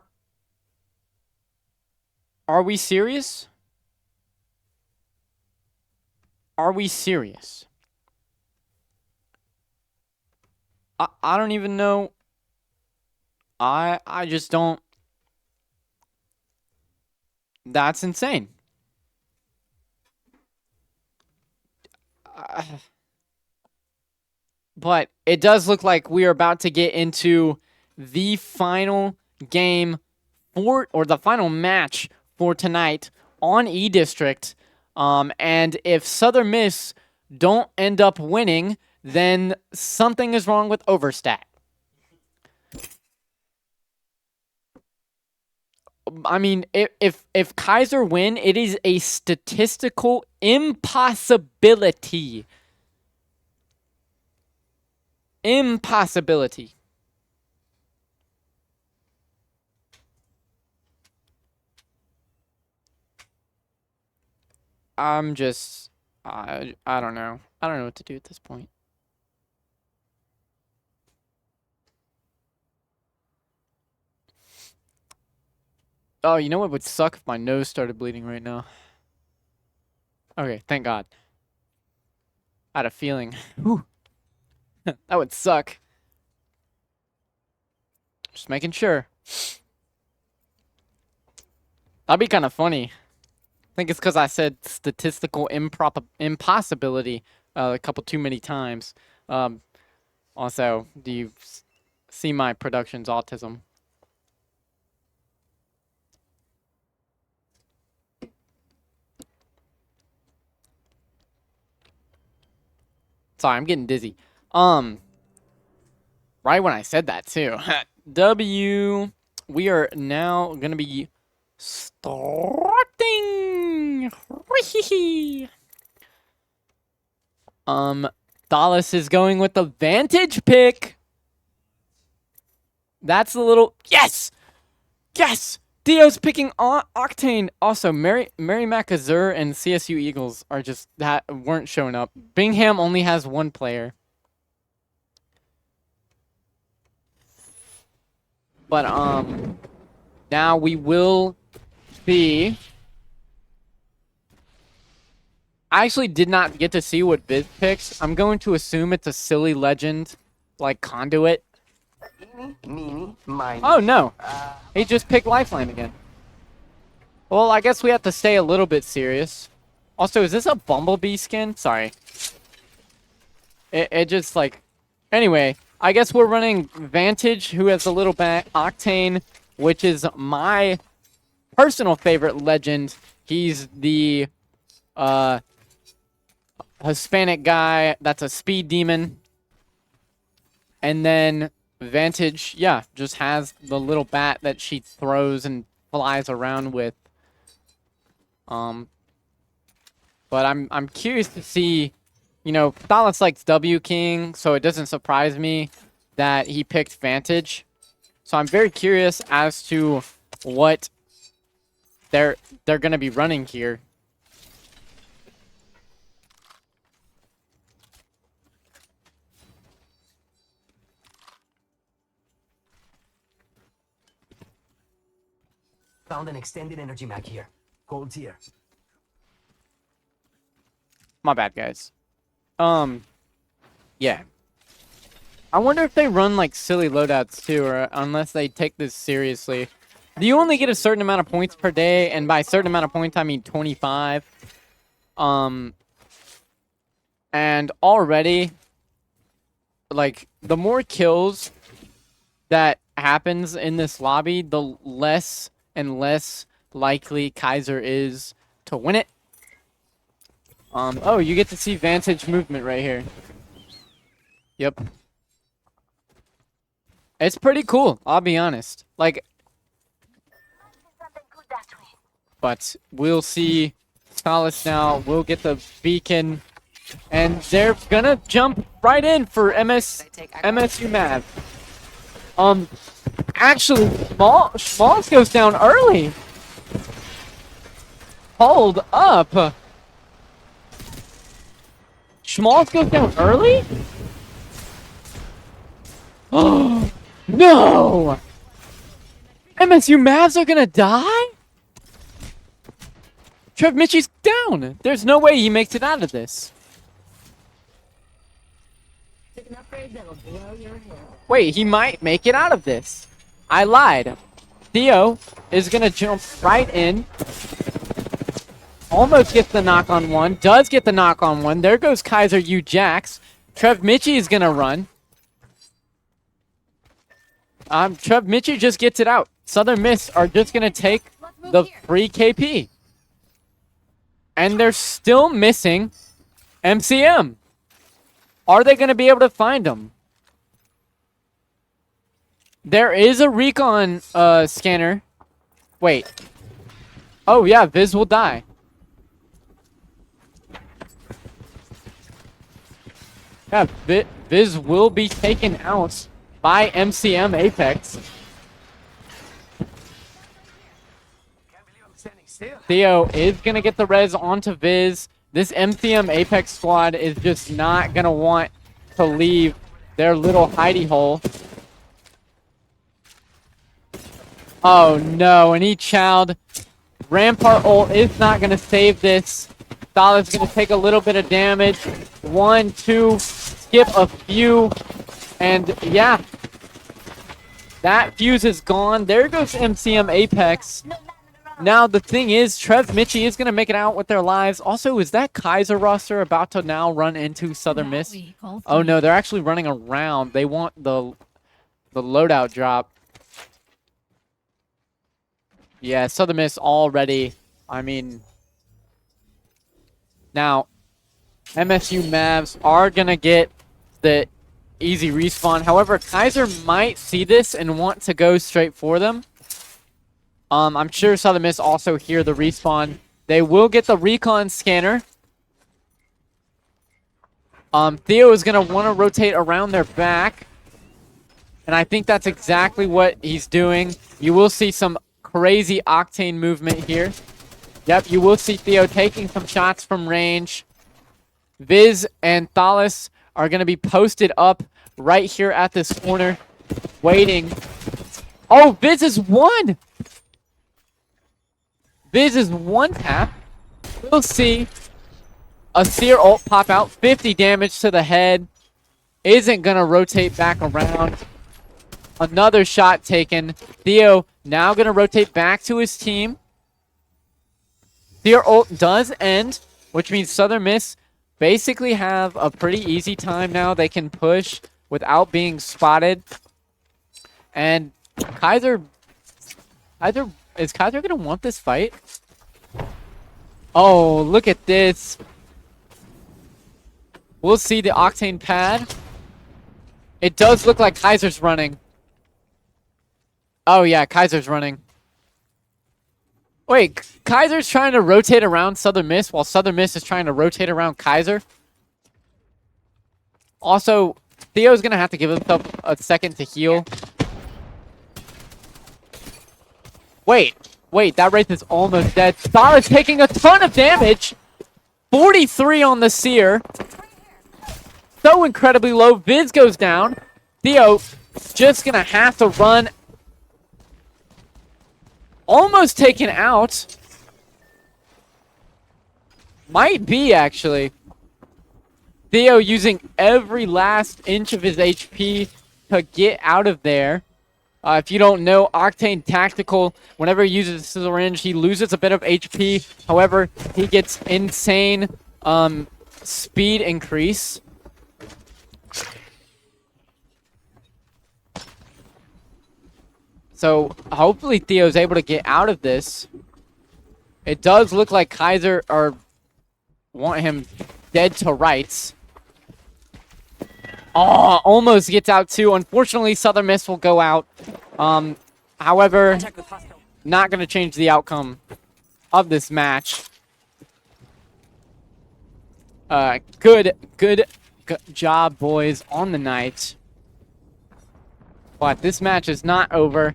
we serious? Are we serious? I don't even know. I just don't. That's insane. But it does look like we are about to get into the final game or the final match for tonight on E-District. And if Southern Miss don't end up winning, then something is wrong with Overstat. I mean, if Kaiser win, it is a statistical impossibility. Impossibility. I'm just... I don't know. I don't know what to do at this point. Oh, you know what would suck if my nose started bleeding right now? Okay, thank God. I had a feeling. Whew. That would suck. Just making sure. That'd be kind of funny. I think it's because I said statistical impossibility a couple too many times. Also, do you see my production's autism? Sorry, I'm getting dizzy. Right when I said that too. W. We are now gonna be starting. Dallas is going with the vantage pick. That's a little... Yes! Yes! Theo's picking Octane. Also, Merrimack Azure and CSU Eagles are just that weren't showing up. Bingham only has one player. But now we will see. I actually did not get to see what Viz picks. I'm going to assume it's a silly legend like Conduit. Meeny, miny. Oh no. He just picked Lifeline again. Well, I guess we have to stay a little bit serious. Also, is this a Bumblebee skin? Sorry. It just like... Anyway, I guess we're running Vantage, who has a little bit Octane, which is my personal favorite legend. He's the Hispanic guy that's a speed demon. And then Vantage, yeah, just has the little bat that she throws and flies around with. But I'm curious to see, you know, Thalas likes W King, so it doesn't surprise me that he picked Vantage. So I'm very curious as to what they're gonna be running here. Found an extended energy mag here. Gold tier. My bad, guys. Yeah. I wonder if they run like silly loadouts too, or unless they take this seriously. You only get a certain amount of points per day, and by a certain amount of points, I mean 25. And already, like, the more kills that happens in this lobby, the less and less likely Kaiser is to win it. Oh, you get to see Vantage movement right here. Yep. It's pretty cool, I'll be honest. Like, but we'll see Solace now. We'll get the beacon. And they're gonna jump right in for MSU Mav. Actually, Schmaltz goes down early. Hold up. Schmaltz goes down early? Oh, no! MSU Mavs are gonna die? Trev Mitchie's down. There's no way he makes it out of this. Wait, he might make it out of this. I lied. Theo is gonna jump right in. Almost gets the knock on one. Does get the knock on one. There goes Kaiser U Jax. Trev Mitchie is gonna run. Trev Mitchie just gets it out. Southern Miss are just gonna take the free KP. And they're still missing MCM. Are they gonna be able to find them? There is a recon scanner. Wait. Oh yeah, Viz will die. Yeah, Viz will be taken out by MCM Apex. Theo is going to get the res onto Viz. This MCM Apex squad is just not going to want to leave their little hidey hole. Oh no, and he chowed. Rampart ult is not going to save this. Thalas going to take a little bit of damage. 1, 2, skip a few. And yeah, that fuse is gone. There goes MCM Apex. Now the thing is, Trev Mitchie is going to make it out with their lives. Also, is that Kaiser roster about to now run into Southern Miss? Oh no, they're actually running around. They want the loadout drop. Yeah, Southern Miss already. I mean, now MSU Mavs are going to get the easy respawn. However, Kaiser might see this and want to go straight for them. I'm sure Southern Miss also hear the respawn. They will get the recon scanner. Theo is going to want to rotate around their back. And I think that's exactly what he's doing. You will see some crazy Octane movement here. Yep, you will see Theo taking some shots from range. Viz and Thalas are going to be posted up right here at this corner, waiting. Oh, Viz is one! Viz is one tap. We'll see a Seer ult pop out. 50 damage to the head. Isn't going to rotate back around. Another shot taken. Theo now going to rotate back to his team. Seer ult does end, which means Southern Miss basically have a pretty easy time now. They can push without being spotted. And Kaiser is Kaiser going to want this fight? Oh, look at this. We'll see the Octane pad. It does look like Kaiser's running. Oh, yeah, Kaiser's running. Wait, Kaiser's trying to rotate around Southern Miss while Southern Miss is trying to rotate around Kaiser. Also, Theo's going to have to give himself a second to heal. Wait, that Wraith is almost dead. Sala taking a ton of damage. 43 on the Seer. So incredibly low. Viz goes down. Theo just going to have to run. Almost taken out. Might be, actually. Theo using every last inch of his HP to get out of there. If you don't know, Octane Tactical, whenever he uses the syringe, he loses a bit of HP. However, he gets insane speed increase. So, hopefully Theo's able to get out of this. It does look like Kaiser want him dead to rights. Oh, almost gets out too. Unfortunately, Southern Miss will go out. However, not going to change the outcome of this match. Good job, boys, on the night. But this match is not over.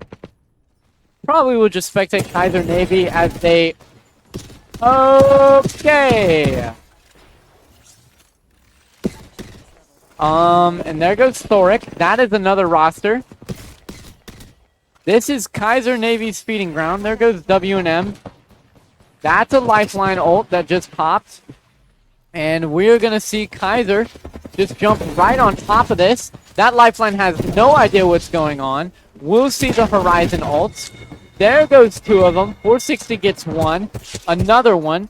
Probably will just spectate Kaiser Navy as they... Okay! And there goes Thoric. That is another roster. This is Kaiser Navy's feeding ground. There goes W&M. That's a lifeline ult that just popped. And we're going to see Kaiser just jump right on top of this. That lifeline has no idea what's going on. We'll see the Horizon ult. There goes two of them. 460 gets one. Another one.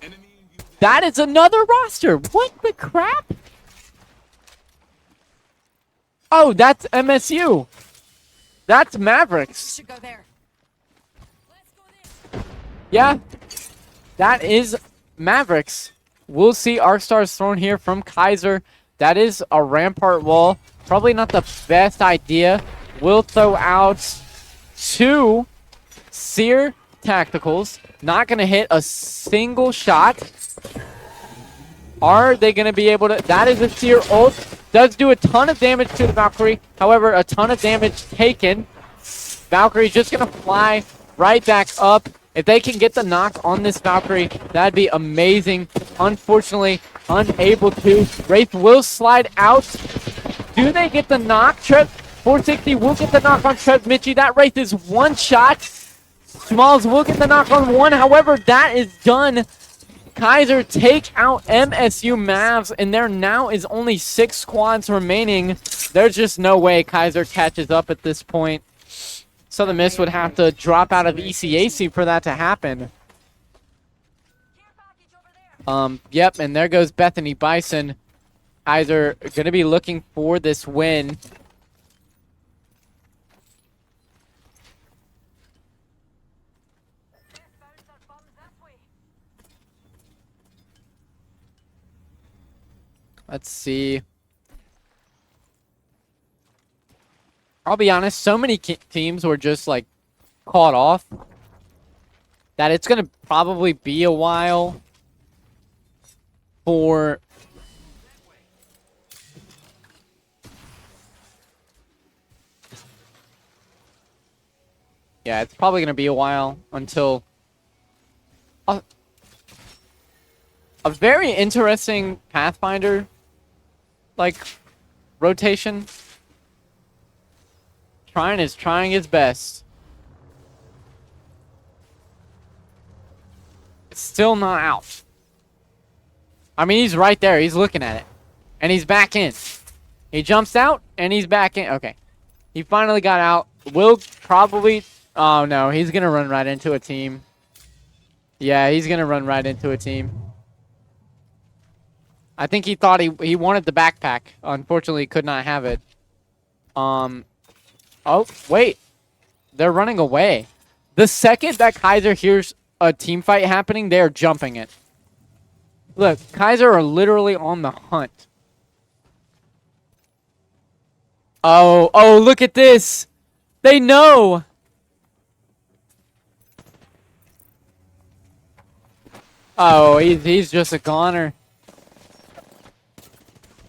That is another roster. What the crap? Oh, that's MSU. That's Mavericks. Should go there. Yeah, that is Mavericks. We'll see Arc Stars thrown here from Kaiser. That is a Rampart wall. Probably not the best idea. We'll throw out two Seer Tacticals. Not going to hit a single shot. Are they going to be able to... That is a Seer ult. Does do a ton of damage to the Valkyrie. However, a ton of damage taken. Valkyrie's just going to fly right back up. If they can get the knock on this Valkyrie, that'd be amazing. Unfortunately, unable to. Wraith will slide out. Do they get the knock? Trev 460 will get the knock on Trev Mitchie. That Wraith is one shot. Smalls will get the knock on one. However, that is done. Kaiser take out MSU Mavs, and there now is only 6 squads remaining. There's just no way Kaiser catches up at this point. Southern Miss would have to drop out of ECAC for that to happen. Yep, and there goes Bethany Bison. Kaiser going to be looking for this win. Let's see. I'll be honest, so many teams were just like caught off that it's going to probably be a while for Yeah, it's probably going to be a while until a very interesting Pathfinder like rotation. Trying his best. It's still not out. I mean, he's right there. He's looking at it. And he's back in. He jumps out, and he's back in. Okay. He finally got out. Will probably... Oh, no. He's going to run right into a team. Yeah, he's going to run right into a team. I think he thought he wanted the backpack. Unfortunately, he could not have it. Oh, wait. They're running away. The second that Kaiser hears a team fight happening, they're jumping it. Look, Kaiser are literally on the hunt. Oh, look at this. They know. Oh, he's just a goner.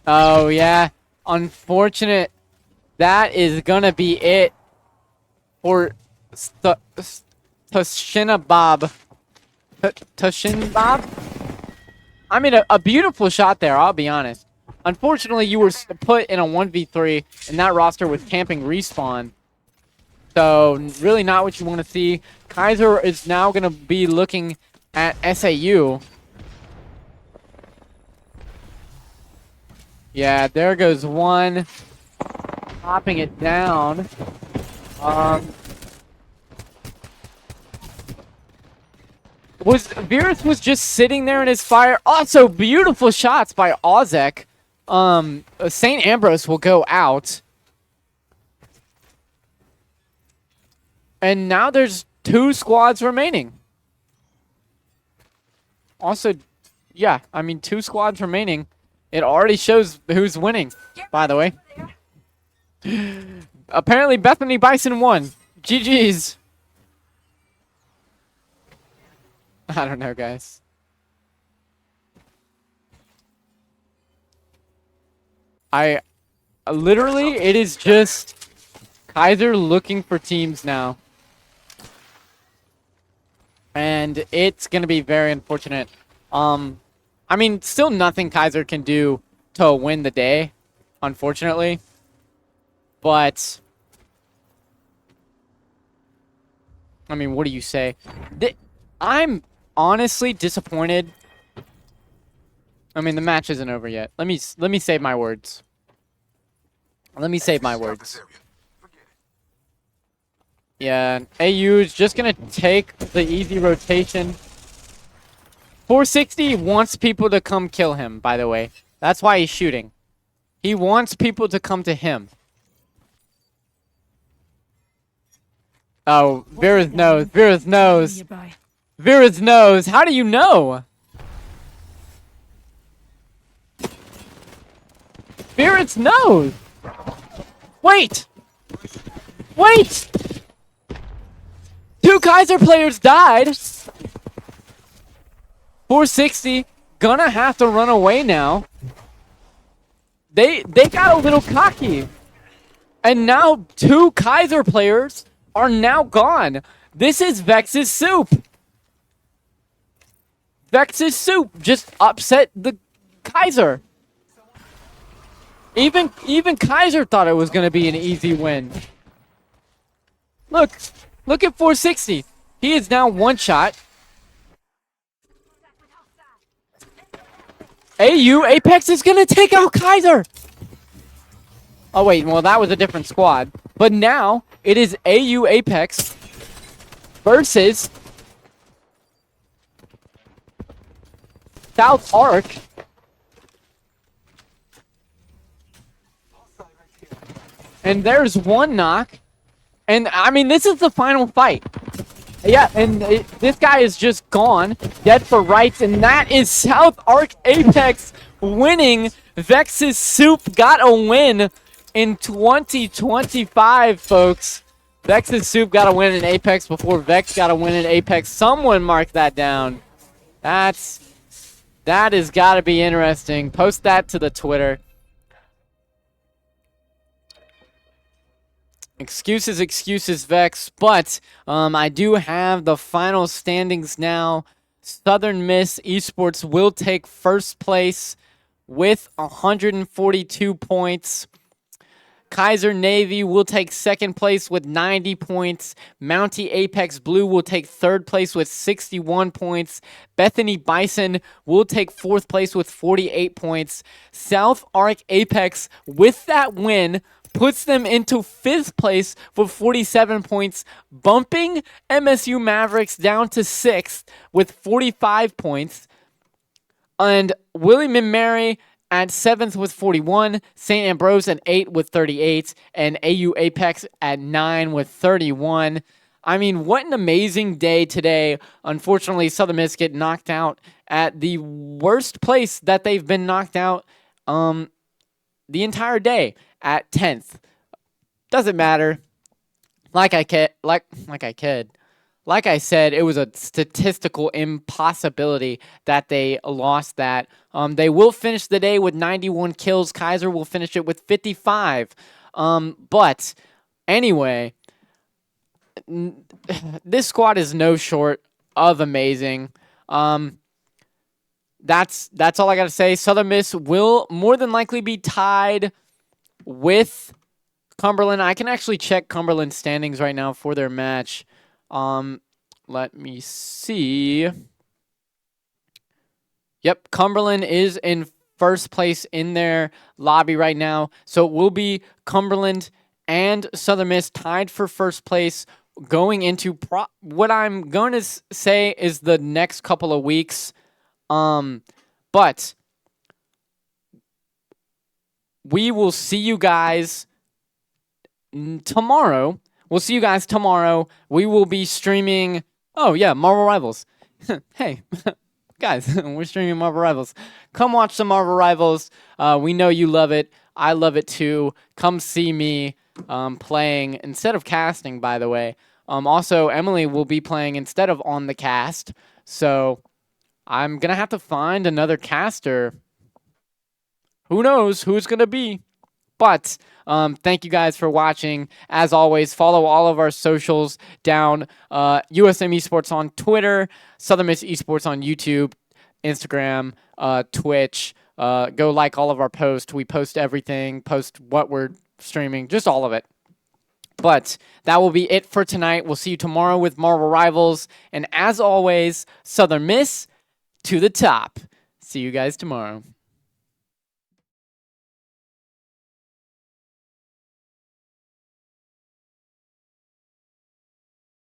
Oh, yeah. Unfortunate. That is gonna be it for Tashinabab. Tashinabab? I mean, a beautiful shot there, I'll be honest. Unfortunately, you were put in a 1v3, and that roster was camping respawn. So, really not what you want to see. Kaiser is now going to be looking at SAU. Yeah, there goes one. Popping it down. Virus was just sitting there in his fire. Also, beautiful shots by Ozek. St. Ambrose will go out. And now there's 2 squads remaining. Also, yeah, I mean, 2 squads remaining. It already shows who's winning, by the way. Apparently, Bethany Bison won. GG's. I don't know, guys. Literally, it is just Kaiser looking for teams now. And it's going to be very unfortunate. I mean, still nothing Kaiser can do to win the day, unfortunately. But, I mean, what do you say? I'm honestly disappointed. I mean, the match isn't over yet. Let me save my words. Let me save my words. Yeah, AU is just gonna take the easy rotation. 460 wants people to come kill him, by the way. That's why he's shooting. He wants people to come to him. Oh, Vera's knows. Vera's knows. Vera's knows. How do you know? Vera's knows. Wait. Wait. 2 Kaiser players died. 460 gonna have to run away now. They got a little cocky. And now 2 Kaiser players are now gone. This is Vex's soup. Vex's soup just upset the Kaiser. Even Kaiser thought it was going to be an easy win. Look at 460. He is now 1 shot. AU Apex is going to take out Kaiser. Oh, wait. Well, that was a different squad. But now it is AU Apex versus South Arc. And there's 1 knock. And, I mean, this is the final fight. Yeah, and this guy is just gone, dead for rights, and that is South Arc Apex winning. Vex's soup got a win in 2025, folks. Vex's soup got a win in Apex before Vex got a win in Apex. Someone mark that down. That has got to be interesting. Post that to the Twitter. Excuses, Vex. But I do have the final standings now. Southern Miss Esports will take first place with 142 points. Kaiser Navy will take second place with 90 points. Mountie Apex Blue will take third place with 61 points. Bethany Bison will take fourth place with 48 points. South Arc Apex, with that win, puts them into fifth place with 47 points, bumping MSU Mavericks down to sixth with 45 points. And William and Mary at 7th with 41, St. Ambrose at 8 with 38, and AU Apex at 9 with 31. I mean, what an amazing day today. Unfortunately, Southern Miss get knocked out at the worst place that they've been knocked out the entire day, at 10th. Doesn't matter. Like I said, it was a statistical impossibility that they lost that. They will finish the day with 91 kills. Kaiser will finish it with 55. But anyway, this squad is no short of amazing. That's all I got to say. Southern Miss will more than likely be tied with Cumberland. I can actually check Cumberland's standings right now for their match. Let me see. Yep, Cumberland is in first place in their lobby right now. So it will be Cumberland and Southern Miss tied for first place going into what I'm going to say is the next couple of weeks. But we will see you guys tomorrow. We'll see you guys tomorrow. We will be streaming. Oh, yeah, Marvel Rivals. Hey, guys, we're streaming Marvel Rivals. Come watch some Marvel Rivals. We know you love it. I love it too. Come see me playing instead of casting, by the way. Also, Emily will be playing instead of on the cast. So I'm going to have to find another caster. Who knows who it's going to be? But thank you guys for watching. As always, follow all of our socials down. USM Esports on Twitter, Southern Miss Esports on YouTube, Instagram, Twitch. Go like all of our posts. We post everything, post what we're streaming, just all of it. But that will be it for tonight. We'll see you tomorrow with Marvel Rivals. And as always, Southern Miss to the top. See you guys tomorrow.